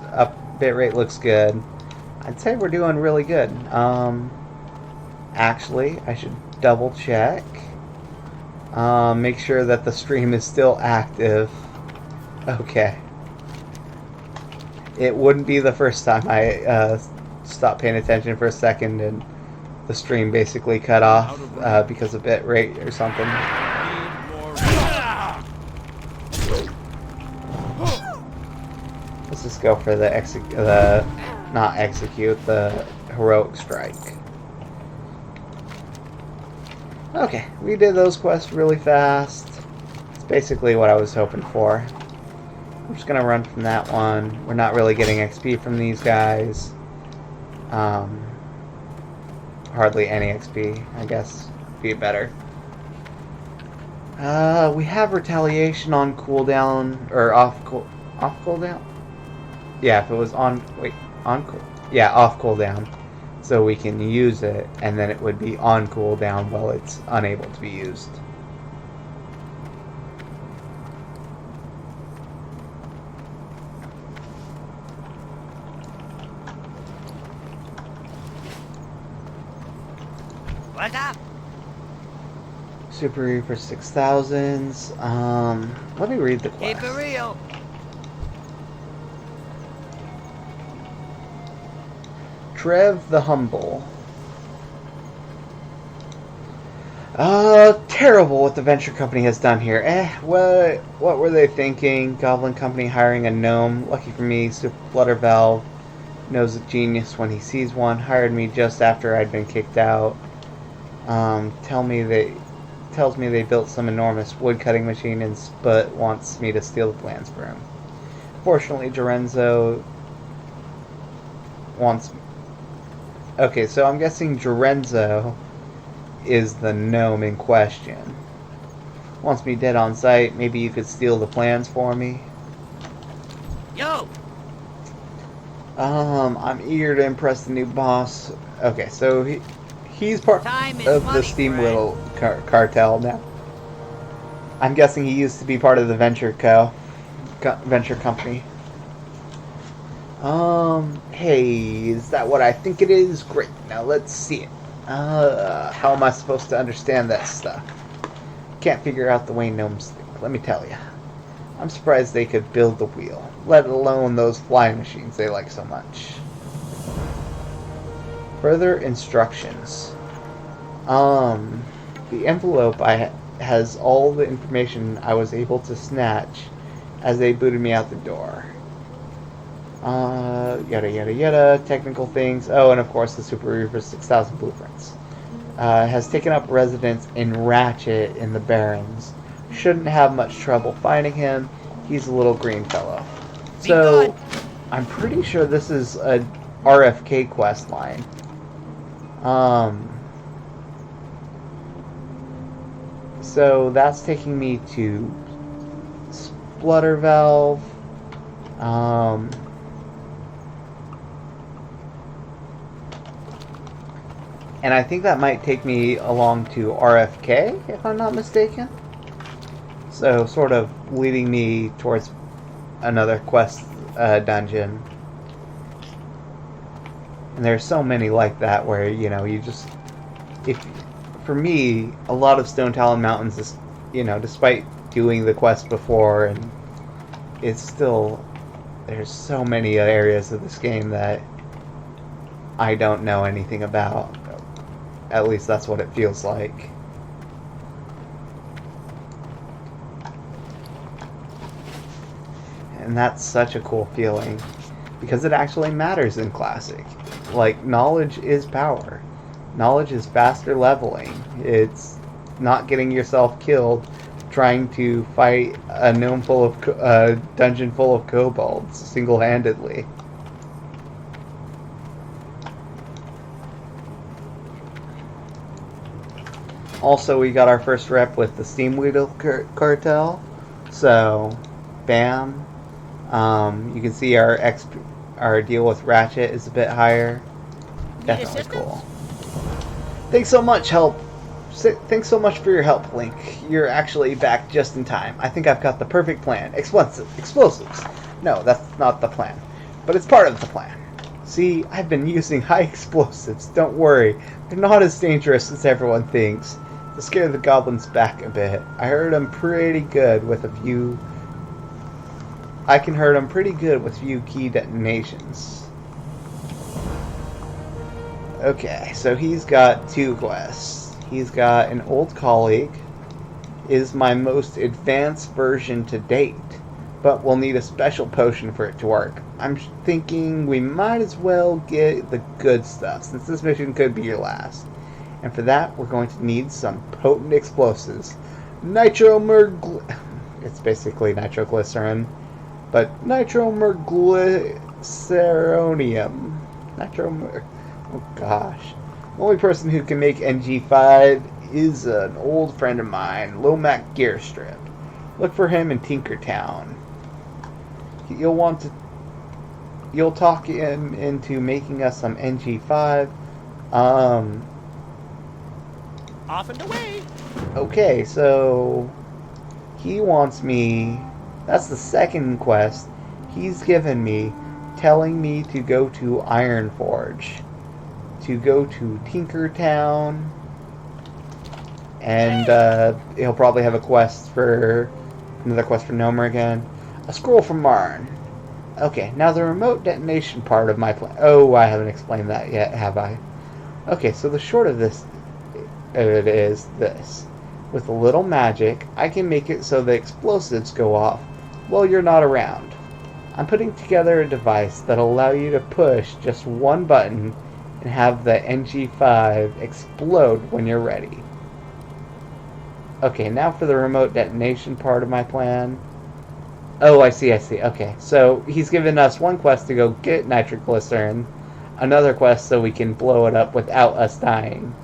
Speaker 1: Bitrate looks good. I'd say we're doing really good. Actually, I should double check. Make sure that the stream is still active. Okay. It wouldn't be the first time I stopped paying attention for a second and the stream basically cut off because of bitrate or something. Let's just go for the not execute, the heroic strike. Okay, we did those quests really fast. It's basically what I was hoping for. I'm just gonna run from that one. We're not really getting XP from these guys. Hardly any XP, I guess. Be better. We have retaliation on cooldown or off cooldown. Yeah, if it was on off cooldown, so we can use it, and then it would be on cooldown while it's unable to be used.
Speaker 3: What's up?
Speaker 1: Super Reaper 6000s. Let me read the quest.
Speaker 3: Keep it real.
Speaker 1: Trev the Humble. Terrible what the venture company has done here. What were they thinking? Goblin Company hiring a gnome. Lucky for me, Super Flutter Valve knows a genius when he sees one. Hired me just after I'd been kicked out. Tells me they built some enormous wood cutting machine but wants me to steal the plans for him. Fortunately, Jorenzo wants. Okay, so I'm guessing Jorenzo is the gnome in question. Wants me dead on sight. Maybe you could steal the plans for me.
Speaker 3: Yo!
Speaker 1: I'm eager to impress the new boss. Okay, so he's part
Speaker 3: Time is
Speaker 1: of the
Speaker 3: money,
Speaker 1: Steam
Speaker 3: friend.
Speaker 1: Whittle cartel now. I'm guessing he used to be part of the venture venture company. Hey, is that what I think it is? Great. Now let's see it. How am I supposed to understand that stuff? Can't figure out the way gnomes think. Let me tell you. I'm surprised they could build the wheel, let alone those flying machines they like so much. Further instructions. The envelope has all the information I was able to snatch as they booted me out the door. Yada yada yada, technical things. Oh, and of course the Super Reaper 6000 blueprints. Has taken up residence in Ratchet in the Barrens. Shouldn't have much trouble finding him. He's a little green fellow. So, I'm pretty sure this is a RFK quest line. So that's taking me to Splutter Valve. And I think that might take me along to RFK, if I'm not mistaken. So, sort of leading me towards another quest dungeon. And there's so many like that where, you just... For me, a lot of Stone Talon Mountains is, despite doing the quest before, and it's still... There's so many areas of this game that I don't know anything about. At least that's what it feels like. And that's such a cool feeling. Because it actually matters in Classic. Like, knowledge is power. Knowledge is faster leveling. It's not getting yourself killed trying to fight a dungeon full of kobolds single-handedly. Also, we got our first rep with the Steam Whittle cartel. So, bam. You can see our deal with Ratchet is a bit higher. Definitely cool. Thanks so much, Thanks so much for your help, Link. You're actually back just in time. I think I've got the perfect plan. Explosives. No, that's not the plan. But it's part of the plan. See, I've been using high explosives. Don't worry. They're not as dangerous as everyone thinks. To scare the goblins back a bit. I can hurt them pretty good with a few key detonations. Okay, so he's got 2 quests. He's got an old colleague. Is my most advanced version to date, but we'll need a special potion for it to work. I'm thinking we might as well get the good stuff, since this mission could be your last. And for that, we're going to need some potent explosives. It's basically nitroglycerin, but nitromyrglyceronium. Oh gosh. The only person who can make NG5 is an old friend of mine, Lomac Gearstrip. Look for him in Tinkertown. You'll talk him into making us some NG5.
Speaker 3: Off and away.
Speaker 1: Okay, so he wants me. That's the second quest he's given me, telling me to go to Ironforge, to go to Tinkertown, and he'll probably have another quest for Nomer again. A scroll from Marn. Okay, now the remote detonation part of my plan. Oh, I haven't explained that yet, have I? Okay, so the short of it is this. With a little magic, I can make it so the explosives go off while you're not around. I'm putting together a device that'll allow you to push just one button and have the NG5 explode when you're ready. Okay, now for the remote detonation part of my plan. Oh, I see. Okay, so he's given us one quest to go get nitroglycerin, another quest so we can blow it up without us dying.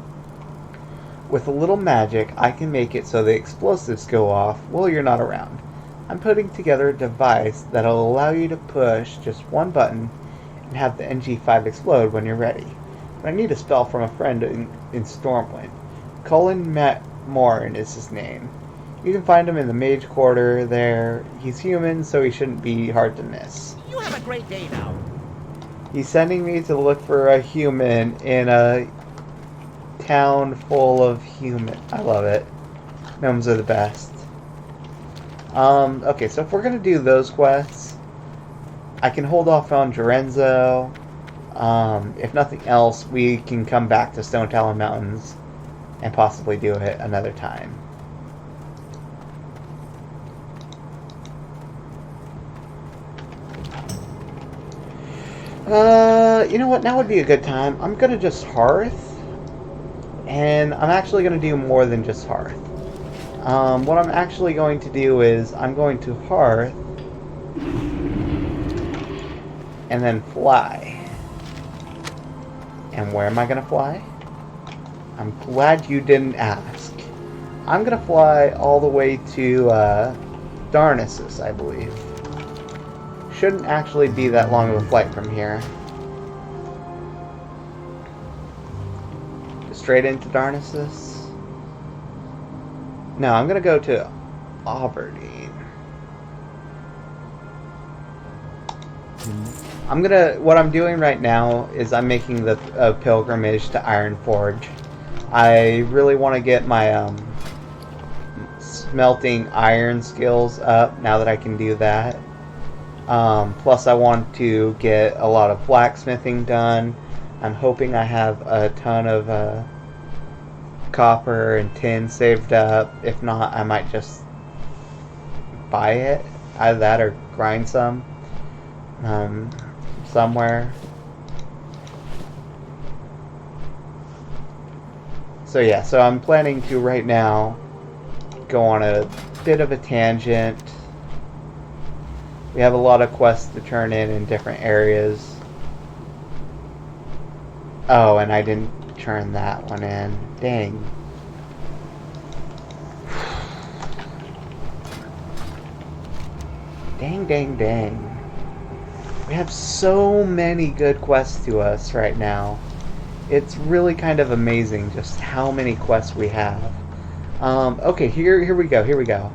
Speaker 1: With a little magic, I can make it so the explosives go off while you're not around. I'm putting together a device that'll allow you to push just one button and have the NG5 explode when you're ready. But I need a spell from a friend in Stormwind. Cullen Morin is his name. You can find him in the mage quarter there. He's human, so he shouldn't be hard to miss.
Speaker 3: You have a great day now.
Speaker 1: He's sending me to look for a human in a town full of humans. I love it. Gnomes are the best. Okay, so if we're gonna do those quests, I can hold off on Gerenzo. If nothing else, we can come back to Stone Talon Mountains and possibly do it another time. You know what? Now would be a good time. I'm gonna just Hearth, and I'm actually gonna do more than just Hearth. What I'm actually going to do is I'm going to Hearth and then fly. And where am I gonna fly? I'm glad you didn't ask. I'm gonna fly all the way to Darnassus, I believe. Shouldn't actually be that long of a flight from here. Straight into Darnassus. No, I'm gonna go to Aberdeen. What I'm doing right now is I'm making the pilgrimage to Ironforge. I really want to get my smelting iron skills up now that I can do that. Plus I want to get a lot of blacksmithing done. I'm hoping I have a ton of copper and tin saved up. If not, I might just buy it. Either that or grind some somewhere. So yeah, so I'm planning to right now go on a bit of a tangent. We have a lot of quests to turn in different areas. Oh, and I didn't turn that one in. Dang. Dang. We have so many good quests to us right now. It's really kind of amazing just how many quests we have. Okay, here we go.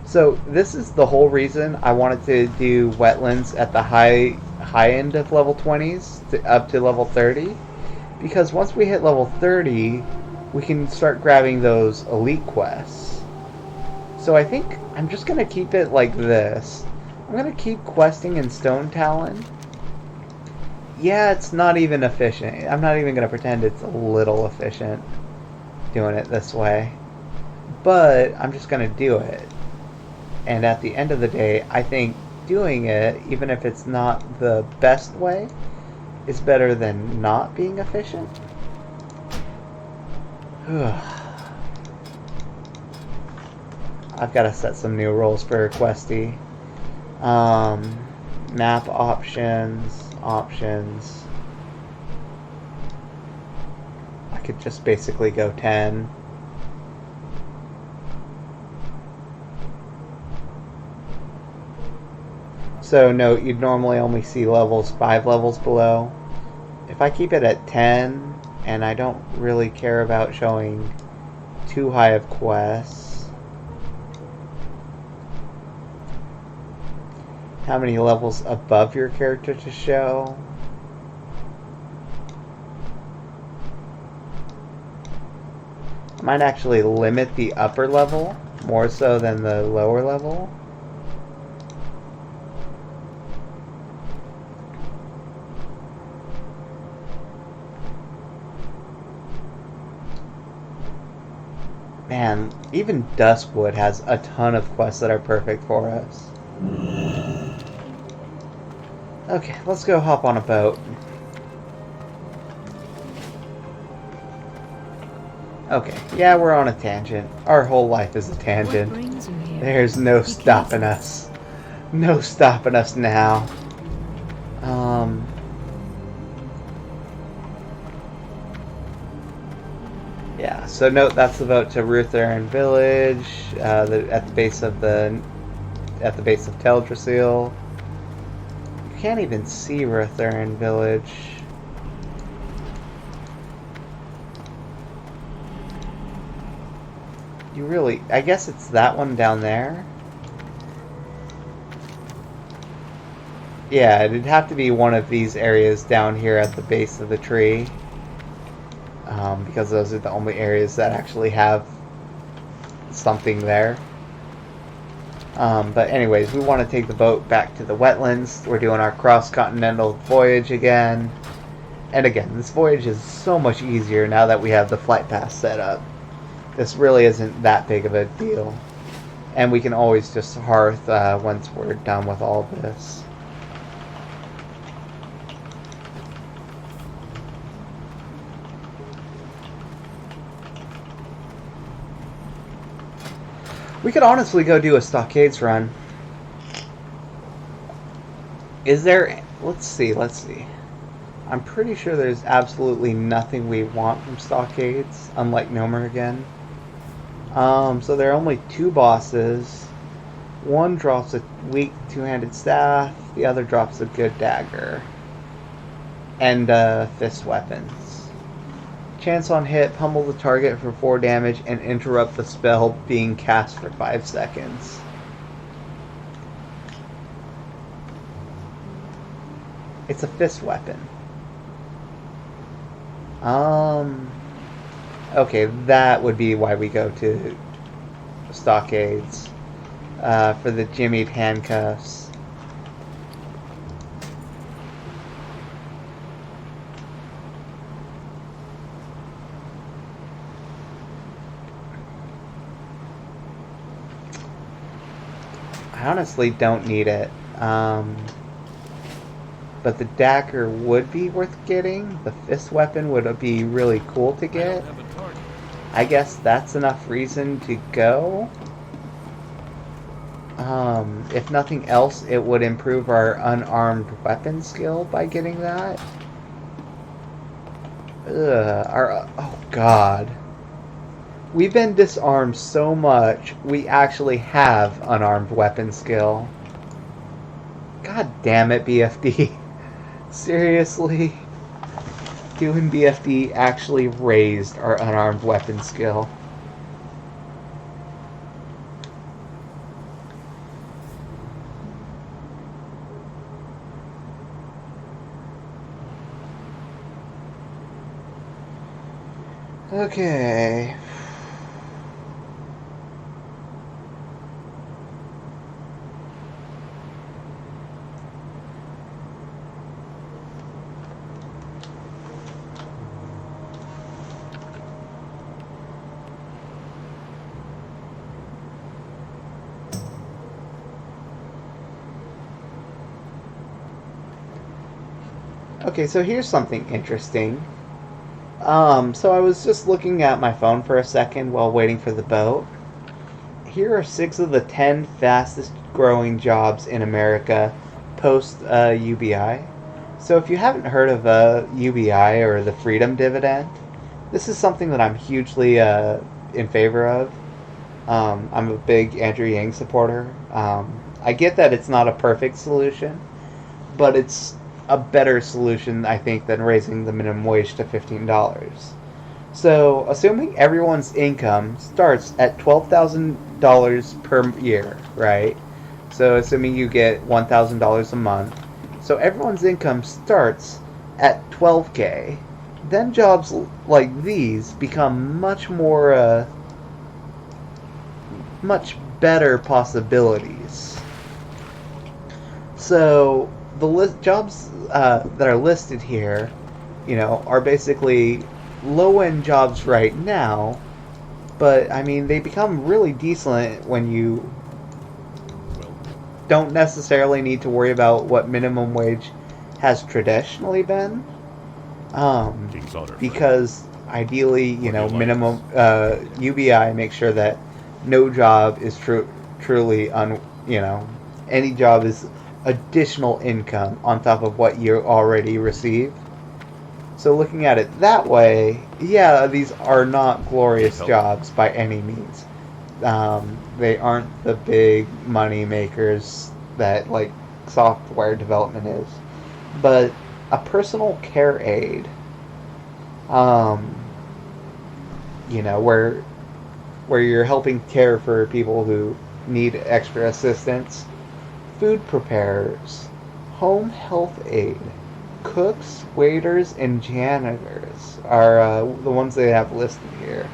Speaker 1: So this is the whole reason I wanted to do wetlands at the high end of level 20s up to level 30. Because once we hit level 30, we can start grabbing those elite quests. So I think I'm just going to keep it like this. I'm going to keep questing in Stone Talon. Yeah, it's not even efficient. I'm not even going to pretend it's a little efficient doing it this way. But I'm just going to do it. And at the end of the day, I think doing it, even if it's not the best way, is better than not being efficient. I've got to set some new rules for Questy. Map options. I could just basically go 10. So note, you'd normally only see levels 5 levels below. If I keep it at 10, and I don't really care about showing too high of quests. How many levels above your character to show? I might actually limit the upper level more so than the lower level. Man, even Duskwood has a ton of quests that are perfect for us. Okay, let's go hop on a boat. Okay, yeah, we're on a tangent. Our whole life is a
Speaker 4: What
Speaker 1: tangent.
Speaker 4: brings you here?
Speaker 1: There's no
Speaker 4: Be
Speaker 1: stopping
Speaker 4: careful.
Speaker 1: us. No stopping us now. Yeah, so note that's the vote to Ruthern Village, at the base of Teldrassil. You can't even see Ruthern Village. You really, I guess it's that one down there? Yeah, it'd have to be one of these areas down here at the base of the tree. Because those are the only areas that actually have something there. But anyways, we want to take the boat back to the wetlands. We're doing our cross-continental voyage again. And again, this voyage is so much easier now that we have the flight pass set up. This really isn't that big of a deal. And we can always just hearth once we're done with all of this. We could honestly go do a Stockades run. Is there... Let's see. I'm pretty sure there's absolutely nothing we want from Stockades, unlike Nomer again. So there are only 2 bosses. One drops a weak two-handed staff, the other drops a good dagger. And fist weapons. Chance on hit, pummel the target for 4 damage, and interrupt the spell being cast for 5 seconds. It's a fist weapon. Okay, that would be why we go to Stockades. For the jimmied handcuffs. I honestly don't need it. But the dagger would be worth getting. The fist weapon would be really cool to get. I guess that's enough reason to go. If nothing else, it would improve our unarmed weapon skill by getting that. Oh god. We've been disarmed so much, we actually have unarmed weapon skill. God damn it, BFD. Seriously? Doing BFD actually raised our unarmed weapon skill. Okay. Okay, so here's something interesting. So I was just looking at my phone for a second while waiting for the boat. Here are 6 of the 10 fastest growing jobs in America post UBI. So if you haven't heard of UBI or the Freedom Dividend, this is something that I'm hugely in favor of. I'm a big Andrew Yang supporter. I get that it's not a perfect solution, but it's a better solution, I think, than raising the minimum wage to $15. So, assuming everyone's income starts at $12,000 per year, right? So, assuming you get $1,000 a month. So, everyone's income starts at $12K. Then jobs like these become much more, much better possibilities. So, the jobs that are listed here, are basically low-end jobs right now, but I mean they become really decent when you don't necessarily need to worry about what minimum wage has traditionally been, because ideally, you know,
Speaker 2: What do you
Speaker 1: minimum UBI. Make sure that no job is truly you know, any job is additional income on top of what you already receive. So looking at it that way, yeah, these are not glorious
Speaker 2: Need help?
Speaker 1: jobs by any means. They aren't the big money makers that like software development is, but a personal care aide, um, you know, where you're helping care for people who need extra assistance, food preparers, home health aide, cooks, waiters, and janitors are the ones they have listed here.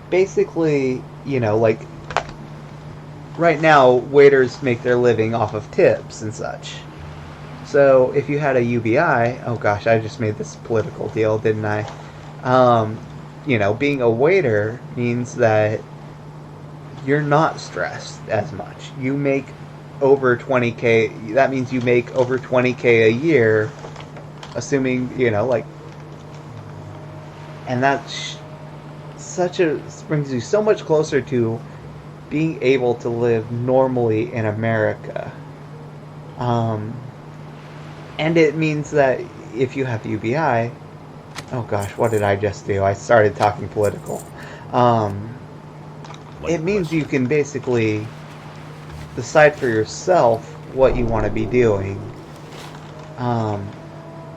Speaker 1: Basically, you know, like right now, waiters make their living off of tips and such. So if you had a UBI, oh gosh, I just made this political deal, didn't I? Um, you know, being a waiter means that you're not stressed as much. You make over 20K. That means you make over 20K a year, assuming, you know, like, and that's such a brings you so much closer to being able to live normally in America. Um, and it means that if you have UBI, oh gosh, what did I just do? I started talking political. Um, it means you can basically decide for yourself what you want to be doing. Um,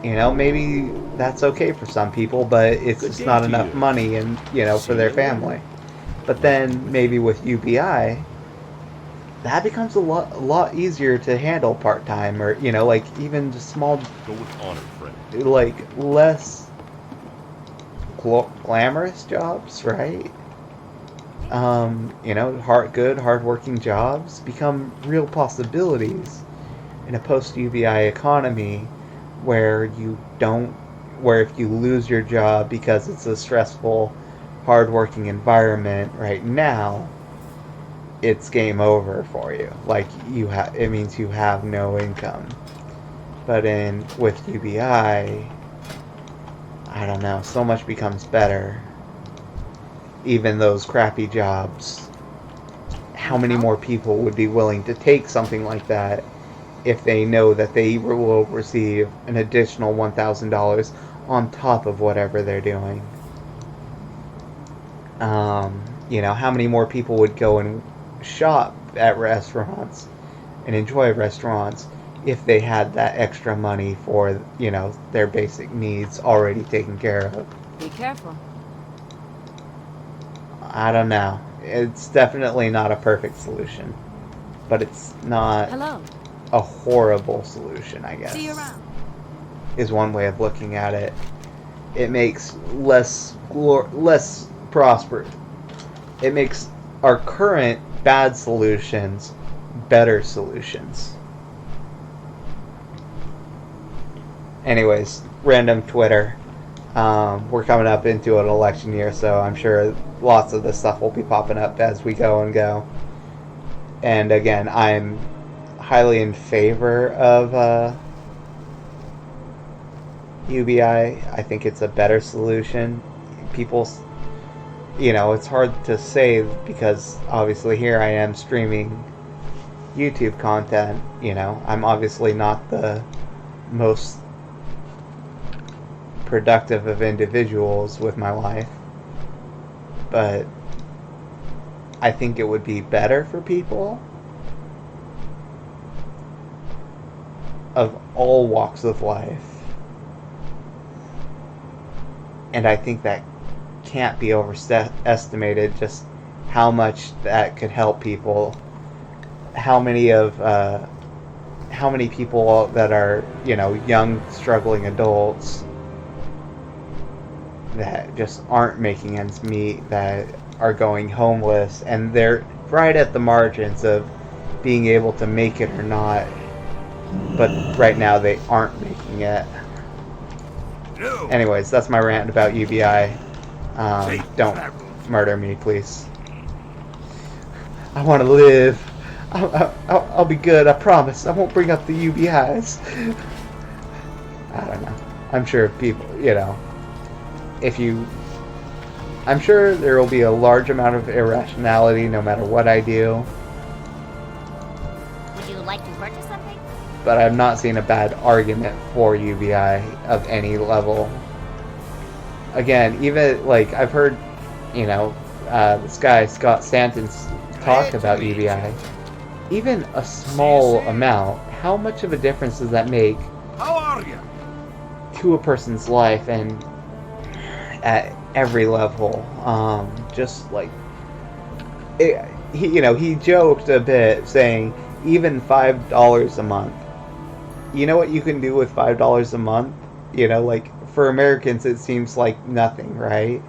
Speaker 1: you know, maybe that's okay for some people, but it's
Speaker 2: Good
Speaker 1: just
Speaker 2: day
Speaker 1: not
Speaker 2: to
Speaker 1: enough
Speaker 2: you.
Speaker 1: money, and you know, for
Speaker 2: See
Speaker 1: their
Speaker 2: you later.
Speaker 1: family. But then maybe with UBI, that becomes a lot easier to handle part time, or you know, like even just small,
Speaker 2: Go with honor, friend.
Speaker 1: like less glamorous jobs, right? You know, hardworking jobs become real possibilities in a post UBI economy where you don't, where if you lose your job because it's a stressful, hardworking environment right now, it's game over for you. Like it means you have no income. But in with UBI, I don't know, so much becomes better. Even those crappy jobs, how many more people would be willing to take something like that if they know that they will receive an additional $1,000 on top of whatever they're doing? You know, how many more people would go and shop at restaurants and enjoy restaurants if they had that extra money for, you know, their basic needs already taken care of?
Speaker 4: Be careful.
Speaker 1: I don't know. It's definitely not a perfect solution, but it's not
Speaker 4: Hello.
Speaker 1: a horrible solution, I guess.
Speaker 4: See you around.
Speaker 1: Is one way of looking at it. It makes less prosperous. It makes our current bad solutions better solutions. Anyways, random Twitter. We're coming up into an election year, so I'm sure lots of this stuff will be popping up as we go and go. And again, I'm highly in favor of UBI. I think it's a better solution. People, you know, it's hard to say because obviously here I am streaming YouTube content. You know, I'm obviously not the most productive of individuals with my life, but I think it would be better for people of all walks of life. And I think that can't be overestimated, just how much that could help people. How many people that are, you know, young struggling adults that just aren't making ends meet, that are going homeless, and they're right at the margins of being able to make it or not, but right now they aren't making it.
Speaker 3: No.
Speaker 1: Anyways, that's my rant about UBI. Don't murder me, please. I want to live. I'll be good, I promise. I won't bring up the UBIs. I don't know. I'm sure people, if you... I'm sure there will be a large amount of irrationality no matter what I do.
Speaker 4: Would you like to purchase something?
Speaker 1: But I've not seen a bad argument for UBI of any level. Again, even, like, I've heard, this guy, Scott Stanton's, talk about UBI. Even a small amount, how much of a difference does that make
Speaker 3: How are you?
Speaker 1: to a person's life and at every level? Just like, he joked a bit saying even $5 a month. You know what you can do with $5 a month? Like for Americans it seems like nothing, right?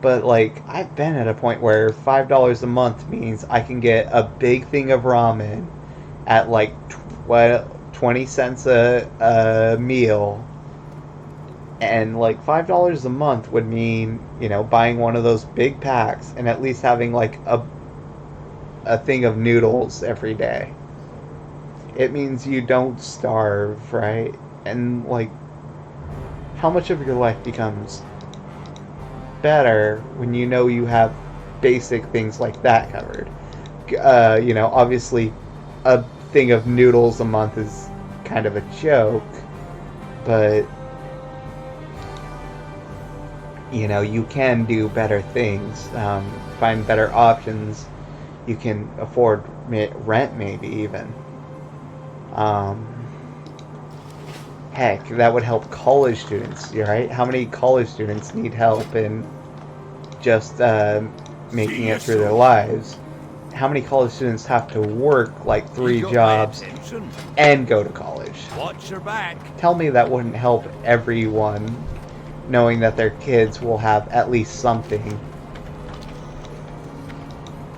Speaker 1: But like I've been at a point where $5 a month means I can get a big thing of ramen at like 20 cents a meal. And like $5 a month would mean, buying one of those big packs and at least having like a thing of noodles every day. It means you don't starve, right? And like, how much of your life becomes better when you know you have basic things like that covered? Obviously a thing of noodles a month is kind of a joke, but you can do better things, find better options. You can afford rent, maybe even. Heck, that would help college students, right? How many college students need help in just making it through their lives? How many college students have to work like 3 jobs and go to college?
Speaker 3: Watch your back.
Speaker 1: Tell me that wouldn't help everyone, knowing that their kids will have at least something.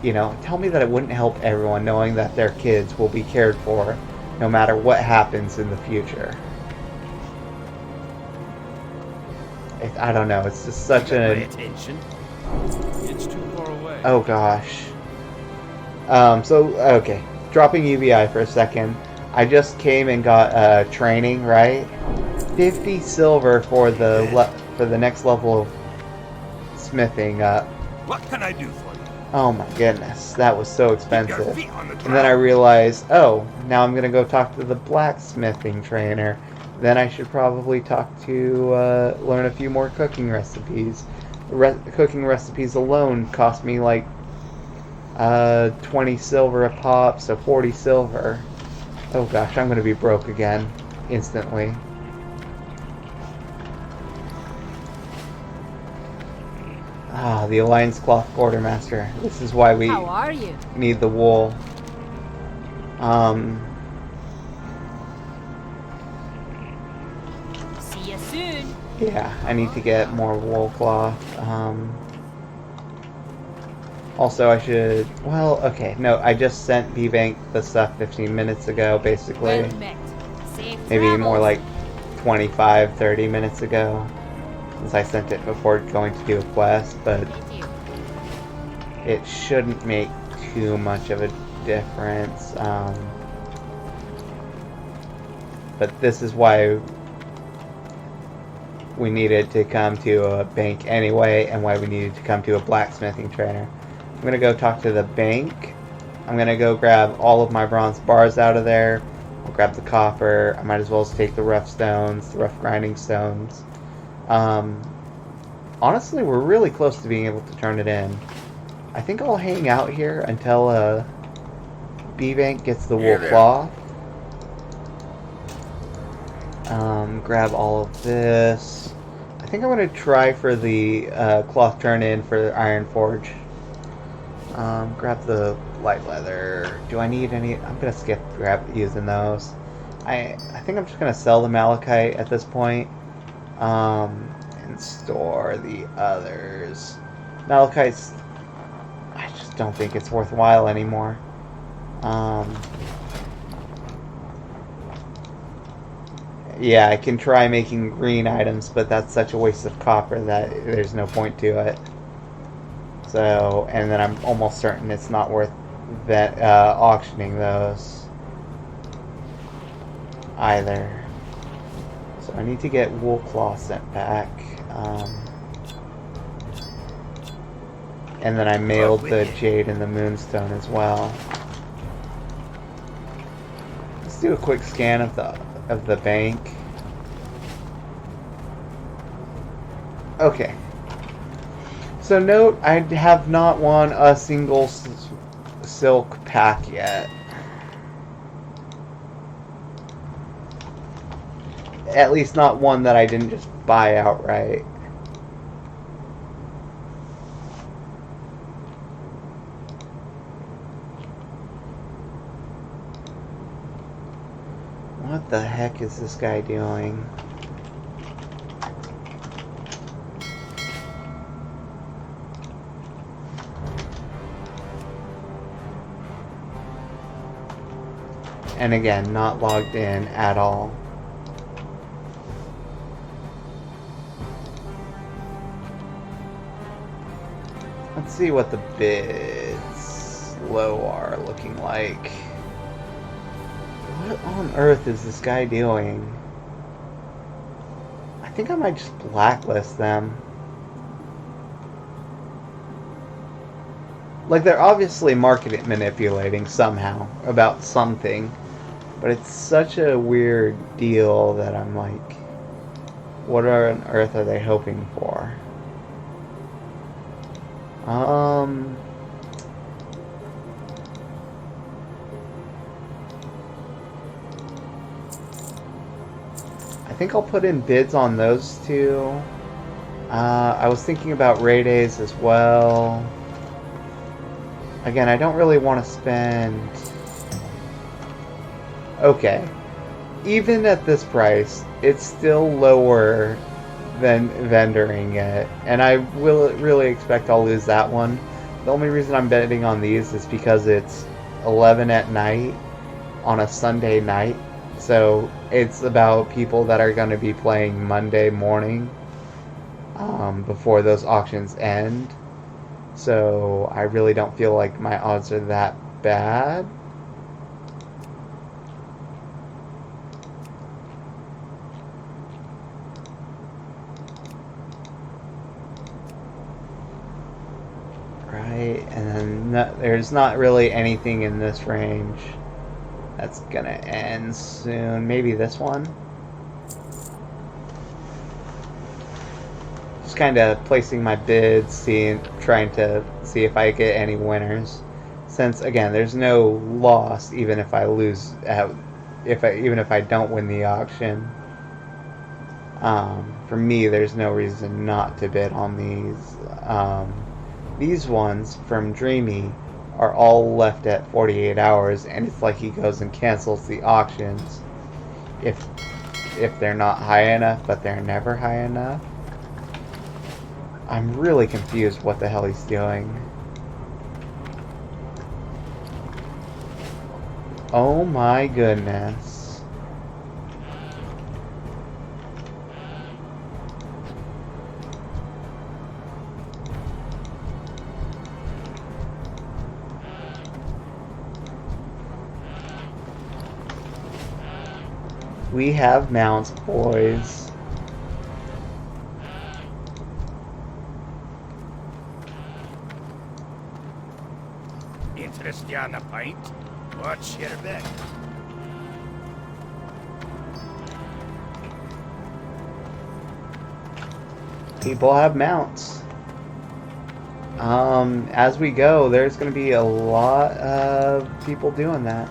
Speaker 1: Tell me that it wouldn't help everyone knowing that their kids will be cared for no matter what happens in the future. I don't know, it's just such
Speaker 3: Pay attention.
Speaker 2: It's too far away.
Speaker 1: Oh gosh. Okay, dropping UBI for a second. I just came and got training, right? 50 silver for the next level of smithing up.
Speaker 3: What can I do for you?
Speaker 1: Oh my goodness, that was so expensive.
Speaker 3: Keep your feet on the
Speaker 1: And then I
Speaker 3: ground.
Speaker 1: realized, oh, now I'm gonna go talk to the blacksmithing trainer. Then I should probably talk to learn a few more cooking recipes. Cooking recipes alone cost me like 20 silver a pop, so 40 silver. Oh gosh, I'm gonna be broke again instantly. Ah, the Alliance Cloth Quartermaster. This is why we
Speaker 4: How are you?
Speaker 1: need the wool.
Speaker 4: See you soon.
Speaker 1: Yeah, I need to get more wool cloth. Also, I should... Well, okay, no, I just sent B-Bank the stuff 15 minutes ago, basically.
Speaker 4: Well met. Safe
Speaker 1: Maybe more
Speaker 4: travels.
Speaker 1: like 25, 30 minutes ago. Since I sent it before going to do a quest, but
Speaker 4: Thank you.
Speaker 1: it shouldn't make too much of a difference. But this is why we needed to come to a bank anyway, and why we needed to come to a blacksmithing trainer. I'm gonna go talk to the bank. I'm gonna go grab all of my bronze bars out of there. I'll grab the copper. I might as well just take the rough stones, the rough grinding stones. Honestly, we're really close to being able to turn it in. I think I'll hang out here until B-Bank gets the wool cloth. Grab all of this. I think I'm going to try for the cloth turn-in for Iron Forge. Grab the light leather. Do I need any? I'm going to skip using those. I think I'm just going to sell the malachite at this point. And store the others. Malachite's... I just don't think it's worthwhile anymore. Yeah, I can try making green items, but that's such a waste of copper that there's no point to it. So, and then I'm almost certain it's not worth that auctioning those either. So I need to get wool cloth sent back. And then I mailed the jade and the moonstone as well. Let's do a quick scan of the bank. Okay. So note, I have not won a single silk pack yet. At least not one that I didn't just buy outright. What the heck is this guy doing? And again, not logged in at all. Let's see what the bids low are looking like. What on earth is this guy doing? I think I might just blacklist them. Like, they're obviously market manipulating somehow about something. But it's such a weird deal that I'm like, what on earth are they hoping for? I think I'll put in bids on those two. I was thinking about Raydays as well. Again, I don't really want to spend... Okay. Even at this price, it's still lower than vendoring it. And I will really expect I'll lose that one. The only reason I'm betting on these is because it's 11 at night on a Sunday night. So it's about people that are going to be playing Monday morning before those auctions end. So I really don't feel like my odds are that bad. Right, and then there's not really anything in this range that's gonna end soon. Maybe this one? Just kind of placing my bids, trying to see if I get any winners. Since again, there's no loss even if I lose out, even if I don't win the auction. For me, there's no reason not to bid on these. These ones from Dreamy are all left at 48 hours, and it's like he goes and cancels the auctions if they're not high enough, but they're never high enough. I'm really confused what the hell he's doing. Oh my goodness. We have mounts, boys.
Speaker 3: Interest you on a pint? What's your bet?
Speaker 1: People have mounts. As we go, there's going to be a lot of people doing that.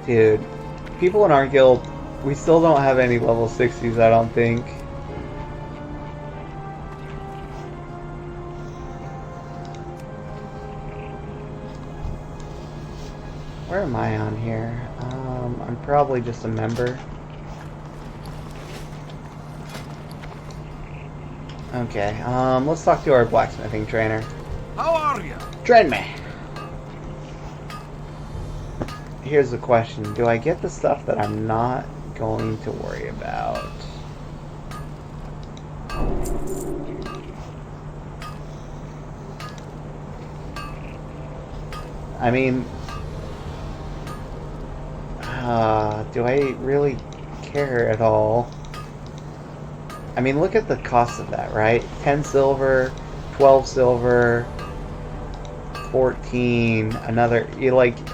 Speaker 1: Dude, people in our guild, we still don't have any level 60s, I don't think. Where am I on here? I'm probably just a member. Okay, let's talk to our blacksmithing trainer.
Speaker 3: How are you?
Speaker 1: Train me! Here's the question. Do I get the stuff that I'm not going to worry about. I mean, do I really care at all? I mean, look at the cost of that, right? 10 silver, 12 silver, 14, another,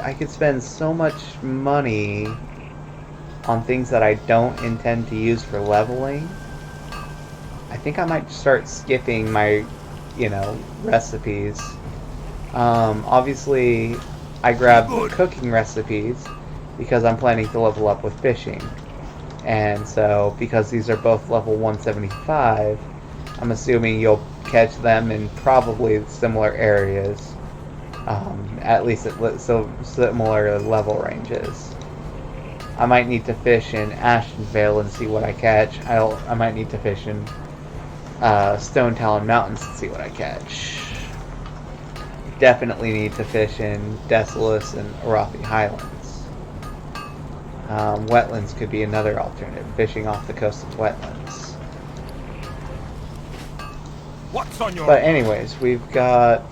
Speaker 1: I could spend so much money on things that I don't intend to use for leveling. I think I might start skipping my, recipes. Obviously, I grabbed the cooking recipes because I'm planning to level up with fishing. And so, because these are both level 175, I'm assuming you'll catch them in probably similar areas. At least at similar level ranges. I might need to fish in Ashtonvale and see what I catch. I might need to fish in Stone Talon Mountains to see what I catch. Definitely need to fish in Desolus and Arathi Highlands. Wetlands could be another alternative, fishing off the coast of wetlands.
Speaker 3: What's on your
Speaker 1: But anyways, we've got...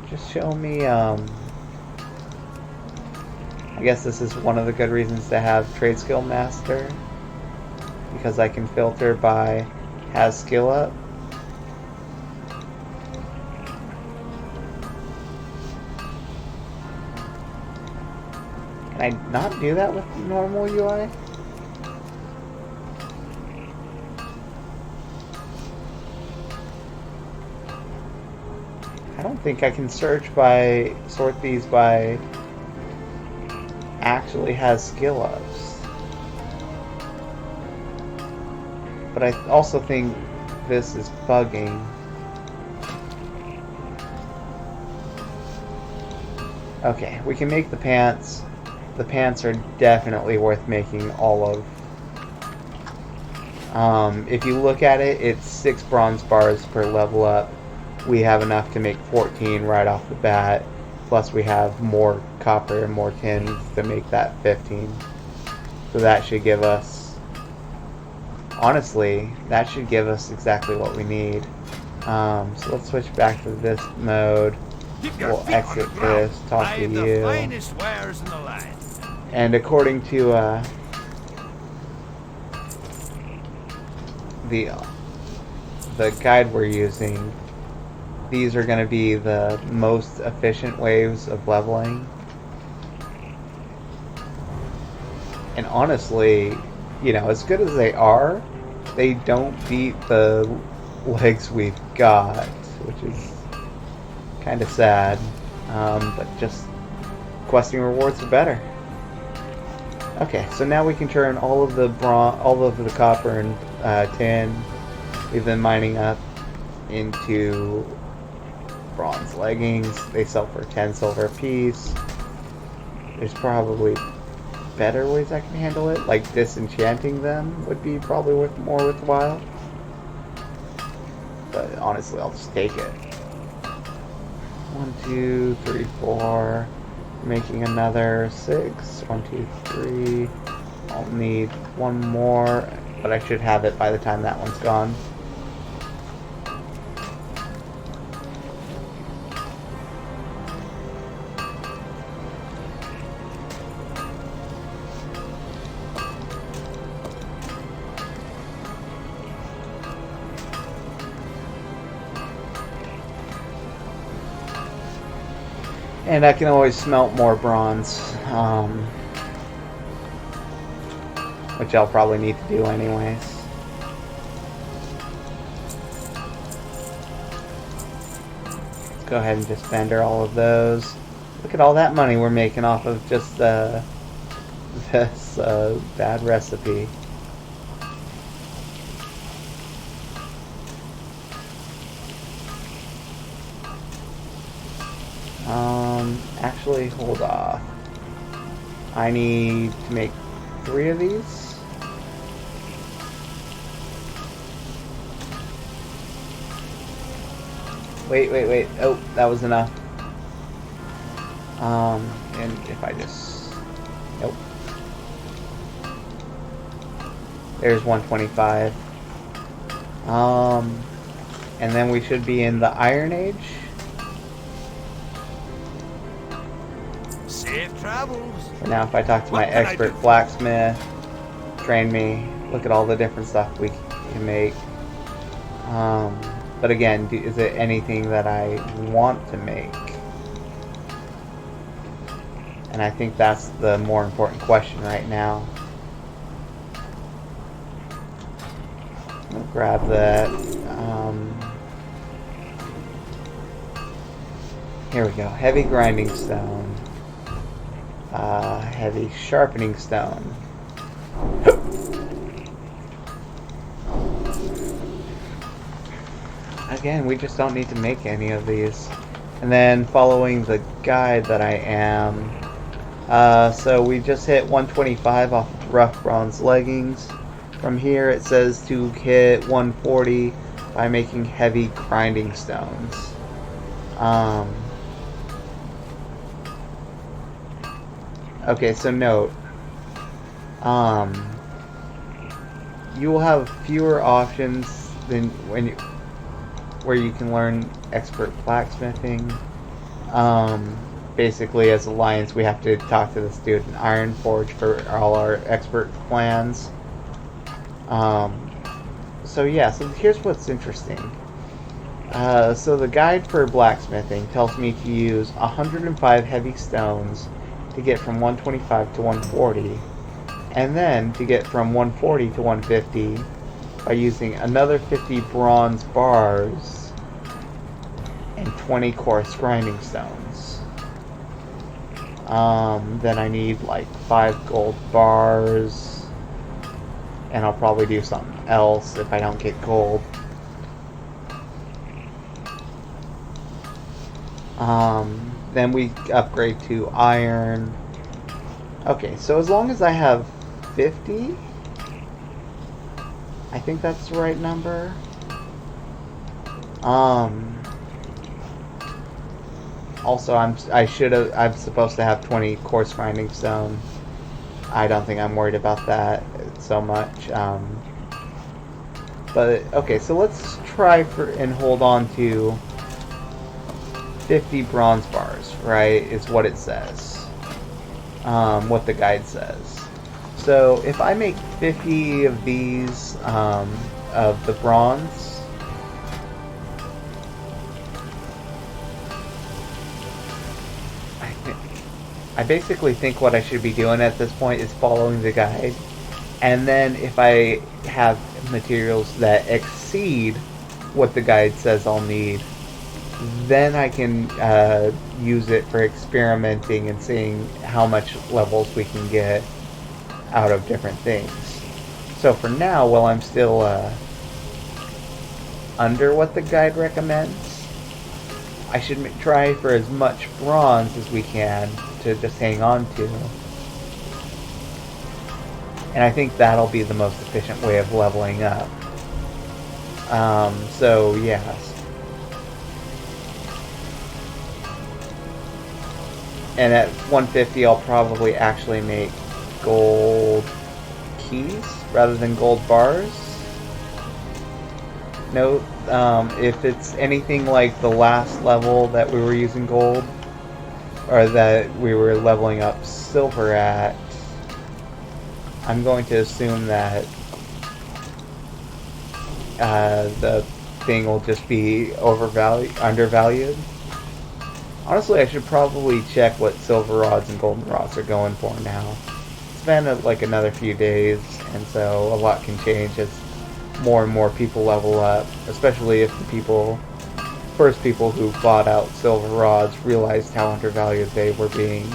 Speaker 1: Just show me, I guess this is one of the good reasons to have Trade Skill Master, because I can filter by has skill up. Can I not do that with normal UI? I don't think I can sort these by actually has skill ups. But I also think this is bugging. Okay, we can make the pants. The pants are definitely worth making all of. If you look at it, it's 6 bronze bars per level up. We have enough to make 14 right off the bat. Plus we have more copper and more tin to make that 15. So that should give us... Honestly, that should give us exactly what we need. So let's switch back to this mode. We'll exit this, talk to you.
Speaker 3: the finest wares in the land.
Speaker 1: And according to the guide we're using, these are going to be the most efficient waves of leveling. And honestly, as good as they are, they don't beat the legs we've got, which is kind of sad. But just questing rewards are better. Okay, so now we can turn all of the copper and tin we've been mining up into bronze leggings. They sell for 10 silver a piece. There's probably better ways I can handle it, like disenchanting them would be probably more worthwhile. But honestly, I'll just take it. 1, 2, 3, 4. Making another 6. 1, 2, 3. I'll need one more, but I should have it by the time that one's gone. And I can always smelt more bronze, which I'll probably need to do anyways. Let's go ahead and just vendor all of those. Look at all that money we're making off of just this bad recipe. Actually, hold off. I need to make 3 of these. Wait. Oh, that was enough. And if I just... Nope. There's 125. And then we should be in the Iron Age.
Speaker 3: Safe travels.
Speaker 1: So now if I talk to my
Speaker 3: What can I
Speaker 1: expert
Speaker 3: do?
Speaker 1: blacksmith, train me, look at all the different stuff we can make. But again, is it anything that I want to make? And I think that's the more important question right now. I'll grab that. Here we go. Heavy grinding stone. Heavy sharpening stone. Again, we just don't need to make any of these. And then following the guide that I am. So we just hit 125 off of rough bronze leggings. From here it says to hit 140 by making heavy grinding stones. Okay, so note. You will have fewer options than where you can learn expert blacksmithing. Basically, as Alliance, we have to talk to this dude in Iron Forge for all our expert plans. So yeah, so here's what's interesting. So the guide for blacksmithing tells me to use 105 heavy stones to get from 125 to 140, and then to get from 140 to 150 by using another 50 bronze bars and 20 coarse grinding stones. Then I need like 5 gold bars, and I'll probably do something else if I don't get gold. Then we upgrade to iron. Okay, so as long as I have 50, I think that's the right number. Also, I'm supposed to have 20 coarse grinding stone. I don't think I'm worried about that so much. But okay, so let's try and hold on to 50 bronze bars, right, is what it says. What the guide says. So if I make 50 of these, of the bronze, I basically think what I should be doing at this point is following the guide. And then if I have materials that exceed what the guide says I'll need, then I can use it for experimenting and seeing how much levels we can get out of different things. So for now, while I'm still under what the guide recommends, I should try for as much bronze as we can to just hang on to. And I think that'll be the most efficient way of leveling up. So yes. And at 150, I'll probably actually make gold keys rather than gold bars. Note, if it's anything like the last level that we were using gold, or that we were leveling up silver at, I'm going to assume that the thing will just be undervalued. Honestly, I should probably check what silver rods and golden rods are going for now. It's been like another few days, and so a lot can change as more and more people level up, especially if the first people who bought out silver rods realized how undervalued they were being.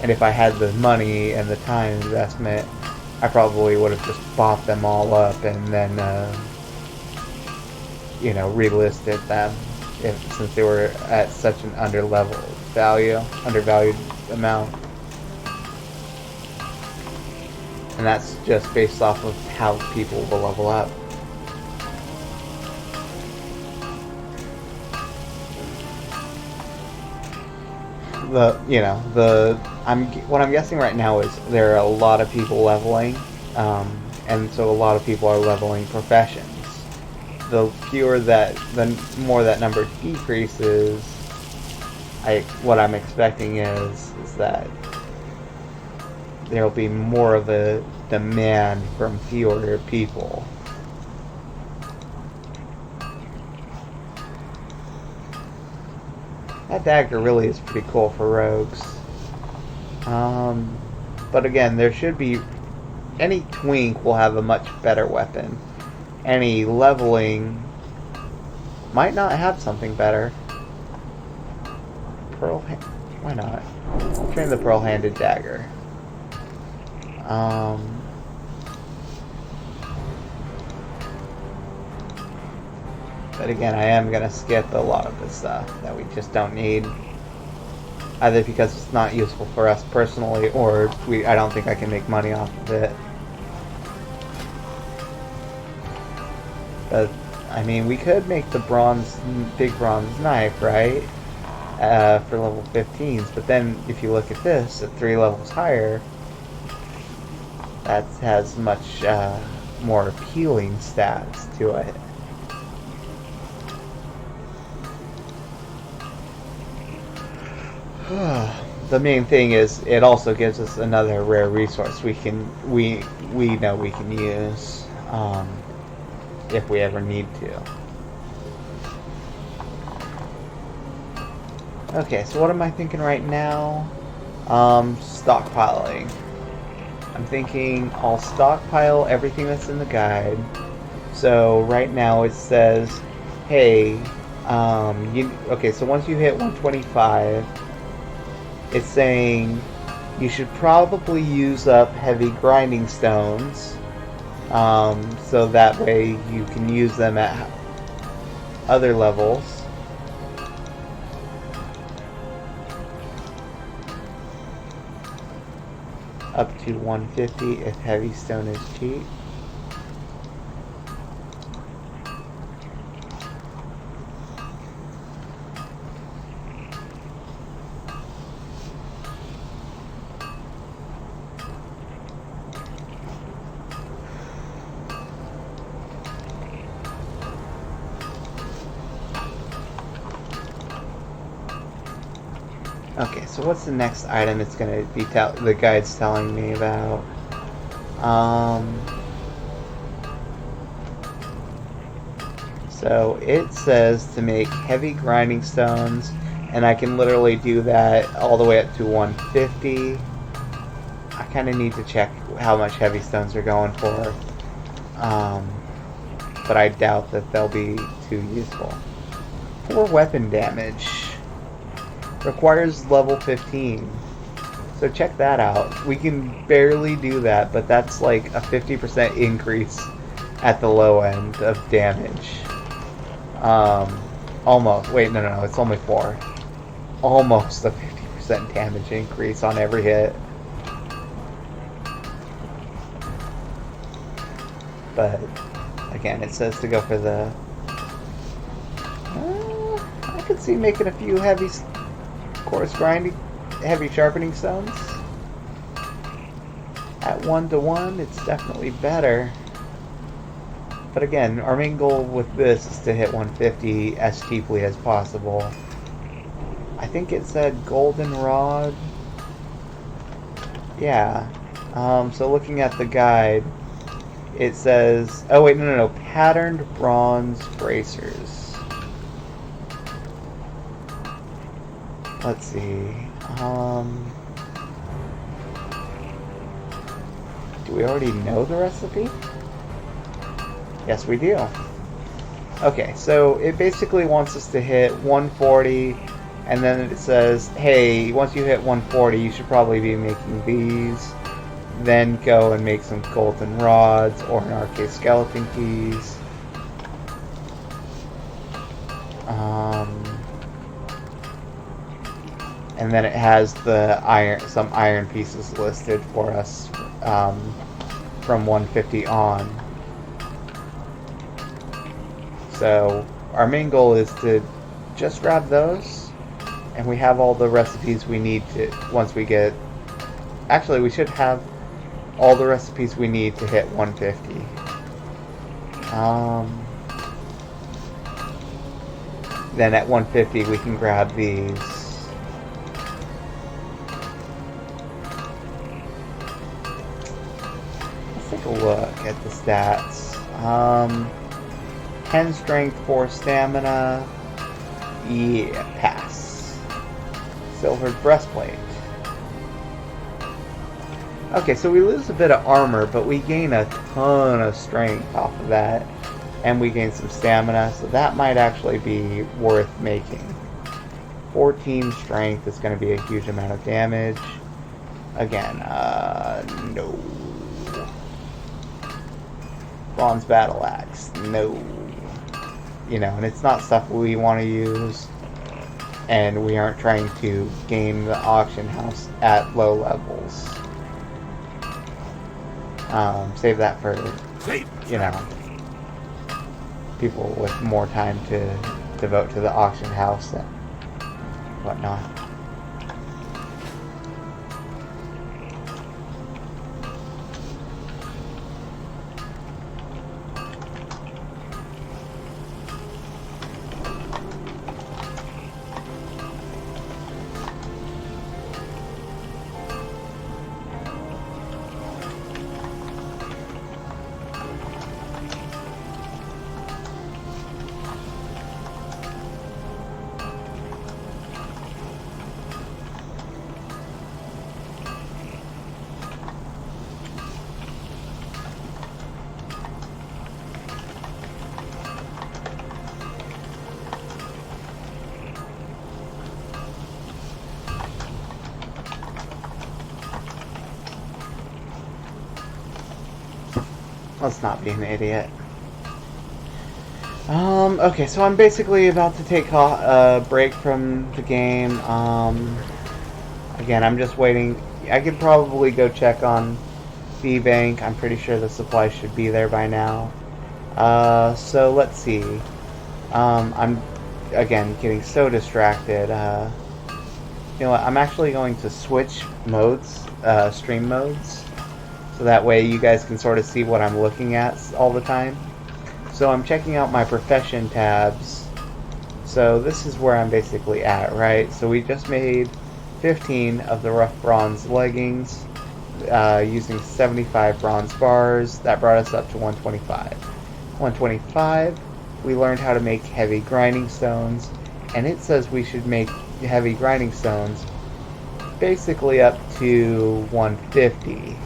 Speaker 1: And if I had the money and the time investment, I probably would have just bought them all up and then, relisted them. Since they were at such an undervalued amount. And that's just based off of how people will level up. What I'm guessing right now is there are a lot of people leveling, and so a lot of people are leveling professions. The more that number decreases, what I'm expecting is that there'll be more of a demand from fewer people. That dagger really is pretty cool for rogues. But again, there should be... Any twink will have a much better weapon. Any leveling might not have something better. Why not? I'll train the pearl-handed dagger. But again, I am going to skip a lot of the stuff that we just don't need. Either because it's not useful for us personally, or I don't think I can make money off of it. But, I mean, we could make the big bronze knife, right? For level 15s, but then if you look at this, at 3 levels higher, that has much more appealing stats to it. The main thing is it also gives us another rare resource we know we can use if we ever need to. Okay, so what am I thinking right now? Stockpiling. I'm thinking I'll stockpile everything that's in the guide. So right now it says, hey, okay, so once you hit 125, it's saying you should probably use up heavy grinding stones, so that way you can use them at other levels. Up to 150 if heavy stone is cheap. Okay, so what's the next item it's going to be the guide's telling me about? So it says to make heavy grinding stones, and I can literally do that all the way up to 150. I kind of need to check how much heavy stones are going for, but I doubt that they'll be too useful. 4 weapon damage. Requires level 15. So check that out. We can barely do that, but that's like a 50% increase at the low end of damage. Almost. Wait, no, it's only 4. Almost a 50% damage increase on every hit. But, again, it says to go for the... I could see making a few coarse grinding, heavy sharpening stones. At 1-to-1, it's definitely better. But again, our main goal with this is to hit 150 as cheaply as possible. I think it said golden rod. Yeah. So looking at the guide, it says... Oh wait, no. Patterned bronze bracers. Let's see. Do we already know the recipe? Yes, we do. Okay, so it basically wants us to hit 140, and then it says, hey, once you hit 140, you should probably be making these. Then go and make some golden rods, or in our case, skeleton keys. And then it has the some iron pieces listed for us from 150 on. So our main goal is to just grab those, and we have all the recipes we need to once we get... Actually, we should have all the recipes we need to hit 150. Then at 150 we can grab these. Let's take a look at the stats. 10 strength, 4 stamina. Yeah, pass. Silvered breastplate. Okay, so we lose a bit of armor, but we gain a ton of strength off of that. And we gain some stamina, so that might actually be worth making. 14 strength is going to be a huge amount of damage. Again, no. Bronze battle axe, no. You know, and it's not stuff we want to use. And we aren't trying to game the auction house at low levels. Save that for, you know, people with more time to devote to the auction house and whatnot. Let's not be an idiot. Okay, so I'm basically about to take a break from the game. Again, I'm just waiting. I could probably go check on B-Bank. I'm pretty sure the supplies should be there by now. So let's see. I'm, again, getting so distracted. You know what, I'm actually going to switch modes, stream modes. So that way you guys can sort of see what I'm looking at all the time. So I'm checking out my profession tabs. So this is where I'm basically at, right? So we just made 15 of the rough bronze leggings using 75 bronze bars. That brought us up to 125. 125, we learned how to make heavy grinding stones. And it says we should make heavy grinding stones basically up to 150.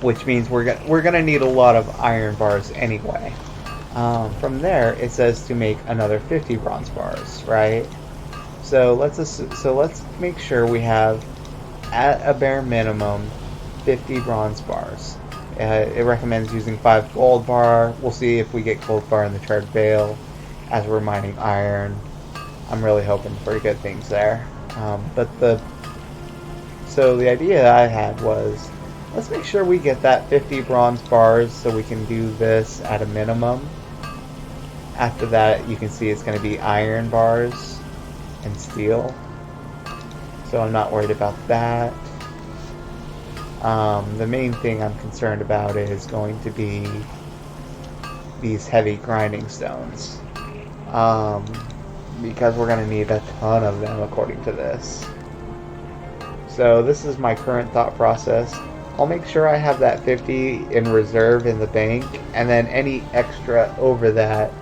Speaker 1: Which means we're gonna need a lot of iron bars anyway. From there, it says to make another 50 bronze bars, right? So let's make sure we have, at a bare minimum, 50 bronze bars. It recommends using 5 gold bar. We'll see if we get gold bar in the charred veil as we're mining iron. I'm really hoping for good things there. So the idea I had was, let's make sure we get that 50 bronze bars so we can do this at a minimum. After that, you can see it's going to be iron bars and steel. So I'm not worried about that. The main thing I'm concerned about is going to be these heavy grinding stones. Because we're going to need a ton of them according to this. So this is my current thought process. I'll make sure I have that 50 in reserve in the bank, and then any extra over that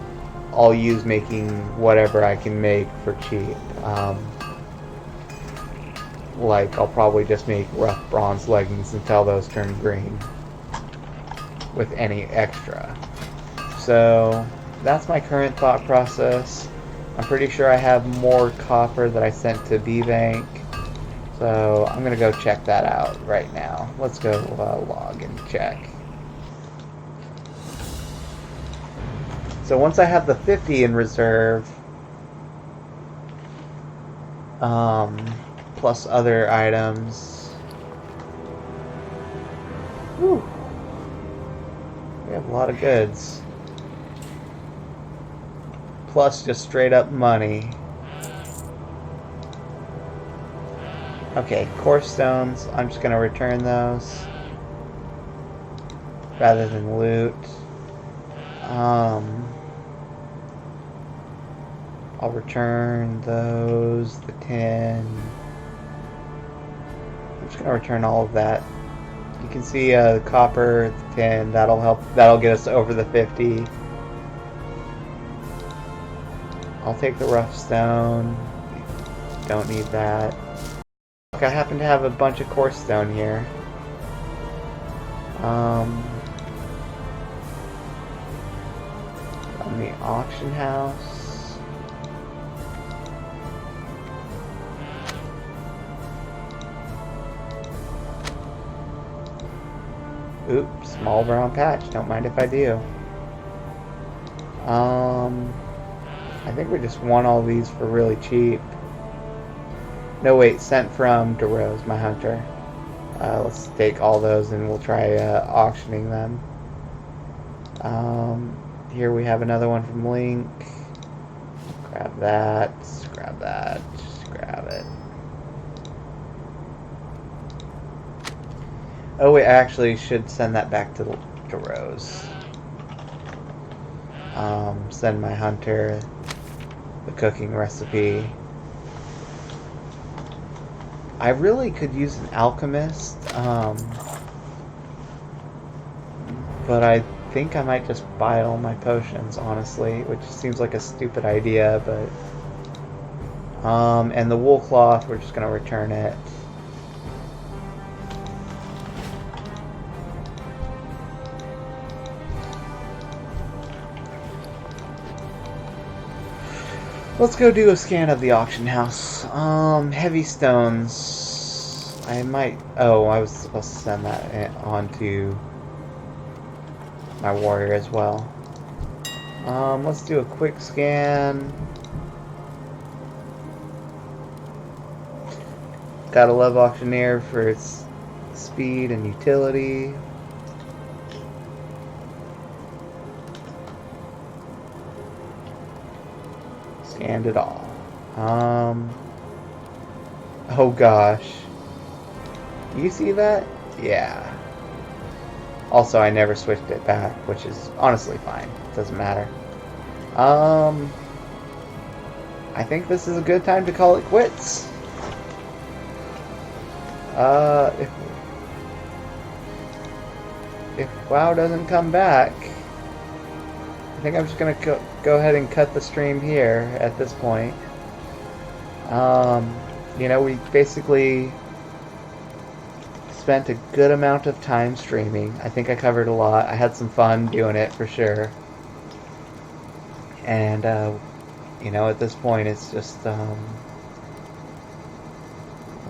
Speaker 1: I'll use making whatever I can make for cheap. Like, I'll probably just make rough bronze leggings until those turn green with any extra. So that's my current thought process. I'm pretty sure I have more copper that I sent to B-Bank. So I'm going to go check that out right now. Let's go log and check. So once I have the 50 in reserve, plus other items, whew, we have a lot of goods. Plus just straight up money. Okay, core stones. I'm just gonna return those rather than loot. I'll return those, the tin. I'm just gonna return all of that. You can see the copper, the tin. That'll help. That'll get us over the 50. I'll take the rough stone. Don't need that. Look, I happen to have a bunch of coarse stone here. On the auction house. Oops, small brown patch. Don't mind if I do. I think we just won all these for really cheap. No, wait, sent from DeRose, my hunter. Let's take all those and we'll try auctioning them. Here we have another one from Link. Grab that, grab that, just grab it. Oh wait, I actually should send that back to DeRose. Send my hunter the cooking recipe. I really could use an alchemist, but I think I might just buy all my potions, honestly, which seems like a stupid idea, but and the wool cloth, we're just gonna return it. Let's go do a scan of the auction house. Heavy stones. I might... Oh, I was supposed to send that on to my warrior as well. Let's do a quick scan. Gotta love Auctioneer for its speed and utility. Scanned it all. Oh gosh. You see that? Yeah. Also, I never switched it back, which is honestly fine. It doesn't matter. I think this is a good time to call it quits. If WoW doesn't come back, I think I'm just gonna go ahead and cut the stream here at this point. You know, we basically spent a good amount of time streaming. I think I covered a lot. I had some fun doing it for sure. And you know, at this point, it's just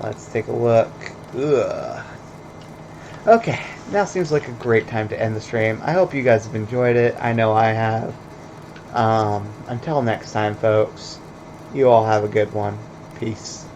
Speaker 1: let's take a look. Ugh. Okay, now seems like a great time to end the stream. I hope you guys have enjoyed it. I know I have. Until next time, folks, you all have a good one. Peace.